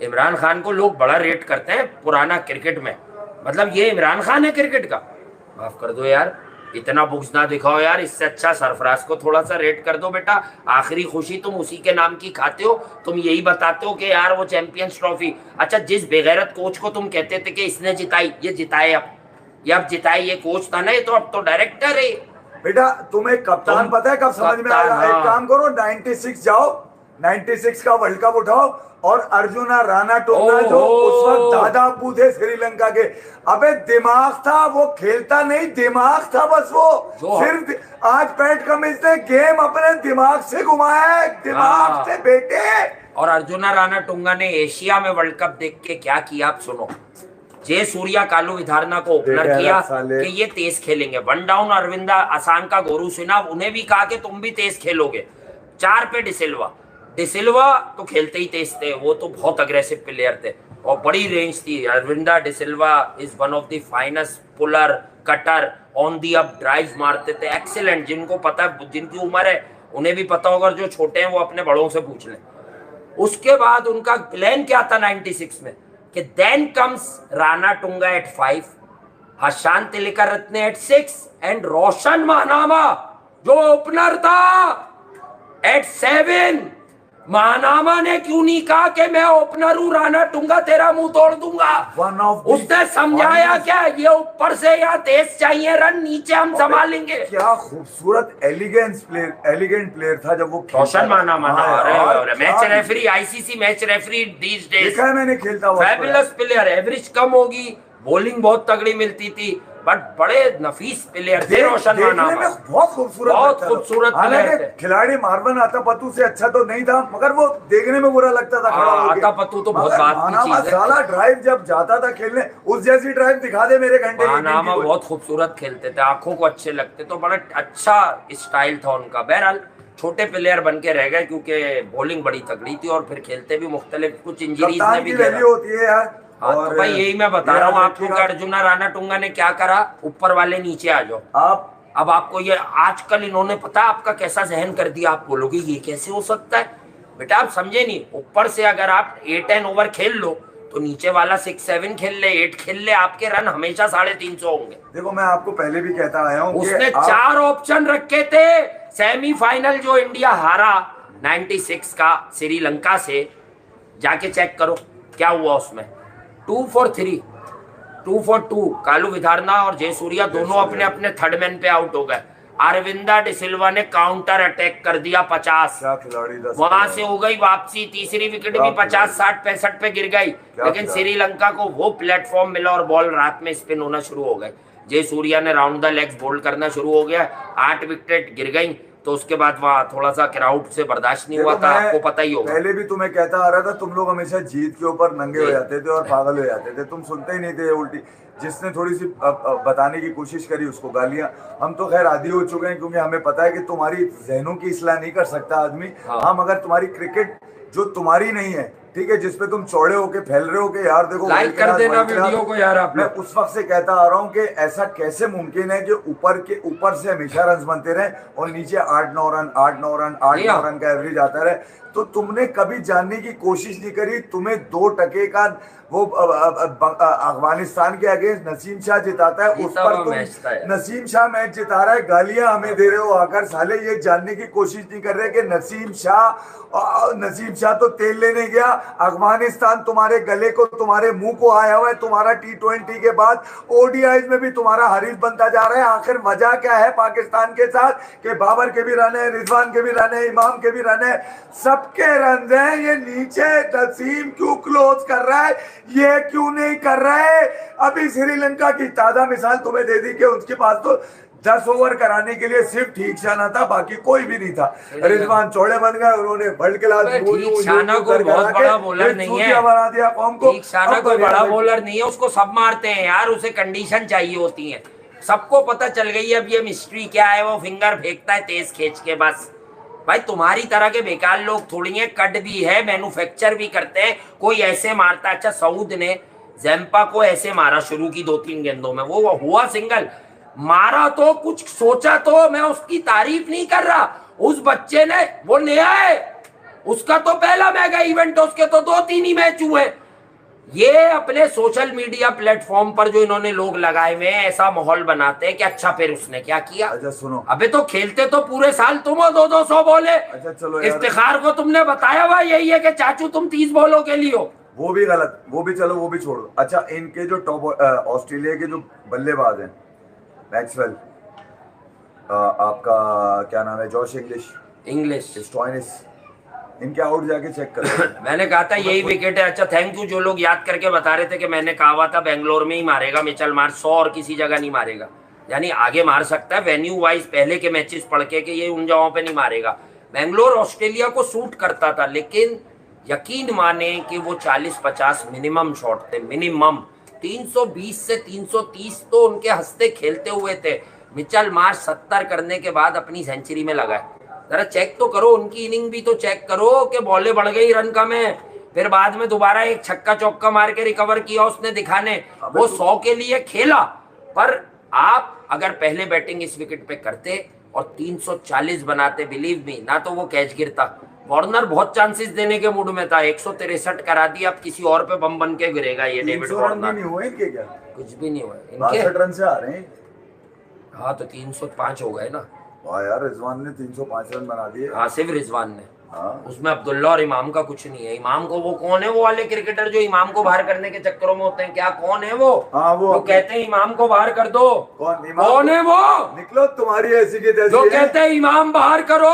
Imran Khan को लोग बड़ा रेट करते हैं पुराना क्रिकेट में, मतलब ये इमरान खान है क्रिकेट का? माफ कर दो यार, इतना बुक्स ना दिखाओ यार। इससे अच्छा सरफराज को थोड़ा सा रेट कर दो बेटा। आखिरी खुशी तुम उसी के नाम की खाते हो, तुम यही बताते हो कि यार वो चैंपियंस ट्रॉफी। अच्छा, जिस बेगैरत कोच को तुम कहते थे कि इसने जिताई, ये जिताए, अब जिताई, ये कोच था ना, ये तो अब तो डायरेक्टर है। बेटा तुम्हें कप्तान पता है कब समझ में आएगा? एक काम करो, 96 जाओ, 96 का वर्ल्ड कप उठाओ और अर्जुना राणा टोंगा जो उस वक्त दादा अब्बू थे श्रीलंका के, अबे दिमाग था, वो खेलता नहीं, दिमाग था बस, वो सिर्फ आज पैट कमिंस ने गेम अपने दिमाग से घुमाया है, दिमाग से बेटे। और अर्जुना राणा टुंगा ने एशिया में वर्ल्ड कप देख के क्या किया आप सुनो। जय सूर्या कालू विधारना को ओपनर किया कि ये तेज खेलेंगे, वन डाउन अरविंदा आसान का गोरू सिन्हा, उन्हें भी कहा कि तुम भी तेज खेलोगे। 4 पे डिसिल्वा तो खेलते ही तेज थे, वो तो बहुत अग्रेसिव प्लेयर थे और बड़ी रेंज थी। Aravinda de Silva is one of the finest puller cutter on the up, drive मारते थे एक्सीलेंट। जिनको पता, जिनकी उम्र है उन्हें भी पता होगा, जो छोटे हैं वो अपने बड़ों से पूछ लें। उसके बाद उनका प्लान क्या था 96 में कि then comes Ranatunga at 5, Hashan Tillakaratne at 6 and Roshan Mahanama जो ओपनर था एट 7। महानामा ने क्यों नहीं कहा कि मैं ओपनर हूं, राणा टुंगा तेरा मुंह तोड़ दूंगा। उसने समझाया क्या, ये ऊपर से या तेज चाहिए रन, नीचे हम संभालेंगे। क्या खूबसूरत एलिगेंट प्लेयर था जब वो Roshan Mahanama match referee, ICC match referee these days, देखा है मैंने खेलता हुआ। फैबुलस प्लेयर, एवरेज कम होगी, बॉलिंग बहुत तगड़ी मिलती थी, बट बड़े नफीस प्लेयर थे रोशन महानामा, बहुत खूबसूरत प्लेयर थे। खिलाड़ी मार्वन आता पत्तू से अच्छा तो नहीं था, मगर वो देखने में बुरा लगता था खड़ा होके। आता पत्तू तो बहुत बात की चीज है। साला ड्राइव जब जाता था खेलने, उस जैसी ड्राइव दिखा दे मेरे घंटे। महानामा बहुत खूबसूरत खेलते थे, आंखों को अच्छे लगते, तो बड़ा अच्छा स्टाइल था उनका। बहरहाल छोटे प्लेयर बन के रह गए क्योंकि बॉलिंग बड़ी तगड़ी थी और फिर खेलते भी मुख्तलिफ, कुछ इंजरीज ने भी होती है यार। हाँ, तो भाई यही मैं बता रहा हूँ आपको कि अर्जुना राणा टुंगा ने क्या करा, ऊपर वाले नीचे आ जाओ आप। अब आपको ये आजकल इन्होंने पता आपका कैसा जहन कर दिया, आप बोलोगे ये कैसे हो सकता है। बेटा आप समझे नहीं, ऊपर से अगर आप 8-10 ओवर खेल लो तो नीचे वाला 6-7 खेल ले, 8 खेल ले, आपके रन हमेशा 350 होंगे। देखो मैं आपको पहले भी कहता आया हूँ, उसने 4 ऑप्शन रखे थे। सेमीफाइनल जो इंडिया हारा 96 का श्रीलंका से, जाके चेक करो क्या हुआ उसमें। 2 for 3, 2 for 2, कालू विधारना और जयसूर्या दोनों अपने अपने थर्ड मैन पे आउट हो गए। अरविंदा डिसिल्वा ने काउंटर अटैक कर दिया 50, वहां से हो गई वापसी, तीसरी विकेट भी 50, 60, 65 पे गिर गई। लेकिन श्रीलंका को वो प्लेटफॉर्म मिला और बॉल रात में स्पिन होना शुरू हो गए। जयसूर्या ने राउंड द लेग्स बोल्ड करना शुरू हो गया, 8 विकेट गिर गई। तो उसके बाद वहाँ थोड़ा सा क्राउड से बर्दाश्त नहीं हुआ था, आपको पता ही होगा। पहले भी तुम्हें कहता आ रहा था, तुम लोग हमेशा जीत के ऊपर नंगे हो जाते थे और पागल हो जाते थे, तुम सुनते ही नहीं थे। उल्टी जिसने थोड़ी सी बताने की कोशिश करी उसको गालियां। हम तो खैर आदी हो चुके हैं क्योंकि हमें पता है कि तुम्हारी जहनों की इस्लाह नहीं कर सकता आदमी। हाँ मगर तुम्हारी क्रिकेट जो तुम्हारी नहीं है, ठीक है, जिसपे तुम चौड़े होके फैल रहे हो कि यार देखो लाइक कर देना वीडियो को यार आप। मैं उस वक्त से कहता आ रहा हूँ कि ऐसा कैसे मुमकिन है कि ऊपर से हमेशा रन बनते रहे और नीचे 8-9 रन 8-9 रन 8-9 रन का एवरेज आता रहे। तो तुमने कभी जानने की कोशिश नहीं करी, तुम्हें 2 टके का वो अफगानिस्तान के अगेंस्ट नसीम शाह जिताता है, उस पर तुम नसीम शाह मैच जिता रहा है, गालियां हमें दे रहे हो आकर। साले ये जानने की कोशिश नहीं कर रहे कि नसीम शाह तो तेल लेने गया, अफगानिस्तान तुम्हारे गले को तुम्हारे मुंह को आया हुआ है। तुम्हारा T20 के बाद ODIs में भी तुम्हारा हरीफ बनता जा रहा है। आखिर वजह क्या है पाकिस्तान के साथ कि बाबर के भी रन है, रिजवान के भी रन है, इमाम के भी रन है, सबके रन हैं। ये नीचे नसीम क्यों क्लोज कर रहा है, ये क्यों नहीं कर रहा है। अभी श्रीलंका की ताजा मिसाल तुम्हें दे दी कि उसके पास तो 10 ओवर कराने के लिए सिर्फ ठीक शाना था, बाकी कोई भी नहीं था। रिजवान चौड़े बन गए, उन्होंने वर्ल्ड क्लास शाना कोई बहुत बड़ा बॉलर नहीं है, बना दिया कौम को। शाना कोई बड़ा बॉलर नहीं है, उसको सब मारते हैं यार, उसे कंडीशन चाहिए होती है। सबको पता चल गई है अब ये मिस्ट्री क्या है। वो फिंगर फेंकता है तेज खींच के बस। भाई तुम्हारी तरह के बेकार लोग थोड़ी हैं, कट भी है, मैन्युफैक्चर भी करते हैं, कोई ऐसे मारता है। अच्छा सऊद ने जैम्पा को ऐसे मारा शुरू की 2-3 गेंदों में, वो हुआ सिंगल, मारा तो कुछ सोचा तो, मैं उसकी तारीफ नहीं कर रहा। उस बच्चे ने, वो नया है, उसका तो पहला मेगा इवेंट है, उसके तो 2-3 ही मैच हुए। ये अपने सोशल मीडिया प्लेटफॉर्म पर जो इन्होंने लोग लगाए हुए हैं, ऐसा माहौल बनाते हैं कि अच्छा फिर उसने क्या किया। अच्छा सुनो, अबे तो खेलते तो पूरे साल तुम हो 200 बोले। अच्छा चलो, इफ्तिखार को तुमने बताया हुआ यही है कि चाचू तुम 30 बॉलों के लिए हो। वो भी गलत, वो भी चलो, वो भी छोड़ो। अच्छा इनके जो टॉप ऑस्ट्रेलिया के जो बल्लेबाज हैं, मैक्सवेल, आपका क्या नाम है, जॉश इंग्लिश, स्टोइनिस, इनके आउट जाके चेक करो। मैंने कहा था यही विकेट है। अच्छा थैंक यू जो लोग याद करके बता रहे थे कि मैंने कहा हुआ था बेंगलोर में ही मारेगा मिचेल मार्श, 100 और किसी जगह नहीं मारेगा। यानी आगे मार सकता है वेन्यू वाइज पहले के मैचेस पढ़ के कि ये उन जगहों पे नहीं मारेगा। बेंगलोर ऑस्ट्रेलिया को सूट करता था, लेकिन यकीन माने कि वो 40-50 मिनिमम शॉट थे, मिनिमम 320 से 330 तो उनके हंसते खेलते हुए थे। मिचेल मार्श 70 करने के बाद अपनी सेंचुरी में लगा है। जरा चेक तो करो, उनकी इनिंग भी तो चेक करो कि बॉलें बढ़ गई, रन कम है। फिर बाद में दोबारा एक छक्का चौका मार के रिकवर किया उसने दिखाने, वो 100 के लिए खेला। पर आप अगर पहले बैटिंग इस विकेट पे करते और 340 बनाते, बिलीव मी, ना तो वो कैच गिरता। वार्नर बहुत चांसेस देने के मूड में था, 163 करा दिया, अब किसी और पे बम बन के गिरेगा ये डेविड वार्नर। नहीं हुए इनके क्या? कुछ भी नहीं हुआ इनके 62 रन से आ रहे हैं। हाँ तो 305 हो गए ना। वाह यार, रिजवान ने 305 रन बना दिए। हाँ सिर्फ रिजवान ने। हाँ। उसमें अब्दुल्ला और इमाम का कुछ नहीं है। इमाम को, वो कौन है वो वाले क्रिकेटर जो इमाम को बाहर करने के चक्करों में होते हैं, क्या कौन है वो? हाँ वो कहते हैं इमाम को बाहर कर दो। कौन है वो? निकलो तुम्हारी ऐसी की तैसी जो कहते हैं इमाम बाहर करो।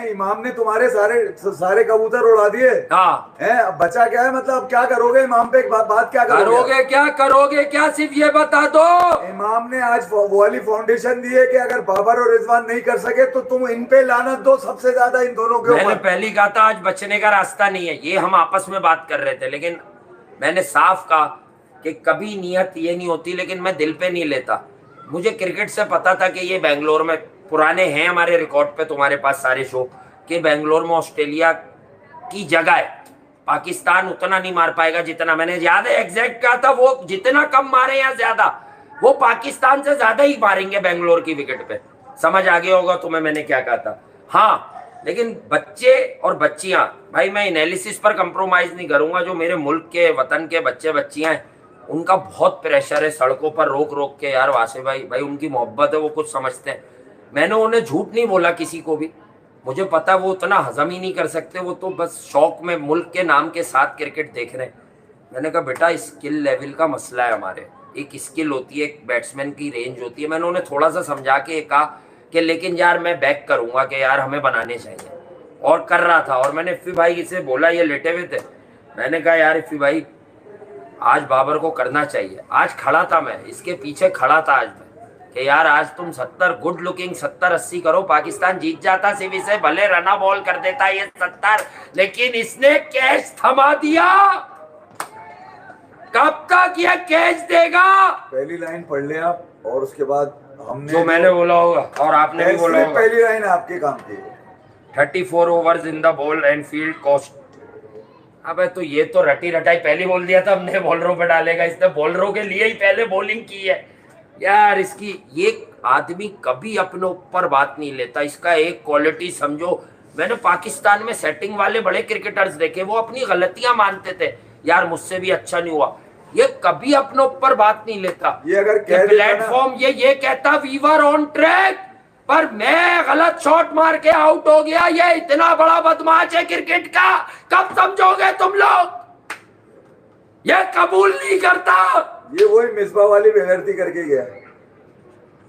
इमाम ने तुम्हारे सारे कबूतर उड़ा दिए। हाँ अब बचा क्या है? मतलब क्या करोगे इमाम पे? एक बात क्या करोगे? क्या करोगे? क्या सिर्फ ये बता दो। इमाम ने आज वो वाली फाउंडेशन दी है कि अगर बाबर और रिजवान नहीं कर सके तो तुम इन पे लानत दो सबसे ज्यादा, इन दोनों के ऊपर। पहली कहा था आज बचने का रास्ता नहीं है, ये हम आपस में बात कर रहे थे, लेकिन मैंने साफ कहा कि कभी नियत ये नहीं होती, लेकिन मैं दिल पे नहीं लेता। मुझे क्रिकेट से पता था कि ये बेंगलोर में, पुराने हैं हमारे रिकॉर्ड पे तुम्हारे पास सारे शो, कि बेंगलोर में ऑस्ट्रेलिया की जगह है। पाकिस्तान उतना नहीं मार पाएगा जितना, मैंने याद है एग्जैक्ट कहा था, वो जितना कम मारे या ज्यादा, वो पाकिस्तान से ज्यादा ही मारेंगे बेंगलोर की विकेट पे। समझ आ गया होगा तुम्हें मैंने क्या कहा था। हाँ लेकिन बच्चे और बच्चियां, भाई मैं एनालिसिस पर कंप्रोमाइज नहीं करूंगा। जो मेरे मुल्क के, वतन के बच्चे बच्चियां हैं, उनका बहुत प्रेशर है सड़कों पर रोक रोक के। यार वासे भाई उनकी मोहब्बत है, वो कुछ समझते हैं। मैंने उन्हें झूठ नहीं बोला किसी को भी, मुझे पता वो उतना हजम ही नहीं कर सकते, वो तो बस शौक में मुल्क के नाम के साथ क्रिकेट देख रहे हैं। मैंने कहा बेटा स्किल लेवल का मसला है हमारे, एक स्किल होती है, एक बैट्समैन की रेंज होती है। मैंने उन्हें थोड़ा सा समझा के कहा कि लेकिन यार मैं बैक करूंगा कि यार हमें बनाने चाहिए, और कर रहा था। और मैंने इफ़ी भाई से बोला, ये लेटे हुए थे, मैंने कहा यार इफ़ी भाई आज बाबर को करना चाहिए। आज खड़ा था मैं, इसके पीछे खड़ा था आज मैं, कि यार आज तुम 70 गुड लुकिंग 70-80 करो, पाकिस्तान जीत जाता सिर्फ इसे, भले रना बॉल कर देता ये 70, लेकिन इसने कैच थमा दिया। कब तक ये कैच देगा? पहली लाइन पढ़ ले आप, और उसके बाद हमने जो मैंने बोला होगा और आपने भी बोला होगा। पहली लाइन आपके काम की 34 overs in the ball and field cost. अबे तो ये तो रटी रटाई पहले बोल दिया था हमने, बॉलरों पे डालेगा, इसने बॉलरों के लिए ही पहले बॉलिंग की है। यार इसकी, ये आदमी कभी अपने ऊपर बात नहीं लेता, इसका एक क्वालिटी समझो। मैंने पाकिस्तान में सेटिंग वाले बड़े क्रिकेटर्स देखे, वो अपनी गलतियां मानते थे, यार मुझसे भी अच्छा नहीं हुआ। ये कभी अपने ऊपर बात नहीं लेता। ये अगर प्लेटफॉर्म ये कहता वी वर ऑन ट्रैक, पर मैं गलत शॉट मार के आउट हो गया, ये इतना बड़ा बदमाश है क्रिकेट का, कब समझोगे तुम लोग? ये कबूल नहीं करता। ये वही मिसबा वाली बेगैरती करके गया,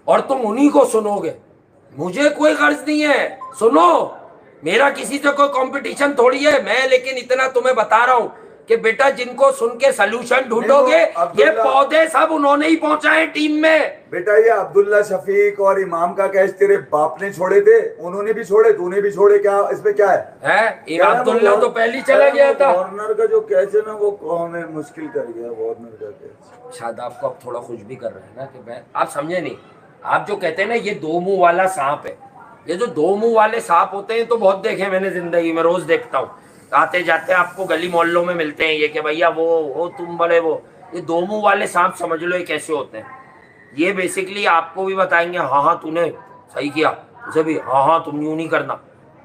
और तुम उन्हीं को सुनोगे। मुझे कोई गर्ज नहीं है, सुनो, मेरा किसी से कोई कंपटीशन थोड़ी है मैं, लेकिन इतना तुम्हें बता रहा हूं कि बेटा जिनको सुन के सलूशन ढूंढोगे, ये पौधे सब उन्होंने ही पहुंचाए टीम में। बेटा ये अब्दुल्ला शफीक और इमाम का कैच तेरे बाप ने छोड़े थे, उन्होंने भी छोड़े, तूने भी छोड़े, क्या इसमें क्या है? इमाम अब्दुल्ला तो पहले चला गया था। वार्नर का जो कैच है ना, वो हमें मुश्किल कर गया वार्नर का कैच। शायद आपको अब थोड़ा कुछ भी कर रहे हैं ना, कि मैं, आप समझे नहीं। आप जो कहते हैं ना ये दो मुंह वाला सांप है, ये जो दो मुंह वाले सांप होते हैं तो बहुत देखे मैंने जिंदगी में, रोज देखता हूँ, आते जाते आपको गली मोहल्लों में मिलते हैं ये, कि भैया वो तुम बड़े वो, ये दो मुंह वाले सांप समझ लो ये कैसे होते हैं। ये बेसिकली आपको भी बताएंगे हाँ तूने सही किया, उसे भी हाँ तुम यूं नहीं करना।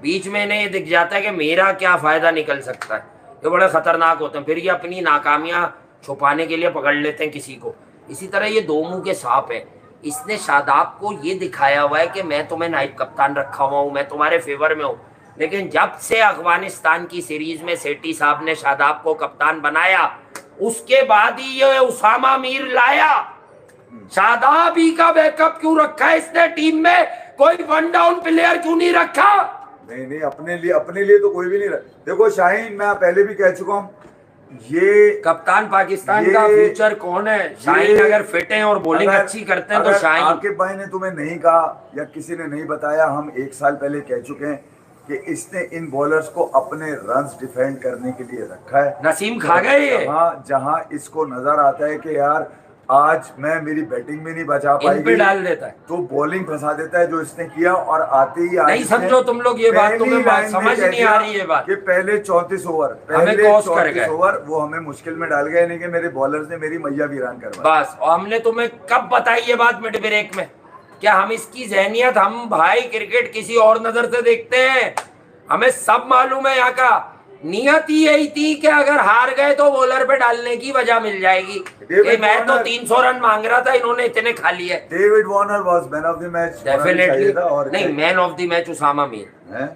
बीच में इन्हें ये दिख जाता है कि मेरा क्या फायदा निकल सकता है। ये बड़े खतरनाक होते हैं, फिर ये अपनी नाकामियां छुपाने के लिए पकड़ लेते हैं किसी को। इसी तरह ये दो मुंह के सांप है। इसने शादाब को ये दिखाया हुआ है कि मैं तुम्हें नाइट कप्तान रखा हुआ हूँ, मैं तुम्हारे फेवर में हूँ, लेकिन जब से अफगानिस्तान की सीरीज में सेठी साहब ने शादाब को कप्तान बनाया, उसके बाद ही ये उसामा मीर लाया। शादाब ही का बैकअप क्यों रखा है इसने टीम में? कोई वन डाउन प्लेयर क्यों नहीं रखा? नहीं नहीं, अपने लिए तो कोई भी नहीं रहा। देखो शाहीन, मैं पहले भी कह चुका हूँ, ये कप्तान पाकिस्तान का फ्यूचर कौन है? शाहीन अगर फिट हैं और बॉलिंग अच्छी करते हैं तो शाहीन। आकिब भाई ने तुम्हें नहीं कहा या किसी ने नहीं बताया, हम 1 साल पहले कह चुके हैं कि इसने इन बॉलर्स को अपने रन्स डिफेंड करने के लिए रखा है। नसीम खा गए ये। जहां इसको नजर आता है कि यार आज मैं मेरी बैटिंग में नहीं बचा पाई, इन पे डाल देता है तो बॉलिंग फंसा देता है, जो इसने किया। और आते ही नहीं समझो तुम लोग ये बात, तुम्हें बात समझ नहीं आ रही है बात कि पहले 34 ओवर, हमें क्रॉस कर गए ओवर वो हमें मुश्किल में डाल गए, नहीं कि मेरे बॉलर्स ने मेरी मैया वीरान करवाई। बस, और हमने तुम्हें कब बताई ये बात मिड ब्रेक में? क्या हम इसकी जहनियत, हम भाई क्रिकेट किसी और नजर से देखते हैं? हमें सब मालूम है। यहाँ का नियत ही यही थी कि अगर हार गए तो बॉलर पे डालने की वजह मिल जाएगी। मैं तो 300 रन मांग रहा था, इन्होंने इतने खा लिए। David Warner was man of the match definitely. नहीं, man of the match Usama Mir है,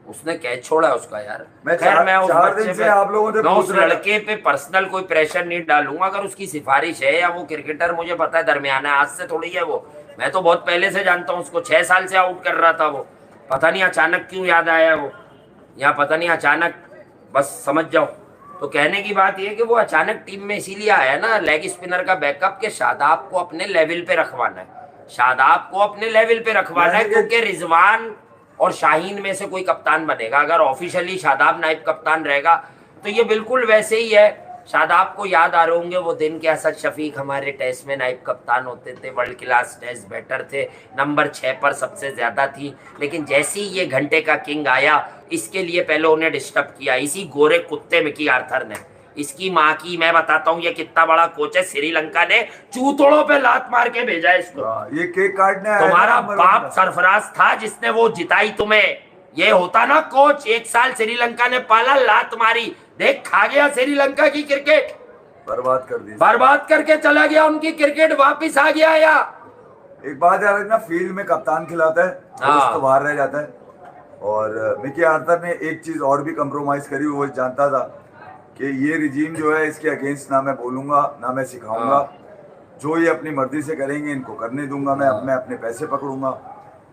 उसने कैच छोड़ा उसका यार। खैर मैं उस बच्चे पे, आप लोगों ने उस लड़के पे पर्सनल कोई प्रेशर नहीं डालूंगा। अगर उसकी सिफारिश है या वो क्रिकेटर मुझे पता है दरमियाना, आज से थोड़ी है वो, मैं तो बहुत पहले से जानता हूँ उसको। 6 साल से आउट कर रहा था वो, पता नहीं अचानक क्यों याद आया वो, या पता नहीं अचानक, बस समझ जाओ। तो कहने की बात यह है कि वो अचानक टीम में इसीलिए आया ना, लेग स्पिनर का बैकअप, के शादाब को अपने लेवल पे रखवाना है। शादाब को अपने लेवल पे रखवाना है, क्योंकि रिजवान और शाहीन में से कोई कप्तान बनेगा। अगर ऑफिशियली शादाब नाइब कप्तान रहेगा तो ये बिल्कुल वैसे ही है। शादाब को याद आ रहे होंगे वो दिन के असद शफीक हमारे टेस्ट में नाइब कप्तान होते थे, वर्ल्ड क्लास टेस्ट बैटर थे, नंबर 6 पर सबसे ज्यादा थी। लेकिन जैसे ही ये घंटे का किंग आया, इसके लिए पहले उन्हें डिस्टर्ब किया इसी गोरे कुत्ते मिकी आर्थर ने। इसकी माँ की मैं बताता हूँ ये कितना बड़ा कोच है। श्रीलंका ने चूतड़ों पे लात मार के भेजा इसको। ये केक काटने तुम्हारा बाप सरफराज था जिसने वो जिताई तुम्हें। ये होता ना कोच, 1 साल श्रीलंका ने पाला, लात मारी, देख खा गया श्रीलंका की क्रिकेट, बर्बाद कर दी, बर्बाद करके चला गया उनकी क्रिकेट, वापिस आ गया। या एक बात यार ना, फील्ड में कप्तान खिलाता है तो बाहर रह जाता है। और मिकी आर्थर ने एक चीज और भी कंप्रोमाइज करी, वो जानता था कि ये रिजीम जो है इसके अगेंस्ट ना मैं बोलूंगा ना मैं सिखाऊंगा, जो ये अपनी मर्जी से करेंगे इनको करने दूंगा, मैं अपने पैसे पकड़ूंगा।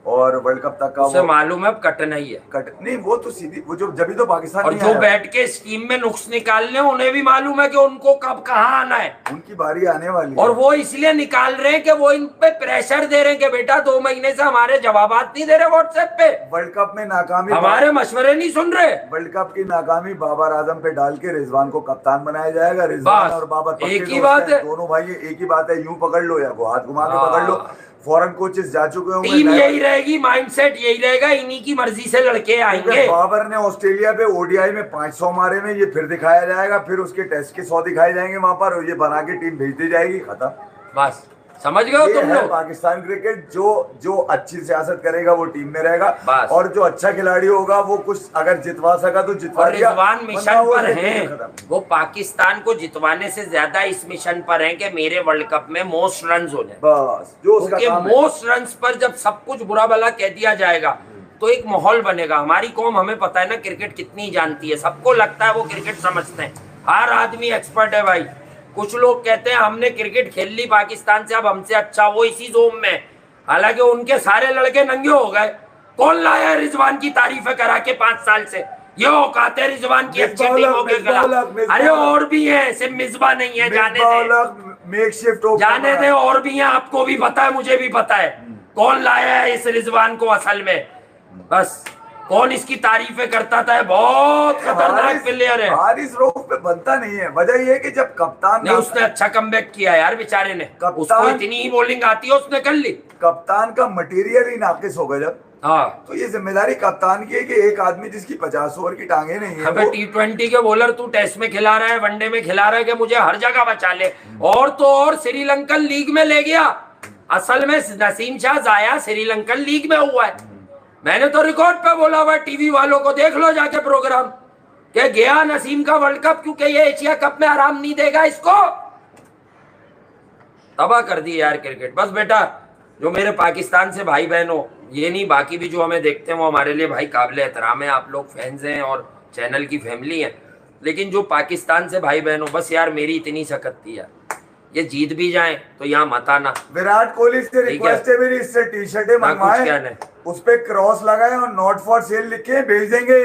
और वर्ल्ड कप तक का उसे मालूम है अब कटना ही है। नहीं वो तो सीधी, वो जो जब भी तो पाकिस्तान और जो बैठ के इस टीम में नुक्स निकालने, उन्हें भी मालूम है कि उनको कब कहाँ आना है, उनकी बारी आने वाली और वो इसलिए निकाल रहे हैं कि वो इन पे प्रेशर दे रहे हैं कि बेटा 2 महीने से हमारे जवाबात नहीं दे रहे व्हाट्सएप पे, वर्ल्ड कप में नाकामी, हमारे मशवरे नहीं सुन रहे। वर्ल्ड कप की नाकामी बाबर आजम पे डाल के रिजवान को कप्तान बनाया जाएगा। रिजवान और बाबर एक ही बात है, दोनों भाई एक ही बात है, यूं पकड़ लो या वो हाथ घुमा के पकड़ लो। फॉरेन कोचेस जा चुके होंगे, टीम यही रहेगी, माइंडसेट यही रहेगा, इन्हीं की मर्जी से लड़के आएंगे। बाबर ने ऑस्ट्रेलिया पे ओडीआई में 500 मारे में, ये फिर दिखाया जाएगा, फिर उसके टेस्ट के 100 दिखाए जाएंगे वहां पर, और ये बना के टीम भेज दी जाएगी, खत्म। बस समझ गए हो तुम लोग। पाकिस्तान क्रिकेट जो अच्छी सियासत करेगा वो टीम में रहेगा, और जो अच्छा खिलाड़ी होगा वो कुछ अगर जितवा सका तो जितवा दिया। रिजवान मिशन पर हैं, वो पाकिस्तान को जितवाने से ज्यादा इस मिशन पर हैं कि मेरे वर्ल्ड कप में मोस्ट रन हो जाए। बस जो उसका काम है। मोस्ट रन पर जब सब कुछ बुरा भला कह दिया जाएगा तो एक माहौल बनेगा। हमारी कौम, हमें पता है ना क्रिकेट कितनी जानती है, सबको लगता है वो क्रिकेट समझते हैं, हर आदमी एक्सपर्ट है भाई। कुछ लोग कहते हैं हमने क्रिकेट खेल ली पाकिस्तान से, अब हमसे अच्छा वो इसी जोन में, हालांकि उनके सारे लड़के नंगे हो गए। कौन लाया है रिजवान की तारीफें करा के 5 साल से? ये औकात है रिजवान की अच्छी टीमों के खिलाफ। अरे और भी है, सिर्फ मिसबा नहीं है, जाने दे, और भी है, आपको भी पता है, मुझे भी पता है कौन लाया है इस रिजवान को असल में। बस कौन इसकी तारीफें करता था, बहुत खतरनाक प्लेयर है। हारिस रऊफ पे बनता नहीं है, वजह ये है कि जब कप्तान नहीं, उसने अच्छा कमबैक किया यार बेचारे ने, उसको इतनी ही बॉलिंग आती है, उसने कर ली। कप्तान का मटेरियल ही नाकिस हो गया जब, हाँ, तो ये जिम्मेदारी कप्तान की है कि एक आदमी जिसकी 50 ओवर की टांगे नहीं है, अबे T20 के बॉलर तू टेस्ट में खिला रहा है, वनडे में खिला रहा है कि मुझे हर जगह बचा ले, और तो और श्रीलंकन लीग में ले गया। असल में नसीम शाह जाया श्रीलंकन लीग में हुआ है, मैंने तो रिकॉर्ड पे बोला हुआ, टीवी वालों को देख लो जाके प्रोग्राम, कि गया नसीम का वर्ल्ड कप, क्योंकि ये एशिया कप में आराम नहीं देगा इसको। तबाह कर दी यार क्रिकेट। बस बेटा, जो मेरे पाकिस्तान से भाई बहन हो, ये नहीं बाकी भी जो हमें देखते हैं वो हमारे लिए भाई काबिल एहतराम है, आप लोग फैंस हैं और चैनल की फैमिली है, लेकिन जो पाकिस्तान से भाई बहन हो, बस यार मेरी इतनी सख्त थी यार, ये जीत भी जाए तो यहाँ मत आना। विराट कोहली से रिक्वेस्ट है मेरी, इससे टी-शर्टें मंगवाएं, उस पे क्रॉस लगाए और नॉट फॉर सेल लिख के भेज देंगे।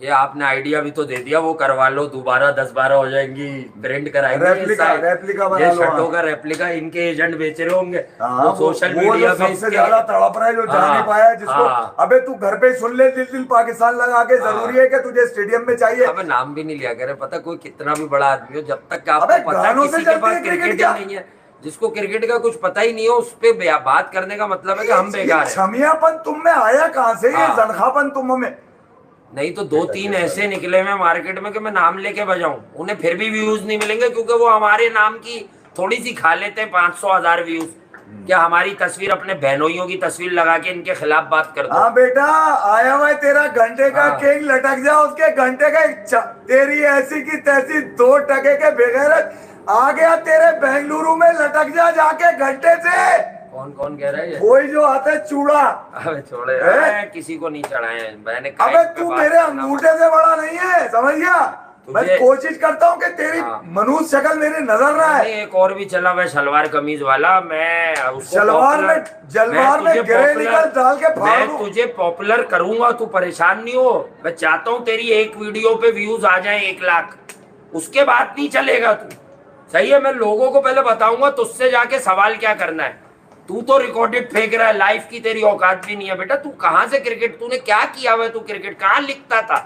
ये आपने आइडिया भी तो दे दिया, वो करवा लो, दोबारा 10-12 हो जाएंगी, प्रिंट कराएंगे। रेप्लिका बना ये लो। शर्टों का रेप्लिका इनके एजेंट बेच रहे होंगे। हाँ, वो सोशल मीडिया पे सबसे ज्यादा तड़प रहा है, जो जा नहीं पाया जिसको। अबे तू घर पे सुन ले, दिल दिल पाकिस्तान लगा के, जरूरी है कि तुझे स्टेडियम में चाहिए। अबे नाम भी नहीं लिया करे, पता कोई कितना भी बड़ा आदमी हो, जब तक आपको पता किसी के पास क्रिकेट ही नहीं है, जिसको क्रिकेट का कुछ पता ही नहीं हो, उस पे बात करने का मतलब है कि हम बेकार हैं। छमियापन तुम में आया कहाँ से, ये जनखापन तुम में? नहीं तो 2-3 ऐसे निकले मैं मार्केट में कि मैं नाम लेके बजाऊं, उन्हें फिर भी व्यूज नहीं मिलेंगे, क्योंकि वो हमारे नाम की थोड़ी सी खा लेते हैं 500,000 व्यूज। क्या हमारी तस्वीर, अपने बहनोइयों की तस्वीर लगा के इनके खिलाफ बात कर दो। हाँ बेटा, आया हुआ तेरा घंटे का किंग, लटक जा उसके घंटे का। तेरी ऐसी की तैसी 2 टके के बगैर आ गया तेरे बेंगलुरु में, लटक जा जाके घंटे से। कौन कौन कह रहा है? कोई जो आता है चूड़ा। अबे छोड़े, किसी को नहीं चढ़ाए मैंने। अबे तू मेरे अंगूठे से बड़ा नहीं है, समझ गया? मैं कोशिश करता हूँ कि तेरी मनुष्य शक्ल मेरी नजर ना है। एक और भी चला वह शलवार कमीज वाला, मैं शलवार में जलवार में गिरे निकल डाल के फाड़ दूं। मैं तुझे पॉपुलर करूंगा, तू परेशान नहीं हो। मैं चाहता हूँ तेरी एक वीडियो पे व्यूज आ जाए 1 लाख, उसके बाद नहीं चलेगा तू। सही है, मैं लोगों को पहले बताऊंगा तुझसे जाके सवाल क्या करना है। तू तो रिकॉर्डेड फेंक रहा है, लाइफ की तेरी औकात भी नहीं है बेटा। तू कहां से क्रिकेट, तूने क्या किया हुआ? तू क्रिकेट कहां लिखता था?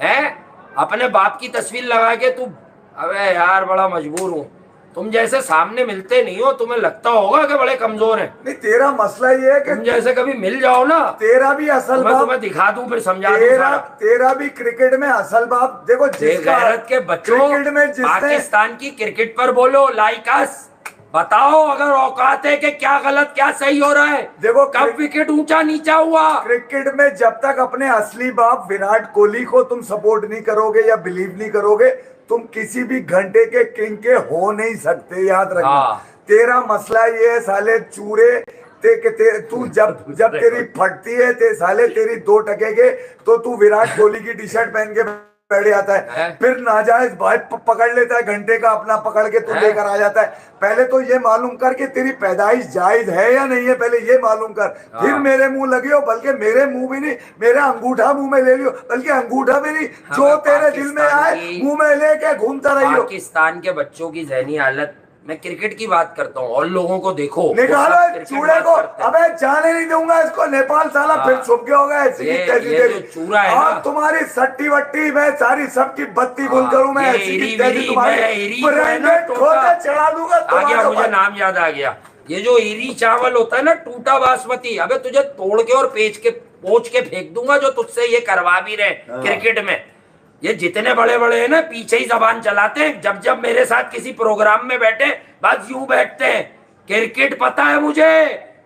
है अपने बाप की तस्वीर लगा के तू। अबे यार बड़ा मजबूर हूँ, तुम जैसे सामने मिलते नहीं हो, तुम्हें लगता होगा कि बड़े कमजोर हैं। नहीं, तेरा मसला ये है कि तुम जैसे कभी मिल जाओ ना, तेरा भी असल मैं तुम्हें दिखा दूं, फिर समझा दूं सारा। तेरा भी क्रिकेट में असल बाप देखो। गैरत के बच्चों, क्रिकेट में पाकिस्तान की क्रिकेट पर बोलो, लाइक अस, बताओ अगर औकात है कि क्या गलत क्या सही हो रहा है। देखो कब विकेट ऊंचा नीचा हुआ क्रिकेट में, जब तक अपने असली बाप विराट कोहली को तुम सपोर्ट नहीं करोगे या बिलीव नहीं करोगे, तुम किसी भी घंटे के किंग के हो नहीं सकते, याद रखना। तेरा मसला ये है साले चूरे, तू जब तेरी फटती है साले तेरी 2 टके के, तो तू विराट कोहली की टी शर्ट पहन के बैठ जाता है। फिर नाजायज भाई पकड़ लेता है घंटे का, अपना पकड़ के तू लेकर आ जाता है। पहले तो ये मालूम कर कि तेरी पैदाइश जायज है या नहीं है, पहले ये मालूम कर, फिर मेरे मुंह लगे हो। बल्कि मेरे मुंह भी नहीं, मेरा अंगूठा मुंह में ले लियो, बल्कि अंगूठा भी नहीं, जो तेरे दिल में आए मुंह में लेके घूमता रहियो। पाकिस्तान के बच्चों की ज़हनी हालत, मैं क्रिकेट की बात करता हूँ, और लोगों को देखो, निकालो चूड़े को। अबे जाने नहीं दूंगा इसको नेपाल, साला फिर छुप गया होगा। ये चूड़ा है ना, तुम्हारी सट्टी वट्टी मैं सारी सबकी बत्ती गुल करूं मैं, चढ़ा दूंगा। आगे मुझे नाम याद आ गया, ये जो ईरी चावल होता है ना, टूटा बासमती, अबे तुझे तोड़ के और पोंछ के फेंक दूंगा, जो तुझसे ये करवा भी रहे क्रिकेट में। ये जितने बड़े बड़े हैं ना, पीछे ही जबान चलाते हैं, जब मेरे साथ किसी प्रोग्राम में बैठे बस यूं बैठते हैं। क्रिकेट पता है मुझे,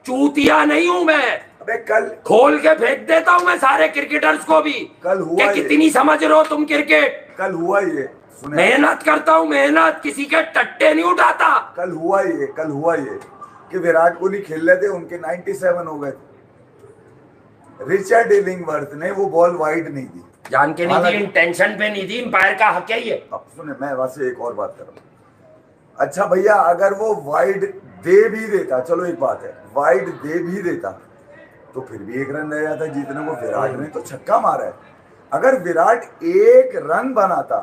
चूतिया नहीं हूं मैं। अबे कल खोल के फेंक देता हूं मैं सारे क्रिकेटर्स को भी। कल हुआ कितनी समझ रहे हो तुम क्रिकेट? कल हुआ ये, मेहनत करता हूं, मेहनत, किसी के टट्टे नहीं उठाता। कल हुआ ये कि विराट कोहली खेल रहे थे, उनके 97 हो गए। रिचर्ड इलिंगवर्थ ने वो बॉल वाइड नहीं दी, जान के नहीं दी, इंटेंशन पे नहीं दी, एम्पायर का हक है ये। अब सुने, मैं वहां से एक और बात कर रहा हूँ। अच्छा भैया, अगर वो वाइड दे भी देता, चलो एक बात है, वाइड दे भी देता तो फिर भी 1 रन रह जाता, जीतने को। विराट ने तो छक्का मारा है। अगर विराट 1 रन बनाता,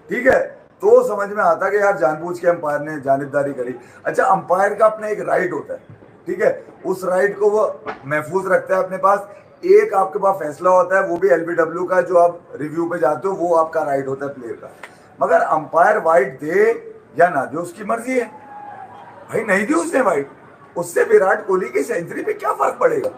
ठीक है, तो समझ में आता कि यार जानबूझ के अंपायर ने जानिबदारी करी। अच्छा, अंपायर का अपना एक राइट होता है, ठीक है, उस राइट को वो महफूज रखता है अपने पास। एक आपके पास फैसला होता है, वो भी एलबीडब्ल्यू का, जो आप रिव्यू पे जाते हो, वो आपका राइट होता है प्लेयर का। मगर अंपायर वाइड दे या ना दे, उसकी मर्जी है भाई। नहीं दी उसने वाइड, उससे विराट कोहली की सेंचुरी पे क्या फर्क पड़ेगा?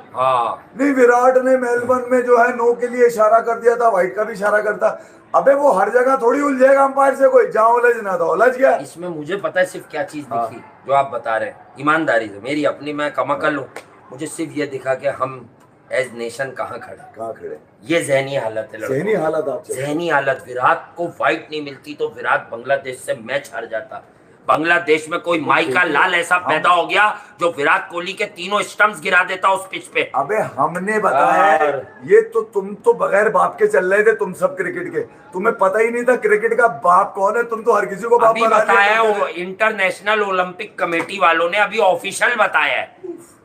नहीं, विराट ने मेलबर्न में जो है नो के लिए इशारा कर दिया था, वाइड का भी इशारा करता। अबे वो हर जगह थोड़ी उलझेगा अंपायर से कोई, जहां उलझना था उलझ गया। इसमें मुझे पता है सिर्फ क्या चीज दिखी, जो आप बता रहे हैं, ईमानदारी से, मेरी अपनी, मैं कमकल हूँ, मुझे सिर्फ ये दिखा कि हम एज नेशन कहाँ खड़े। ये जहनी हालत है, जहनी हालत, आप जहनी हालत। विराट को फाइट नहीं मिलती तो विराट बांग्लादेश से मैच हार जाता। बांग्लादेश में कोई माई का लाल ऐसा पैदा हो गया जो विराट कोहली के 3 स्टंप्स गिरा देता उस पिच पे। अबे हमने बताया, ये तो तुम तो बगैर बाप के चल रहे थे, तुम सब क्रिकेट के, तुम्हें पता ही नहीं था क्रिकेट का बाप कौन है। तुम तो हर किसी को बाप बताया। वो इंटरनेशनल ओलंपिक कमेटी वालों ने अभी ऑफिशियल बताया है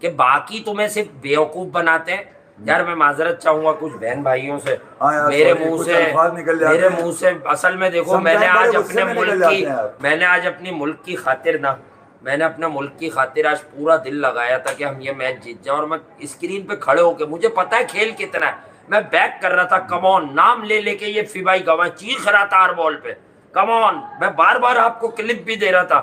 कि बाकी तुम्हें सिर्फ बेवकूफ बनाते हैं। यार मैं माजरत चाहूंगा कुछ बहन भाइयों से, हाँ यार, मेरे sorry, मुंह कुछ से, अल्फाज निकल जाते मेरे हैं। मुंह से। असल में देखो, Sometimes मैंने आज बड़े गुस्से अपने में मुल्क निकल की, जाते हैं यार। मैंने आज अपनी मुल्क की खातिर ना, मैंने अपने मुल्क की खातिर आज पूरा दिल लगाया था कि हम ये मैच जीत जाए। और मैं स्क्रीन पे खड़े होके, मुझे पता है खेल कितना है, मैं बैक कर रहा था, कम ऑन, नाम ले लेके ये फिबाई गवाह चीख रहा था हर बॉल पे, कम ऑन। मैं बार बार आपको क्लिप भी दे रहा था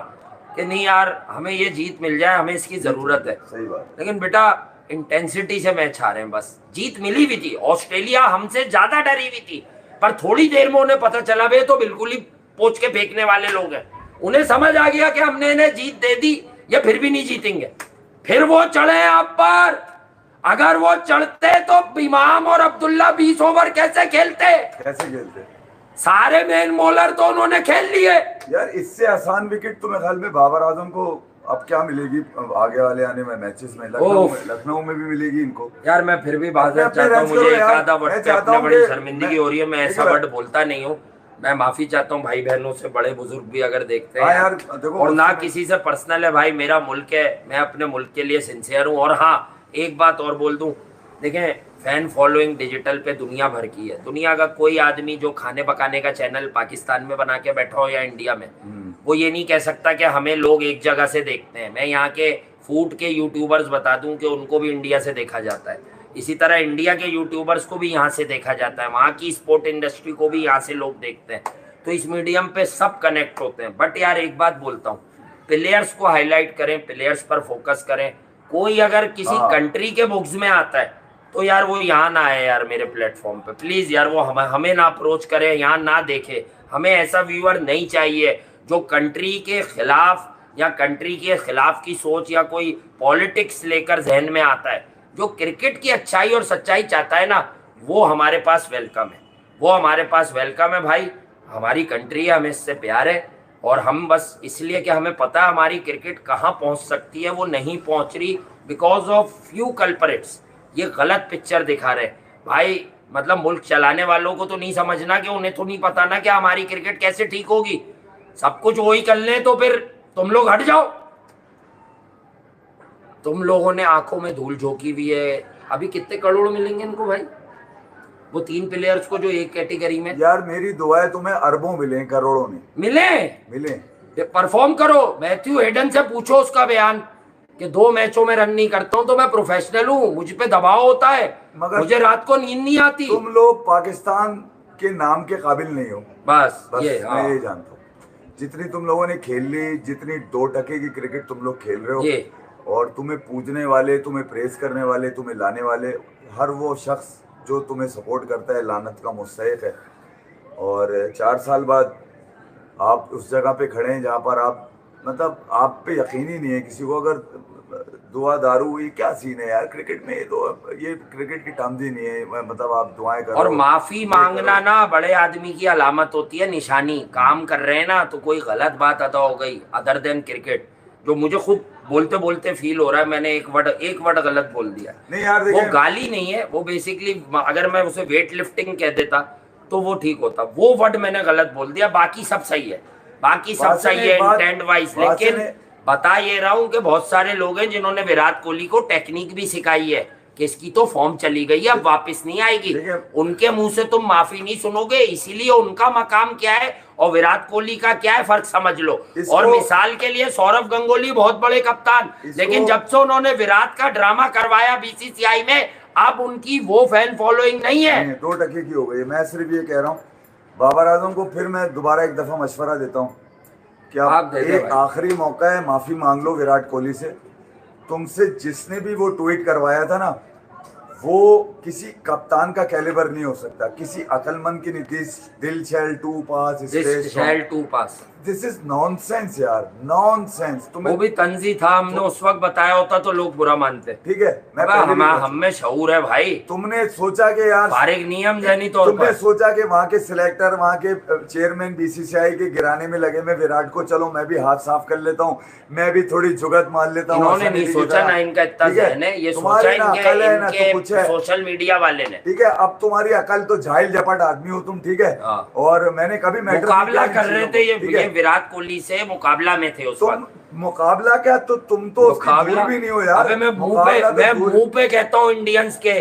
कि नहीं यार, हमें ये जीत मिल जाए, हमें इसकी जरूरत है। सही बात। लेकिन बेटा इंटेंसिटी से मैच हारे हैं, बस जीत मिली भी थी, ऑस्ट्रेलिया हमसे ज्यादा डरी हुई थी, पर थोड़ी देर में उन्हें पता चला वे तो बिल्कुल ही पोंछ के फेंकने वाले लोग हैं। उन्हें समझ आ गया कि हमने इन्हें जीत दे दी, ये फिर भी नहीं जीतेंगे। फिर वो चढ़े आप पर, अगर वो चढ़ते तो इमाम और अब्दुल्ला 20 ओवर कैसे खेलते? कैसे खेलते? सारे मेन बॉलर तो उन्होंने खेल लिए यार। इससे आसान विकेट तुम्हें ख्याल में बाबर आजम को अब क्या मिलेगी आगे वाले आने में मैचेस में? लखनऊ में भी मिलेगी इनको। यार मैं फिर भी बात चाहता हूँ, मुझे एक आधा वर्ड पे अपने बड़ी शर्मिंदगी हो रही है, मैं ऐसा वर्ड बोलता नहीं हूँ, मैं माफी चाहता हूँ भाई बहनों से, बड़े बुजुर्ग भी अगर देखते हैं यार, देखो, और ना किसी से पर्सनल है भाई, मेरा मुल्क है, मैं अपने मुल्क के लिए सिंसियर हूँ। और हाँ, एक बात और बोल दूं, देखें फैन फॉलोइंग डिजिटल पे दुनिया भर की है। दुनिया का कोई आदमी जो खाने पकाने का चैनल पाकिस्तान में बना के बैठा हो या इंडिया में, वो ये नहीं कह सकता कि हमें लोग एक जगह से देखते हैं। मैं यहाँ के फूड के यूट्यूबर्स बता दूं कि उनको भी इंडिया से देखा जाता है, इसी तरह इंडिया के यूट्यूबर्स को भी यहाँ से देखा जाता है, वहाँ की स्पोर्ट इंडस्ट्री को भी यहाँ से लोग देखते हैं। तो इस मीडियम पे सब कनेक्ट होते हैं। बट यार एक बात बोलता हूँ, प्लेयर्स को हाईलाइट करें, प्लेयर्स पर फोकस करें। कोई अगर किसी कंट्री के बुक्स में आता है तो यार वो यहाँ ना आए यार मेरे प्लेटफॉर्म पे, प्लीज यार। वो हमें ना अप्रोच करे, यहाँ ना देखे। हमें ऐसा व्यूअर नहीं चाहिए जो कंट्री के खिलाफ या कंट्री के खिलाफ की सोच या कोई पॉलिटिक्स लेकर जहन में आता है। जो क्रिकेट की अच्छाई और सच्चाई चाहता है ना, वो हमारे पास वेलकम है, वो हमारे पास वेलकम है भाई। हमारी कंट्री है, हमें इससे प्यार है, और हम बस इसलिए कि हमें पता है हमारी क्रिकेट कहाँ पहुँच सकती है, वो नहीं पहुँच रही बिकॉज ऑफ फ्यू कल्परेट्स। ये गलत पिक्चर दिखा रहे भाई। मतलब मुल्क चलाने वालों को तो नहीं समझना कि उन्हें तो नहीं पता ना कि हमारी क्रिकेट कैसे ठीक होगी। सब कुछ वही कर लें तो फिर तुम लोग हट जाओ। तुम लोगों ने आंखों में धूल झोंकी हुई है। अभी कितने करोड़ मिलेंगे इनको भाई, वो 3 प्लेयर्स को जो एक कैटेगरी में? यार मेरी दुआ है तुम्हें अरबों मिले, करोड़ों नहीं मिले। परफॉर्म करो। मैथ्यू हेडन से पूछो उसका बयान कि 2 मैचों में रन नहीं करता हूं तो मैं प्रोफेशनल हूं, मुझ पे दबाव होता है, मुझे रात को नींद नहीं आती। तुम लोग पाकिस्तान के नाम के काबिल नहीं हो, बस ये मैं ये जानता हूँ। जितनी तुम लोगों ने खेल ली, जितनी 2 टके की क्रिकेट तुम लोग खेल रहे हो, और तुम्हें पूजने वाले, तुम्हें प्रेस करने वाले, तुम्हें लाने वाले, हर वो शख्स जो तुम्हें सपोर्ट करता है लानत का मुस्तहिक है। और 4 साल बाद आप उस जगह पे खड़े हैं जहाँ पर आप, मतलब आप पे यकीन ही नहीं है किसी को। अगर दुआ दारू हुई, क्या सीन है यार क्रिकेट में? ये क्रिकेट की टर्म्स ही नहीं है। मतलब आप दुआएं करो। और माफी मांगना ना बड़े आदमी की अलामत होती है, निशानी। काम कर रहे हैं ना तो कोई गलत बात अदा हो गई अदर देन क्रिकेट, जो मुझे खुद बोलते बोलते फील हो रहा है मैंने एक वर्ड गलत बोल दिया। नहीं यार, वो गाली नहीं है, वो बेसिकली अगर मैं उसे वेट लिफ्टिंग कह देता तो वो ठीक होता। वो वर्ड मैंने गलत बोल दिया, बाकी सब सही है, बाकी सब सही है इंटेंट वाइज। लेकिन बता ये रहा हूं कि बहुत सारे लोग हैं जिन्होंने विराट कोहली को टेक्निक भी सिखाई है कि इसकी तो फॉर्म चली गई है, अब वापस नहीं आएगी। उनके मुंह से तुम माफी नहीं सुनोगे, इसीलिए उनका मकाम क्या है और विराट कोहली का क्या है फर्क समझ लो। और मिसाल के लिए सौरव गंगोली बहुत बड़े कप्तान, लेकिन जब से उन्होंने विराट का ड्रामा करवाया बीसीसीआई में, अब उनकी वो फैन फॉलोइंग नहीं है। 2 टके की हो गई। मैं सिर्फ ये कह रहा हूँ बाबर आजम को, फिर मैं दोबारा एक दफा मशवरा देता हूँ कि आप एक आखिरी मौका है, माफी मांग लो विराट कोहली से। तुमसे जिसने भी वो ट्वीट करवाया था ना, वो किसी कप्तान का कैलिबर नहीं हो सकता, किसी अकलमंद की नीतीश दिल शेल टू पास। दिस इज नॉनसेंस यार, नॉनसेंस। वो भी तंजी था, हमने उस वक्त बताया होता तो लोग बुरा मानते। ठीक है, हम में शऊर है भाई। तुमने सोचा कि यार फारिग नियम जैनी तौर तुमने सोचा कि वहाँ के सिलेक्टर, वहाँ के चेयरमैन बीसीसीआई के गिराने में लगे, मैं विराट को चलो मैं भी हाथ साफ कर लेता हूँ, मैं भी थोड़ी जुगत मार लेता हूँ। इन्होंने नहीं सोचा ना, इनका इतना जहन है, ये सोचा इनके सोशल मीडिया वाले ने। ठीक है, अब तुम्हारी अकल तो झाइल झपट आदमी हो तुम, ठीक है। और मैंने कभी मुकाबला कर रहे थे ये विराट कोहली से मुकाबला में थे उस वक्त। मुकाबला क्या, तो तुम तो उसकी दूर भी नहीं हो यार। अबे मैं मुंह पे कहता हूँ इंडियंस के,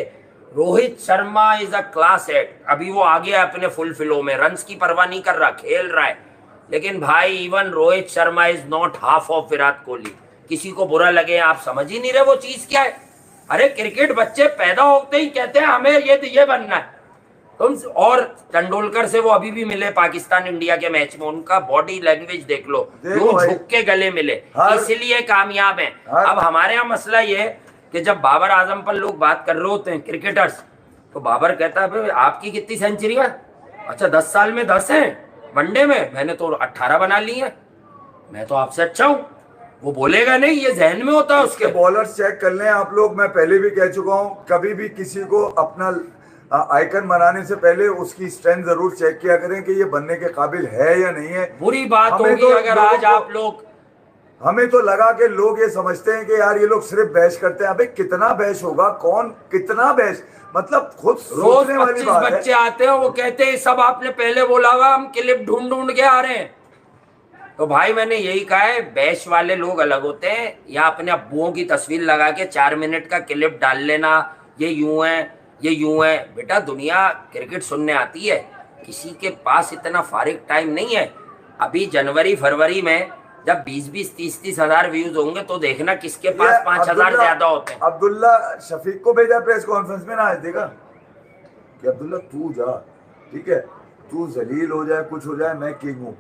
Rohit Sharma is a class act. अभी वो आ गया अपने फुल फ्लो में, रन्स की परवाह नहीं कर रहा, खेल रहा है। लेकिन भाई even Rohit Sharma is not half of Virat Kohli. किसी को बुरा लगे, आप समझ ही नहीं रहे वो चीज क्या है। अरे क्रिकेट बच्चे पैदा होते ही कहते हैं हमें ये बनना है। तुम और तेंदुलकर से वो अभी भी मिले पाकिस्तान इंडिया के मैच में, उनका बॉडी लैंग्वेज देख लो, यूं झुक के गले मिले, इसलिए कामयाब हैं। अब हमारे यहाँ मसला ये है कि जब बाबर आजम पर लोग बात कर रहे होते हैं क्रिकेटर्स, तो बाबर कहता है आपकी कितनी सेंचुरी है? अच्छा 10 साल में 10 हैं वनडे में, मैंने तो 18 बना ली है, मैं तो आपसे अच्छा हूँ। वो बोलेगा नहीं, ये जहन में होता है उसके। बॉलर्स चेक कर लें आप लोग, मैं पहले भी कह चुका हूँ, कभी भी किसी को अपना आइकन बनाने से पहले उसकी स्ट्रेंथ जरूर चेक किया करें कि ये बनने के काबिल है या नहीं है। बुरी बात होगी अगर आज आप लोग, हमें तो लगा कि लोग ये समझते हैं कि यार ये लोग सिर्फ बैश करते हैं। अबे कितना बैश होगा, कौन कितना बैश, मतलब खुद सोचने वाली बात है। बच्चे आते हैं वो कहते हैं सब आपने पहले बोला हुआ, हम क्लिप ढूंढ ढूंढ के आ रहे हैं। तो भाई मैंने यही कहा है, बैश वाले लोग अलग होते हैं, या अपने अब्बुओं की तस्वीर लगा के 4 मिनट का क्लिप डाल लेना, ये यूं है ये यूं है। बेटा दुनिया क्रिकेट सुनने आती है, किसी के पास इतना फारिग टाइम नहीं है। अभी जनवरी फरवरी में जब 20-20, 30-30 हजार व्यूज होंगे तो देखना किसके पास 5,000 ज्यादा होते हैं। अब्दुल्ला शफीक को भेजा प्रेस कॉन्फ्रेंस में ना, आज देखा कि अब्दुल्ला तू जा, ठीक है, तू जलील हो जाए कुछ हो जाए, मैं किंग हूँ।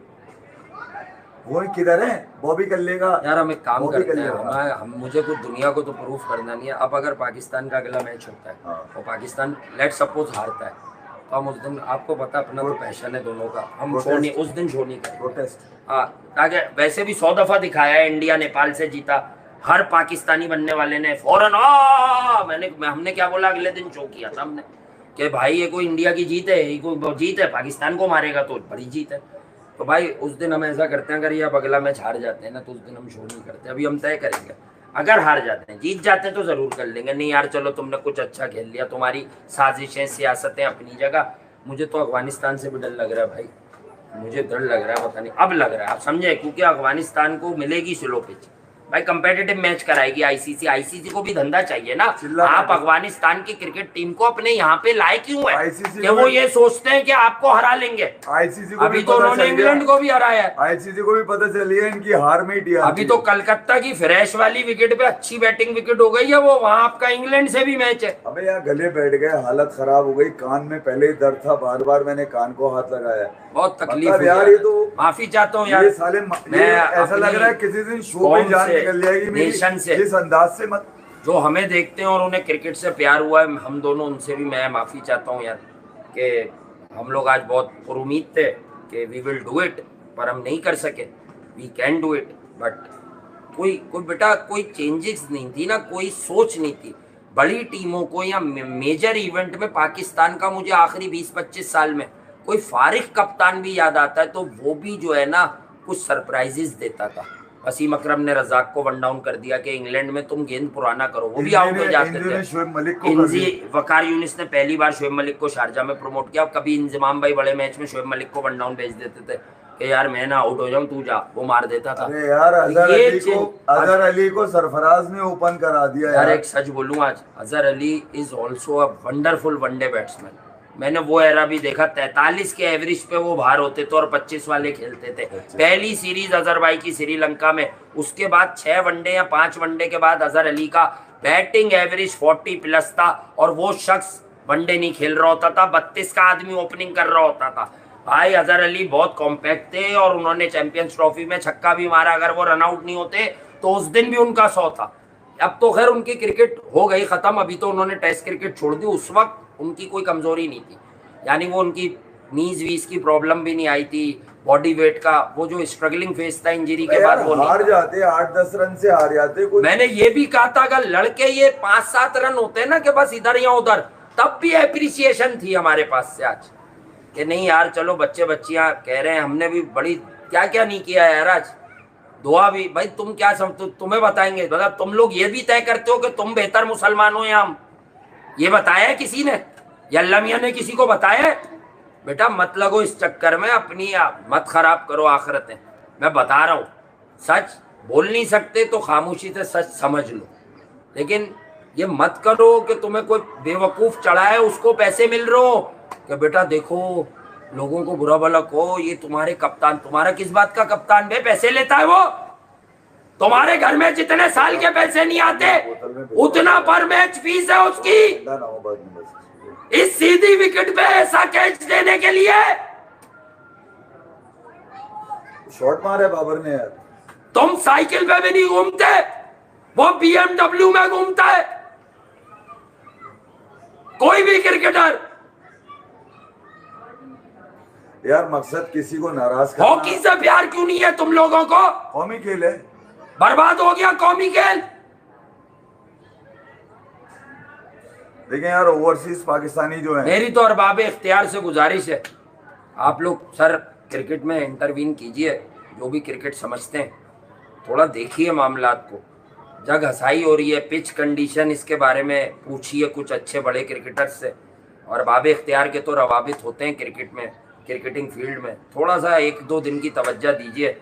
वो किधर है, बॉबी कर लेगा यार। हम एक काम करते हैं, हम मुझे कुछ दुनिया को तो प्रूफ करना नहीं है। अब अगर पाकिस्तान का अगला मैच होता है और पाकिस्तान लेट सपोज हारता है, तो हम उस दिन, आपको पता अपना तो पैशन है दोनों का, हम शो नहीं, उस दिन शो नहीं करेंगे। ताकि वैसे भी 100 दफा दिखाया है इंडिया नेपाल से जीता, हर पाकिस्तानी बनने वाले ने फौरन हमने क्या बोला, अगले दिन शो किया था हमने कि भाई ये कोई इंडिया की जीत है, ये कोई जीत है, पाकिस्तान को मारेगा तो बड़ी जीत है। तो भाई उस दिन हम ऐसा करते हैं, अगर ये अब अगला मैच हार जाते हैं ना तो उस दिन हम शो नहीं करते। अभी हम तय करेंगे, अगर हार जाते हैं, जीत जाते हैं तो जरूर कर लेंगे। नहीं यार चलो तुमने कुछ अच्छा खेल लिया, तुम्हारी साजिशें सियासतें अपनी जगह। मुझे तो अफगानिस्तान से भी डर लग रहा है भाई, मुझे डर लग रहा है, पता नहीं अब लग रहा है, आप समझे, क्योंकि अफगानिस्तान को मिलेगी स्लो पिच भाई, कंपेटिटिव मैच कराएगी आईसीसी को भी धंधा चाहिए ना। आप अफगानिस्तान की क्रिकेट टीम को अपने यहाँ पे लाए क्यों है कि वो ये सोचते हैं कि आपको हरा लेंगे। आईसीसी को अभी तो उन्होंने इंग्लैंड को भी हराया है, आईसीसी को भी पता चली है इनकी हार में ही। अभी तो कलकत्ता की फ्रेश वाली विकेट पे अच्छी बैटिंग विकेट हो गई है, वो वहाँ आपका इंग्लैंड से भी मैच है। अबे यार गले बैठ गए, हालत खराब हो गई, कान में पहले ही दर्द था, बार बार मैंने कान को हाथ लगाया, बहुत तकलीफ यार। ये तो माफी चाहता हूँ यार, ये साले ऐसा लग रहा है किसी दिन शो में जान निकल जाएगी मेरी से, इस अंदाज से मत। जो हमें देखते हैं और उन्हें क्रिकेट से प्यार हुआ है, हम दोनों, उनसे भी मैं माफी चाहता हूँ यार कि हम लोग आज बहुत पुरुमीद थे कि वी विल डू इट, पर हम नहीं कर सके। We can do it, but कोई बेटा कोई चेंजेस नहीं थी ना, कोई सोच नहीं थी। बड़ी टीमों को या मेजर इवेंट में पाकिस्तान का मुझे आखिरी 20-25 साल में कोई फारिग कप्तान भी याद आता है, तो वो भी जो है ना कुछ सरप्राइजेस देता था। वसीम अकरम ने रजाक को वन डाउन कर दिया कि इंग्लैंड में तुम गेंद पुराना करो, वो भी आउट हो जाते थे। वकार यूनिस ने पहली बार शोएब मलिक को शारजा में प्रमोट किया। कभी इंजमाम भाई बड़े मैच में शोएब मलिक को वन डाउन भेज देते थे कि यार मैं ना आउट हो जाऊं, तू जा, वो मार देता था। अरे यार अजहर अली को सरफराज ने ओपन करा दिया यार। एक सच बोलूं, आज Azhar Ali is also a wonderful one day batsman. मैंने वो एरा भी देखा, 43 के एवरेज पे वो बाहर होते थे और 25 वाले खेलते थे। पहली सीरीज अजहर भाई की श्रीलंका में, उसके बाद 6 वनडे या 5 वनडे के बाद अजहर अली का बैटिंग एवरेज 40+ था, और वो शख्स वनडे नहीं खेल रहा होता था, 32 का आदमी ओपनिंग कर रहा होता था। भाई अजहर अली बहुत कॉम्पैक्ट थे, और उन्होंने चैंपियंस ट्रॉफी में छक्का भी मारा। अगर वो रन आउट नहीं होते तो उस दिन भी उनका 100 था। अब तो खैर उनकी क्रिकेट हो गई खत्म, अभी तो उन्होंने टेस्ट क्रिकेट छोड़ दी। उस वक्त उनकी कोई कमजोरी नहीं थी, यानी वो उनकी नीज वीज की प्रॉब्लम भी नहीं आई थी, बॉडी वेट का वो जो स्ट्रगलिंग फेज था इंजरी के बाद, वो हार जाते 8-10 रन से हार जाते। मैंने ये भी कहा था अगर लड़के ये 5-7 रन होते ना कि बस इधर या उधर, तब भी एप्रिसिएशन थी हमारे पास से आज कि नहीं यार चलो बच्चे बच्चियां कह रहे हैं, हमने भी बड़ी क्या क्या नहीं किया यार। आज दुआ भी भाई तुम क्या तुम्हें बताएंगे, मतलब तुम लोग ये भी तय करते हो कि तुम बेहतर मुसलमान हो या हम, ये बताया है किसी ने, या अल्लाह मियां ने किसी को बताया है? बेटा मत लगो इस चक्कर में, अपनी मत खराब करो आखिरतें। मैं बता रहा हूँ, सच बोल नहीं सकते तो खामोशी से सच समझ लो, लेकिन ये मत करो कि तुम्हें कोई बेवकूफ चढ़ा है उसको पैसे मिल रहे हो कि बेटा देखो लोगों को बुरा भला कहो, ये तुम्हारे कप्तान, तुम्हारा किस बात का कप्तान बे, पैसे लेता है वो? तुम्हारे घर में जितने साल के पैसे नहीं आते उतना पर मैच फीस है उसकी। इस सीधी विकेट पे ऐसा कैच देने के लिए शॉट मारा है बाबर ने यार। तुम साइकिल पे भी नहीं घूमते, वो BMW में घूमता है। कोई भी क्रिकेटर यार मकसद किसी को नाराज करना। हॉकी से प्यार क्यों नहीं है तुम लोगों को? कौमी खेल है, बर्बाद हो गया कौमी खेल। देखें यार ओवरसीज पाकिस्तानी जो है, मेरी तो अरबाब इख्तियार से गुजारिश है, आप लोग सर क्रिकेट में इंटरवीन कीजिए, जो भी क्रिकेट समझते हैं थोड़ा देखिए मामलात को। जग हसाई हो रही है, पिच कंडीशन इसके बारे में पूछिए कुछ अच्छे बड़े क्रिकेटर से। और अरबाब इख्तियार के तो रवाबित होते हैं क्रिकेट में, क्रिकेटिंग फील्ड में। थोड़ा सा 1-2 दिन की तवज्जो दीजिए,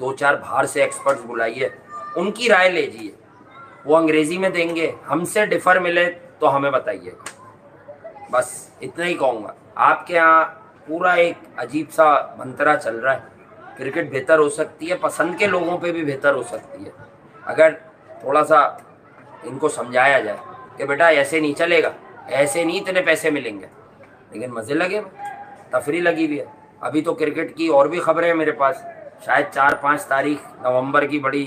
2-4 बाहर से एक्सपर्ट्स बुलाइए, उनकी राय लीजिए, वो अंग्रेजी में देंगे, हमसे डिफर मिले तो हमें बताइएगा। बस इतना ही कहूँगा। आपके यहाँ पूरा एक अजीब सा मंतरा चल रहा है, क्रिकेट बेहतर हो सकती है, पसंद के लोगों पे भी बेहतर हो सकती है अगर थोड़ा सा इनको समझाया जाए कि बेटा ऐसे नहीं चलेगा, ऐसे नहीं इतने पैसे मिलेंगे। लेकिन मज़े लगे, तफरी लगी हुई है। अभी तो क्रिकेट की और भी खबरें हैं मेरे पास, शायद 4-5 तारीख नवंबर की बड़ी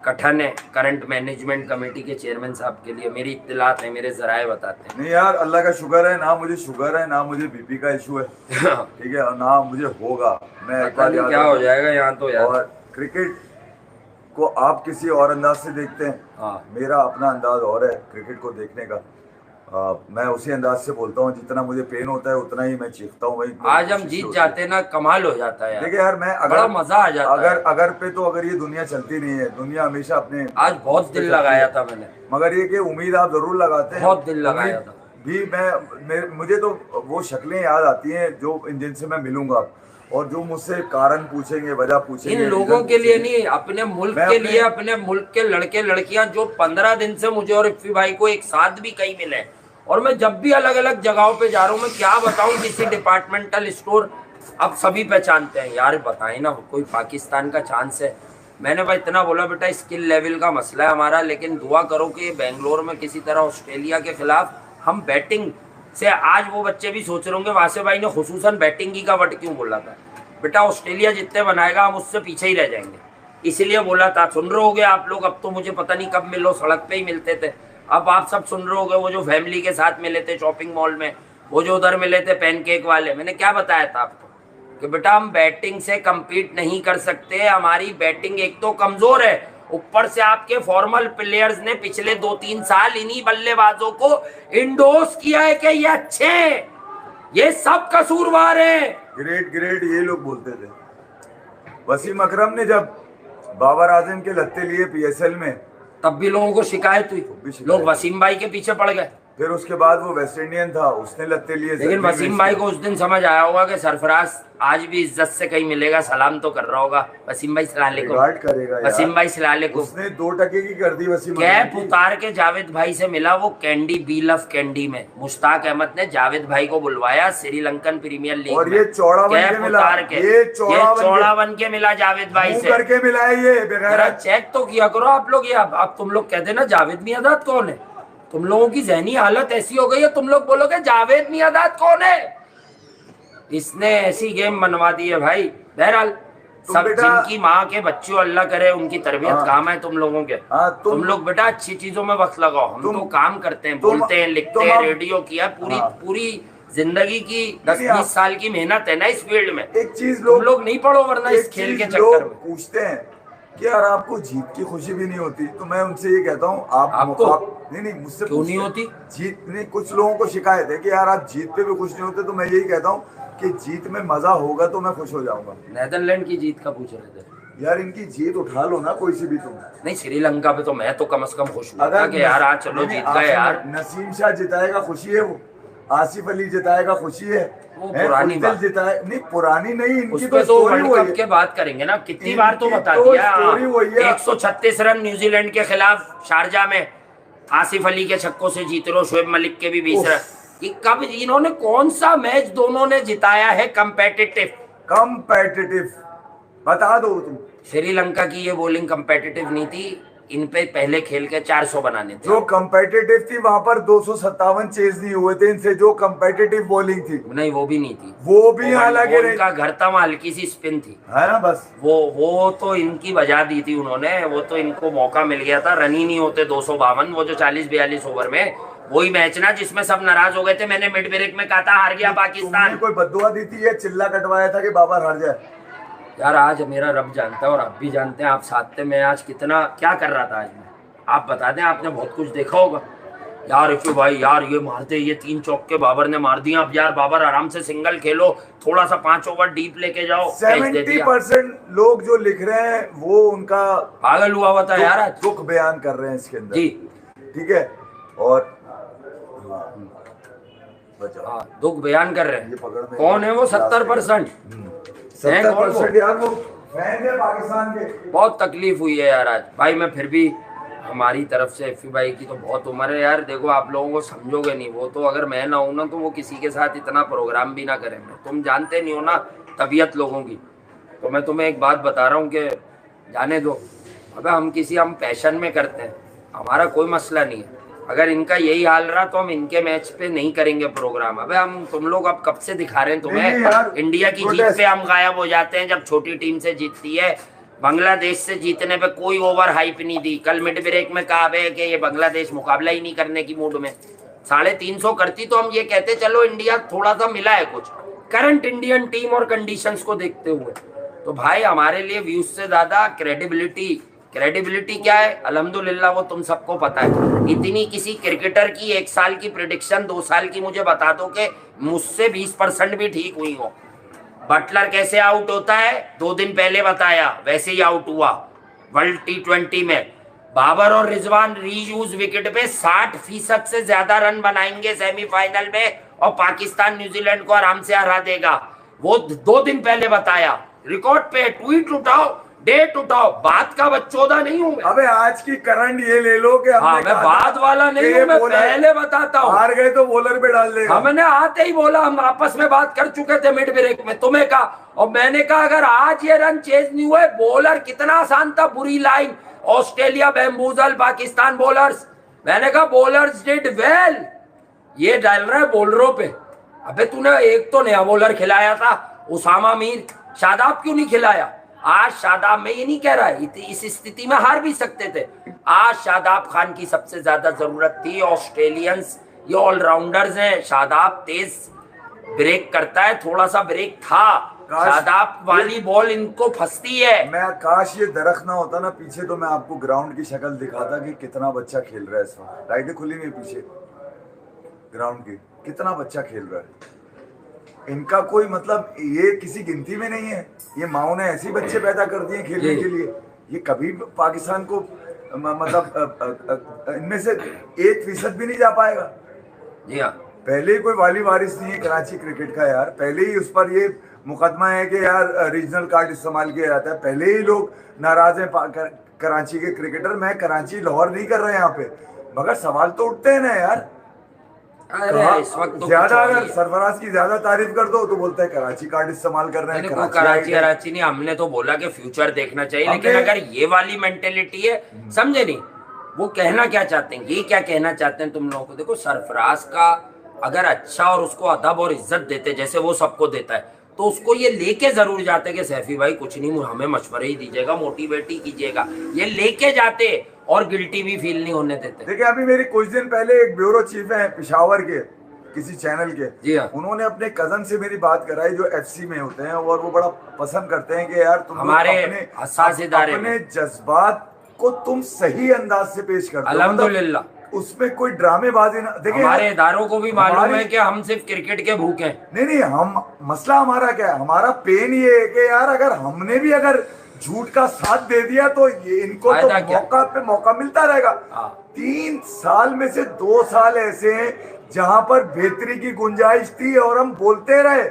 कठिन है करंट मैनेजमेंट कमेटी के चेयरमैन साहब के लिए। मेरी इत्तलात है, मेरे जराए बताते हैं। नहीं यार अल्लाह का शुक्र है, ना मुझे शुगर है ना मुझे बीपी का इशू है, ठीक है, और ना मुझे होगा। मैं एक बार क्या हो जाएगा यहाँ तो यार। और क्रिकेट को आप किसी और अंदाज से देखते हैं, हाँ, मेरा अपना अंदाज और है क्रिकेट को देखने का। मैं उसी अंदाज से बोलता हूँ, जितना मुझे पेन होता है उतना ही मैं चीखता हूँ भाई। आज हम जीत जाते ना कमाल हो जाता है यार। देखिए यार मैं बड़ा मजा आ जाता है। अगर पे तो अगर ये दुनिया चलती नहीं है, दुनिया हमेशा अपने आज बहुत दिल लगाया था मैंने, मगर ये कि उम्मीद आप जरूर लगाते हैं, बहुत दिल लगाया था भी। मुझे तो वो शक्लें याद आती हैं जो जिनसे मैं मिलूंगा, और जो मुझसे कारण पूछेंगे, वजह पूछेंगे। इन लोगों के लिए नहीं, अपने मुल्क के लिए, अपने मुल्क के लड़के लड़कियां जो 15 दिन से मुझे और इफ्फी भाई को एक साथ भी कहीं मिले, और मैं जब भी अलग अलग जगहों पे जा रहा हूँ, मैं क्या बताऊं, किसी डिपार्टमेंटल स्टोर अब सभी पहचानते हैं। यार बताएं ना, कोई पाकिस्तान का चांस है? मैंने भाई इतना बोला बेटा स्किल लेवल का मसला है हमारा, लेकिन दुआ करो कि बेंगलोर में किसी तरह ऑस्ट्रेलिया के खिलाफ हम बैटिंग से, आज वो बच्चे भी सोच रहे होंगे वासे भाई ने खुसूसन बैटिंग की का वट क्यों बोला था। बेटा ऑस्ट्रेलिया जितने बनाएगा हम उससे पीछे ही रह जाएंगे, इसलिए बोला था। सुन रहे होगे आप लोग, अब तो मुझे पता नहीं कब मिलो, सड़क पे ही मिलते थे। अब आप सब सुन रहे होगे, वो जो फैमिली के साथ मिले थे शॉपिंग मॉल में, वो जो उधर मिले थे पैनकेक वाले, मैंने क्या बताया था आपको कि बेटा हम बैटिंग से कम्पीट नहीं कर सकते, हमारी बैटिंग एक तो कमजोर है, ऊपर से आपके फॉर्मल प्लेयर्स ने पिछले 2-3 साल इन्हीं बल्लेबाजों को इंडोर्स किया है कि ये अच्छे हैं, ये सब कसूरवार हैं। ग्रेट ये लोग बोलते थे। वसीम अकरम ने जब बाबर आजम के लत्ते लिए PSL में, तब भी लोगों को शिकायत हुई, लोग वसीम भाई के पीछे पड़ गए। फिर उसके बाद वो वेस्ट इंडियन था, उसने लत्ते लिए। लेकिन वसीम भाई को उस दिन समझ आया होगा कि सरफराज आज भी इज्जत से कहीं मिलेगा, सलाम तो कर रहा होगा। वसीम भाई सलाम अलैकुम, वसीम भाई सलाम अलैकुम। उसने 2 टके की कर दी वसीम। कैप उतार के जावेद भाई से मिला, वो कैंडी बी लव कैंडी में मुश्ताक अहमद ने जावेद भाई को बुलवाया श्रीलंकन प्रीमियर लीग, और ये चौड़ा कैप उतार के, ये चौड़ा बन के मिला जावेद भाई से, करके मिला है ये बगैर। चेक तो किया करो आप लोग। ये अब तुम लोग कहते ना जावेद मियादाद कौन है, तुम लोगों की जहनी हालत ऐसी हो गई है, तुम लोग बोलोगे जावेद मियादाद कौन है। इसने ऐसी गेम बनवा दी है भाई। बहरहाल सब जिनकी माँ के बच्चों अल्लाह करे उनकी तरबियत काम है तुम लोगों के। तुम लोग बेटा अच्छी चीजों में वक्त लगाओ, हम तो काम करते हैं, बोलते हैं, लिखते हैं, रेडियो किया, पूरी जिंदगी की 10-20 साल की मेहनत है ना इस फील्ड में। एक चीज तुम लोग नहीं पढ़ो वरना इस खेल के चक्कर में। पूछते हैं कि यार आपको जीत की खुशी भी नहीं होती, तो मैं उनसे ये कहता हूँ आपको नहीं मुझसे क्यों नहीं होती? जीत नहीं, कुछ लोगों को शिकायत है कि यार आप जीत पे भी खुश नहीं होते, तो मैं यही कहता हूँ कि जीत में मजा होगा तो मैं खुश हो जाऊंगा। नेदरलैंड की जीत का पूछ रहे थे यार, इनकी जीत उठा लो ना कोई सी भी तुम। नहीं श्रीलंका पे तो मैं तो कम से कम खुश हुआ कि यार आज चलो जीत गए यार। नसीम शाह जिताएगा खुशी है, वो आसिफ अली जिताएगा खुशी है, वो पुरानी बात जिताए नहीं, पुरानी नहीं, इनकी उसपे तो वर्ल्ड कप के बात करेंगे ना, कितनी बार तो बता दिया। 136 रन न्यूजीलैंड के खिलाफ शारजा में, आसिफ अली के छक्कों से जीत रहे हो, शोएब मलिक के भी 20 रन। ये कब इन्होंने कौन सा मैच दोनों ने जिताया है कंपेटिटिव बता दो तुम। श्रीलंका की ये बॉलिंग कंपेटिटिव नहीं थी, इन पे पहले खेल के 400 बनाने थे। जो कंपेटिटिव थी वहां पर 257 चेज नहीं हुए थे इनसे, जो कंपेटिटिव बॉलिंग थी। नहीं वो भी नहीं थी, वो भी हालांकि उनका घर था, हल्की सी स्पिन थी, है ना, बस वो तो इनकी बजा दी थी उन्होंने, वो तो इनको मौका मिल गया था, रन ही नहीं होते 252, वो जो 40-42 ओवर में वही मैच ना जिसमें सब नाराज हो गए थे। मैंने मिड ब्रेक में कहा था हार गया पाकिस्तान। कोई बद्दुआ दी थी या चिल्ला कटवाया था कि बाबर हार जाए? यार आज मेरा रब जानता है और आप भी जानते हैं, आप साथ थे, मैं आज कितना क्या कर रहा था आज मैं, आप बता दें, आपने बहुत कुछ देखा होगा यार। इफू भाई यार ये मारते, ये 3 चौके बाबर ने मार दिया। अब यार बाबर आराम से सिंगल खेलो, थोड़ा सा 5 ओवर डीप लेके जाओ। 70% लोग जो लिख रहे हैं वो उनका पागल हुआ था यार, आज दुख बयान कर रहे हैं इसके अंदर जी, ठीक है, और हाँ दुख बयान कर रहे हैं। कौन है वो 70%? 70% यार वो फैन है पाकिस्तान के। बहुत तकलीफ हुई है यार आज भाई, मैं फिर भी हमारी तरफ से एफी भाई की तो बहुत उम्र है यार। देखो आप लोगों को समझोगे नहीं, वो तो अगर मैं ना हूं ना तो वो किसी के साथ इतना प्रोग्राम भी ना करें। तुम जानते नहीं हो ना तबीयत लोगों की, तो मैं तुम्हें एक बात बता रहा हूँ कि जाने दो। अबे हम पैशन में करते हैं, हमारा कोई मसला नहीं है। अगर इनका यही हाल रहा तो हम इनके मैच पे नहीं करेंगे प्रोग्राम। अबे तुम लोग अब कब से दिखा रहे हैं तुम्हें, इंडिया की जीत पे हम गायब हो जाते हैं जब छोटी टीम से जीतती है। बांग्लादेश से जीतने पे कोई ओवर हाइप नहीं दी। कल मिड ब्रेक में कहा है कि ये बांग्लादेश मुकाबला ही नहीं करने की मूड में, 350 करती तो हम ये कहते चलो इंडिया थोड़ा सा मिला है कुछ, करंट इंडियन टीम और कंडीशंस को देखते हुए। तो भाई हमारे लिए व्यूज से ज्यादा क्रेडिबिलिटी क्या है, अल्हम्दुलिल्लाह वो तुम सबको पता है। इतनी किसी क्रिकेटर की 1 साल की प्रेडिक्शन 2 साल की मुझे बता दो कि मुझसे 20% भी ठीक हुई हो। बटलर कैसे आउट होता है 2 दिन पहले बताया, वैसे ही आउट हुआ वर्ल्ड T20 में। बाबर और रिजवान रीयूज विकेट पे 60% से ज्यादा रन बनाएंगे सेमीफाइनल में और पाकिस्तान न्यूजीलैंड को आराम से हरा देगा। वो 2 दिन पहले बताया, रिकॉर्ड पे ट्वीट उठाओ, डेट उठाओ, बात का बच्चोदा नहीं हूं मैं। अबे आज की करंट ये ले लो कि हाँ, मैं बात वाला नहीं हूं, मैं पहले बताता हूँ। हार गए तो बॉलर पे डाल देगा। हमने आते ही बोला, हम आपस में बात कर चुके थे मिड ब्रेक में, तुम्हें कहा और मैंने कहा अगर आज ये रन चेज नहीं हुए, बॉलर कितना आसान था, बुरी लाइन, ऑस्ट्रेलिया बैम्बूजल पाकिस्तान बॉलर्स। मैंने कहा बॉलर्स डिड वेल, ये डाल रहा है बॉलरों पे। अबे तूने एक तो नया बॉलर खिलाया था उसामा मीर, शादाब क्यों नहीं खिलाया? आज शादाब, मैं ये नहीं कह रहा इस स्थिति में हार भी सकते थे, आज शादाब खान की सबसे ज्यादा जरूरत थी। ऑस्ट्रेलियंस ये ऑलराउंडर्स हैं, शादाब तेज ब्रेक करता है, थोड़ा सा ब्रेक था, शादाब वाली बॉल इनको फंसती है। मैं काश ये दरख्त ना होता ना पीछे, तो मैं आपको ग्राउंड की शक्ल दिखाता कि कितना बच्चा खेल रहा है इस वक्त। लाइटें खुली नहीं पीछे ग्राउंड की, कितना बच्चा खेल रहा है। इनका कोई मतलब ये किसी गिनती में नहीं है। ये माओ ने ऐसे बच्चे पैदा कर दिए खेलने के लिए, ये कभी पाकिस्तान को मतलब इनमें से 1% भी नहीं जा पाएगा। जी हाँ, पहले ही कोई वाली वारिस नहीं है कराची क्रिकेट का यार। पहले ही उस पर ये मुकदमा है कि यार रीजनल कार्ड इस्तेमाल किया जाता है। पहले ही लोग नाराज हैं कराची के क्रिकेटर। मैं कराची लाहौर नहीं कर रहे यहाँ पे, मगर सवाल तो उठते हैं ना यार। अरे इस वक्त तो ज्यादा अगर सरफराज की ज्यादा तारीफ कर दो तो बोलते हैं कराची कार्ड इस्तेमाल कर रहे हैं। कराची नहीं, हमने तो बोला कि फ्यूचर देखना चाहिए, लेकिन अगर ये वाली मेंटेलिटी है, समझे नहीं वो कहना क्या चाहते हैं, ये क्या कहना चाहते हैं तुम लोगों को। देखो सरफराज का अगर अच्छा और उसको अदब और इज्जत देते जैसे वो सबको देता है, तो उसको ये लेके जरूर जाते कि सैफी भाई कुछ नहीं, हमें मशवरे ही दीजिएगा, मोटिवेट ही कीजिएगा, ये लेके जाते और गिल्टी भी फील नहीं होने देते। देखिए अभी मेरी कुछ दिन पहले एक ब्यूरो चीफ है पेशावर के किसी चैनल के, जी हाँ, उन्होंने अपने कजन से मेरी बात कराई जो FC में होते हैं, और वो बड़ा पसंद करते हैं कि यार तुम हमारे अपने जज्बात को तुम सही अंदाज से पेश करते हो। अल्हम्दुलिल्लाह उसमें कोई ड्रामेबाजी ना। देखिए हमारे इदारों को भी मालूम है कि हम सिर्फ क्रिकेट के भूखे हैं। नहीं, हम मसला हमारा क्या है, हमारा पेन ये है कि यार अगर हमने भी अगर झूठ का साथ दे दिया तो ये इनको तो मौका पे मौका मिलता रहेगा। 3 साल में से 2 साल ऐसे हैं जहां पर बेहतरी की गुंजाइश थी और हम बोलते रहे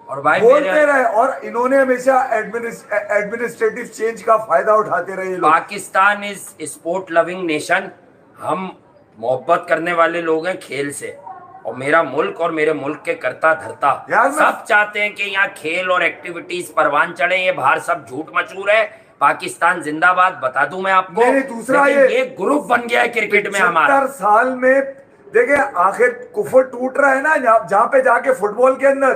और भाई बोलते रहे, और इन्होंने हमेशा एडमिनिस्ट्रेटिव चेंज का फायदा उठाते रहे। Pakistan is sport loving nation, हम मोहब्बत करने वाले लोग हैं खेल से, और मेरा मुल्क और मेरे मुल्क के करता धरता यार सब चाहते हैं कि यहाँ खेल और एक्टिविटीज परवान चढ़े। ये बाहर सब झूठ मचूर है। पाकिस्तान जिंदाबाद बता दूं मैं आपको। नहीं, दूसरा लेकिन ये ग्रुप बन गया है क्रिकेट में हमारा। 70 साल में देखिए आखिर कुफर टूट रहा है ना, जहाँ पे जाके फुटबॉल के अंदर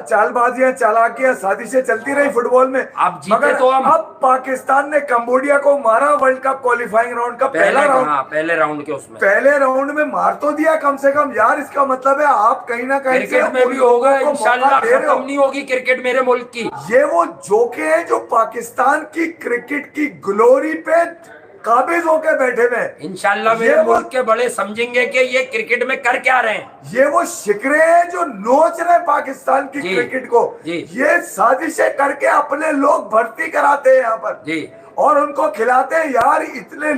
चालबाजियां चालाकियां साजिशें चलती रही फुटबॉल में। अब जीते मगर तो हम। अब पाकिस्तान ने कंबोडिया को मारा वर्ल्ड कप क्वालिफाइंग राउंड का पहला राउंड, पहले राउंड के उसमें पहले राउंड में मार तो दिया कम से कम यार। इसका मतलब है आप कहीं ना कहीं क्रिकेट में भी होगा इंशाल्लाह, खत्म नहीं होगी क्रिकेट मेरे मुल्क की। ये वो जोके हैं जो पाकिस्तान की क्रिकेट की ग्लोरी पे काबिज होके बैठे हुए हैं। इंशाल्लाह मेरे मुल्क के बड़े समझेंगे कि ये क्रिकेट में कर क्या रहे हैं। ये वो शिकरे हैं जो नोच रहे हैं पाकिस्तान की क्रिकेट को। ये साजिशें करके अपने लोग भर्ती कराते हैं यहाँ पर और उनको खिलाते हैं यार इतने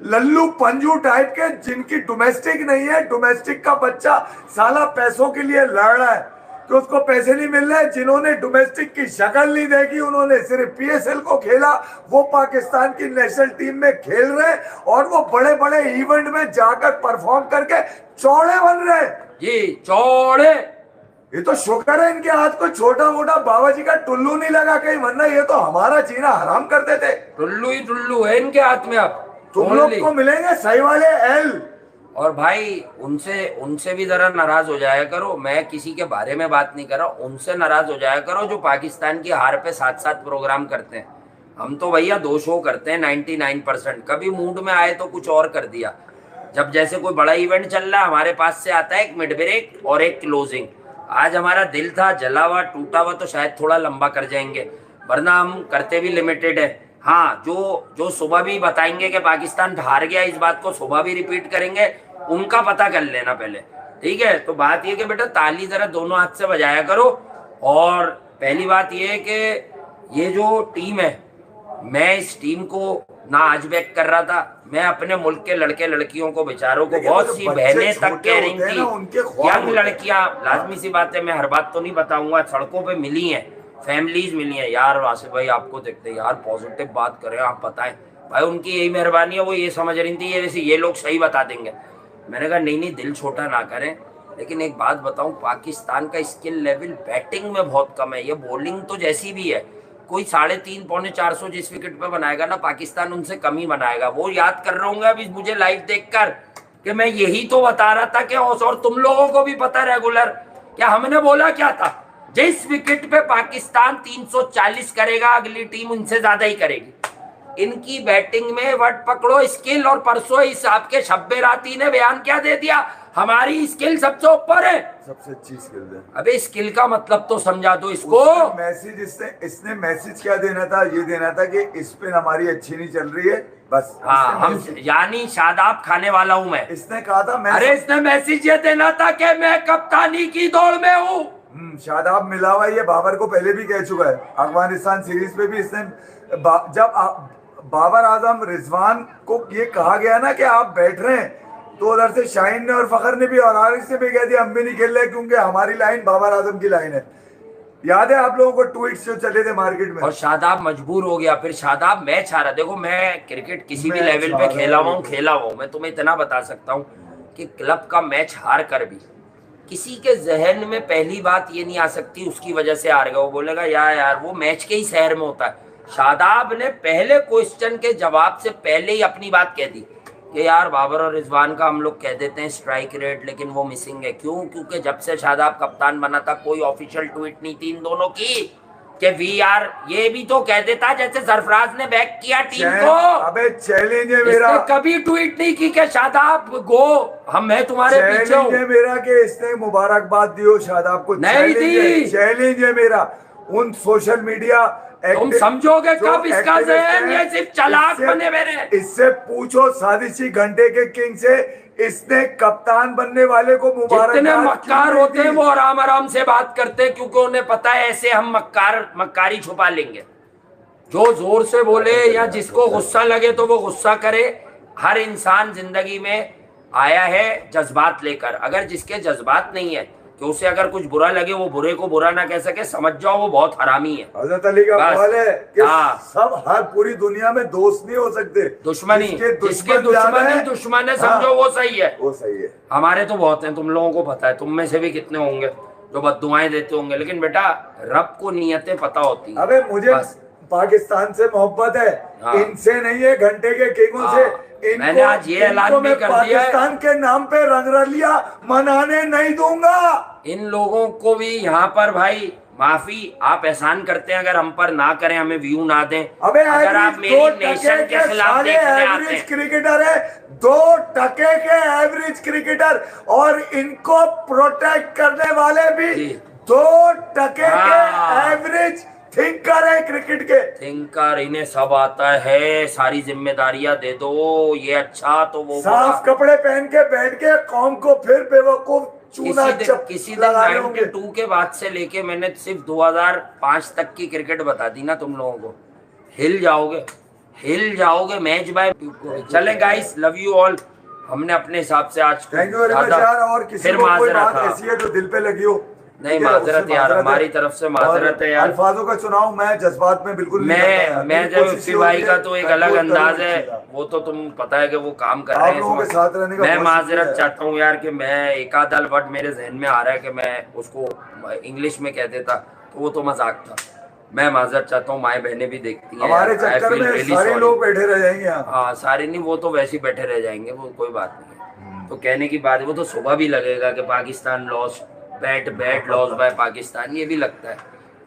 लल्लू पंजू टाइप के, जिनकी डोमेस्टिक नहीं है। डोमेस्टिक का बच्चा साला पैसों के लिए लड़ रहा है कि उसको पैसे नहीं मिल रहे। जिन्होंने डोमेस्टिक की शक्ल नहीं देखी, उन्होंने सिर्फ पीएसएल को खेला, वो पाकिस्तान की नेशनल टीम में खेल रहे और वो बड़े बड़े इवेंट में जाकर परफॉर्म करके चौड़े बन रहे जी, चौड़े। ये तो शुक्र है इनके हाथ को छोटा मोटा बाबा जी का टुल्लू नहीं लगा कहीं, वरना ये तो हमारा जीना हराम कर देते। टुल्लू ही टुल्लू है इनके हाथ में। अब तुम लोग को मिलेंगे सही वाले एल। और भाई उनसे भी जरा नाराज हो जाया करो। मैं किसी के बारे में बात नहीं कर रहा, उनसे नाराज हो जाया करो जो पाकिस्तान की हार पे 7-7 प्रोग्राम करते हैं। हम तो भैया 2 शो करते हैं 99%। कभी मूड में आए तो कुछ और कर दिया। जब जैसे कोई बड़ा इवेंट चल रहा है हमारे पास से आता है एक मिड ब्रेक और एक क्लोजिंग। आज हमारा दिल था जला हुआ टूटा हुआ तो शायद थोड़ा लंबा कर जाएंगे, वरना हम करते भी लिमिटेड है। हाँ, जो सुबह भी बताएंगे कि पाकिस्तान हार गया, इस बात को सुबह भी रिपीट करेंगे, उनका पता कर लेना पहले, ठीक है। तो बात ये कि बेटा ताली जरा दोनों हाथ से बजाया करो। और पहली बात ये है कि ये जो टीम है, मैं इस टीम को ना आज बैक कर रहा था, मैं अपने मुल्क के लड़के लड़कियों को बेचारों को, बहुत सी बहनें तक कह रही थी, यंग लड़कियां, लाजमी सी बात है, मैं हर बात तो नहीं बताऊंगा, सड़कों पे मिली हैं, फैमिलीज मिली हैं। यार आसिफ भाई आपको देखते यार पॉजिटिव बात करें, आप बताएं भाई, उनकी यही मेहरबानी है। वो ये समझ रही थी ये वैसे ये लोग सही बता देंगे। मैंने कहा नहीं दिल छोटा ना करें। लेकिन एक बात बताऊं, पाकिस्तान का स्किल लेवल बैटिंग में बहुत कम है। ये बॉलिंग तो जैसी भी है, कोई 350 पौने 400 जिस विकेट पे बनाएगा ना पाकिस्तान, उनसे कम ही बनाएगा। वो याद कर रहा हूँ अभी मुझे लाइव देखकर कि मैं यही तो बता रहा था कि और तुम लोगों को भी पता रेगुलर, क्या हमने बोला क्या था, जिस विकेट पे पाकिस्तान 340 करेगा अगली टीम उनसे ज्यादा ही करेगी। इनकी बैटिंग में वर्ड पकड़ो स्किल, और परसों इस आपके शब्बे राती ने बयान क्या दे दिया, हमारी स्किल सबसे ऊपर है, सबसे अच्छी स्किल है। अबे स्किल का मतलब तो समझा दो इसको। मैसेज इसने मैसेज क्या देना था, ये देना था कि इस पे हमारी अच्छी नहीं चल रही है बस। हाँ, हम यानी शादाब खाने वाला हूँ मैं, इसने कहा था। अरे इसने मैसेज ये देना था कि मैं कप्तानी की दौड़ में हूँ। शादाब मिला हुआ, ये बाबर को पहले भी कह चुका है, अफगानिस्तान सीरीज पे भी इसने जब बाबर आजम रिजवान को ये कहा गया ना कि आप बैठ रहे हैं, तो उधर से शाहीन ने और फखर ने भी और हारिस ने भी कह दिया हम भी नहीं खेल रहे क्योंकि हमारी लाइन बाबर आजम की लाइन है। याद है आप लोगों को ट्वीट्स जो चले थे मार्केट में। और शादाब मजबूर हो गया, फिर शादाब मैच हारा। देखो मैं क्रिकेट किसी भी लेवल पे खेला हुआ, मैं तुम्हें इतना बता सकता हूँ कि क्लब का मैच हार कर भी किसी के जहन में पहली बात ये नहीं आ सकती उसकी वजह से हार गया। वो बोलेगा यार वो मैच के ही शहर में होता है। शादाब ने पहले क्वेश्चन के जवाब से पहले ही अपनी बात कह दी कि यार बाबर और रिजवान का हम लोग कह देते हैं स्ट्राइक रेट, लेकिन वो मिसिंग है। क्यों? क्योंकि जब से शादाब कप्तान बना था कोई ऑफिशियल ट्वीट नहीं थी इन दोनों की कि वी आर, ये भी तो कह देता जैसे सरफराज ने बैक किया टीम को। अबे चैलेंज है मेरा, कभी ट्वीट नहीं की कि शादाब गो, मैं तुम्हारे पीछे हूं। चैलेंज है मेरा कि इसने मुबारकबाद दियो शादाब को, नहीं दी। चैलेंज है मेरा उन सोशल मीडिया। तुम समझोगे कब इसका जहन, ये सिर्फ चालाक बने मेरे। इससे पूछो साजिशी घंटे के किंग से, इसने कप्तान बनने वाले को मुबारक। जितने मक्कार होते हैं वो आराम से बात करते हैं क्योंकि उन्हें पता है ऐसे हम मक्कारी छुपा लेंगे। जो जोर से बोले या जिसको गुस्सा लगे तो वो गुस्सा करे। हर इंसान जिंदगी में आया है जज्बात लेकर, अगर जिसके जज्बात नहीं है कि उसे अगर कुछ बुरा लगे वो बुरे को बुरा ना कह सके, समझ जाओ वो बहुत हरामी है। हजरत अली का बस। कौल है कि हाँ। सब हर पूरी दुनिया में दोस्त नहीं हो सकते, दुश्मनी, जिसके जिसके ज्यादा है, दुश्मन है हाँ, समझो वो सही है। वो सही है। हमारे तो बहुत हैं, तुम लोगों को पता है, तुम में से भी कितने होंगे जो बद्दुआएं देते होंगे, लेकिन बेटा रब को नियतें पता होती हैं। अबे मुझे बस। पाकिस्तान से मोहब्बत है, हाँ। इनसे नहीं है, घंटे के किंगों हाँ। से। मैंने आज ये ऐलान इनको भी मैं कर दिया है, पाकिस्तान के नाम पे रंगरलिया मनाने नहीं दूंगा। इन लोगों को भी यहाँ पर भाई माफी, आप एहसान करते हैं अगर हम पर ना करें, हमें व्यू ना दें। अबे अगर आप मेरी 2 नेशन टके के खिलाफ साले देखने आते एवरेज हैं, क्रिकेटर है, 2 टके के एवरेज क्रिकेटर, और इनको प्रोटेक्ट करने वाले भी जी। 2 टके हाँ। के एवरेज थिंकर है क्रिकेट के। थिंकर, इन्हें सब आता है, सारी जिम्मेदारियां दे दो, ये अच्छा तो वो साफ कपड़े पहन के बैठ के कौम को फिर बेवकूफ चूना किसी दिन लगाने होंगे। 92 के बाद से लेके मैंने सिर्फ 2005 तक की क्रिकेट बता दी ना तुम लोगों को, हिल जाओगे मैच बाय। चले गाइस, लव यू ऑल। हमने अपने हिसाब से आज थैंक यू वेरी मच यार। और किसी फिर को कोई माजरत, बात हाँ। ऐसी है जो दिल पे लगी हो, नहीं ठीक है, माजरत उससे यार, माजरत है। हमारी तरफ से माजरत है यार। अल्फाजों का चुनाव मैं जज्बात में बिल्कुल नहीं करता यार। मैं मेरी जब कोशिश इफ्ती ये भाई होती का है, तो एक कंट्रोल अलग करूं अंदाज इस है, चीज़ का। वो तो तुम पता है कि वो काम कर आप रहे हैं लोगों के इसमें। साथ रहने का मैं बहुत माजरत शुक्रिया है। चाहता हूँ यार कि मैं एक आध वर्ड मेरे जहन में आ रहा है कि मैं उसको इंग्लिश में कह देता तो वो तो मजाक था। मैं माजरत चाहता हूँ, माएँ बहनें भी देखती हैं हमारे यार, I चक्कर feel में really सारे sorry। लोग बैठे रह जाएंगे यहाँ। हाँ सारे नहीं, वो तो वैसे ही बैठे रह जाएंगे, वो कोई बात नहीं है। तो कहने की बात है, वो तो सुबह भी लगेगा कि Pakistan loss, bat loss by Pakistan, ये भी लगता है।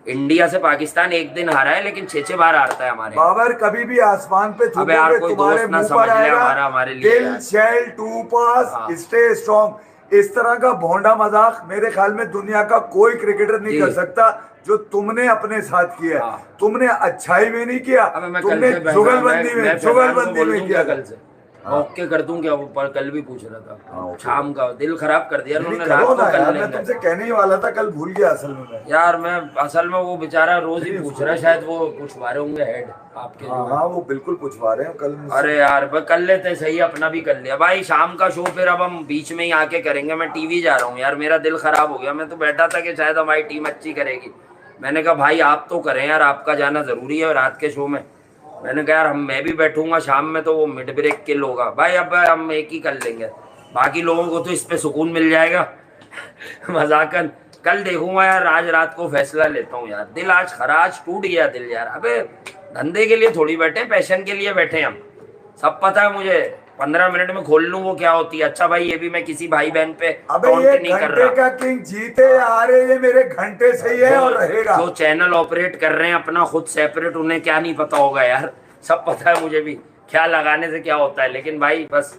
इंडिया से पाकिस्तान एक दिन हारा है, लेकिन 6-6 बार हारता है हमारे। बाबर कभी भी आसमान पे अबे यार थूकोगे कोई तुम्हारे दोस्त ना मुंह समझ पर ले आएगा। हमारे लिए दिल यार। शेल टू पास, हाँ। Stay strong. इस तरह का भोंडा मजाक मेरे ख्याल में दुनिया का कोई क्रिकेटर नहीं जी। कर सकता जो तुमने अपने साथ किया। हाँ। तुमने अच्छाई में नहीं किया, अबे मैं कल तुमने से जुगलबंदी में किया। कल से ओके कर दूं क्या? वो पर कल भी पूछ रहा था, हाँ, शाम का। दिल खराब कर दिया नहीं, उन्होंने, रात करो को ना कर यार, मैं लेंगे तुमसे कहने ही वाला था, कल भूल गया असल में मैं। यार। मैं असल में वो बेचारा रोज ही पूछ रहा है, शायद वो पूछवा रहे होंगे हेड आपके हाँ जो है। हाँ, वो बिल्कुल पूछवा रहे हैं कल मुझसे। अरे यार कर लेते सही, अपना भी कर लिया भाई। शाम का शो फिर अब हम बीच में ही आके करेंगे। मैं टीवी जा रहा हूँ यार, मेरा दिल खराब हो गया। मैं तो बैठा था कि शायद हमारी टीम अच्छी करेगी, मैंने कहा भाई आप तो करें यार, आपका जाना जरूरी है रात के शो में। मैंने कहा यार मैं भी बैठूंगा शाम में, तो वो मिड ब्रेक किल होगा भाई। अब हम एक ही कर लेंगे, बाकी लोगों को तो इस पे सुकून मिल जाएगा। मजाकन कल देखूंगा यार, आज रात को फैसला लेता हूँ यार। दिल आज खराज टूट गया दिल यार। अबे धंधे के लिए थोड़ी बैठे, पैशन के लिए बैठे हम, सब पता है मुझे। 15 मिनट में खोल लूं वो क्या होती है। अच्छा भाई ये भी मैं किसी भाई बहन पे अबे टॉन्ट ये नहीं कर घंटे रहा। का किंग जीते या हारे ये मेरे घंटे से ही है और रहेगा। जो चैनल ऑपरेट कर रहे हैं अपना खुद सेपरेट, उन्हें क्या नहीं पता होगा यार, सब पता है मुझे भी क्या लगाने से क्या होता है। लेकिन भाई बस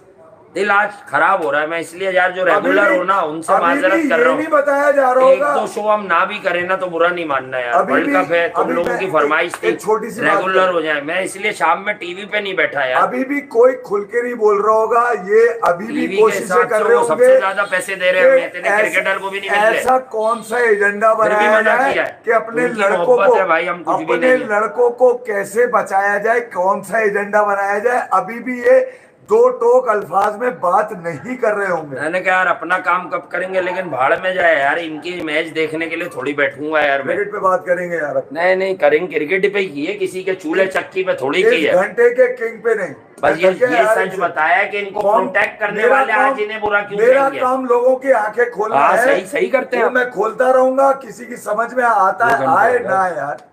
दिल आज खराब हो रहा है। मैं इसलिए यार जो रेगुलर हो ना उनसे माजरत कर रहा हूँ। बताया जा रहा एक होगा, दो शो हम ना भी करें ना तो बुरा नहीं मानना यार। अभी वर्ल्ड भी- कप है, तुम अभी लोगों मैं की फरमाइश थी एक छोटी सी बात रेगुलर कर- हो जाए। मैं इसलिए शाम में टीवी पे नहीं बैठा यार। अभी भी कोई खुल के नहीं बोल रहा होगा। ये अभी भी टीवी के कोशिशें हिसाब कर से रहे वो सबसे होंगे ज्यादा पैसे दे रहे हैं, इतने क्रिकेटर को भी नहीं मिल रहे। ऐसा कौन सा एजेंडा फिर भी बनाया मना जाए किया है। कि अपने उनकी लड़कों मोहब्बत को है भाई, हम कुछ भी अपने नहीं है। लड़कों को कैसे बचाया जाए, कौन सा एजेंडा बनाया जाए। अभी भी ये 2 टोक अल्फाज में बात नहीं कर रहे होंगे। मैंने कहा यार अपना काम कब करेंगे, लेकिन भाड़ में जाए यार। इनकी मैच देखने के लिए थोड़ी बैठूंगा यार मैं। क्रिकेट पे बात करेंगे यार अब। नहीं करेंगे, क्रिकेट पे की है, किसी के चूल्हे चक्की पे थोड़ी की इस है। घंटे के किंग पे नहीं। बस ये यार, सच बताया कि इनको प्रोटेक्ट करने मेरा वाले काम- आज इन्हें बुरा क्यों मेरा कहेंगे। काम लोगों की आंखें खोलना हाँ, है। सही करते हैं तो आप। मैं खोलता रहूंगा, किसी की समझ में आता है 2 घंटे आए हो गए। ना यार।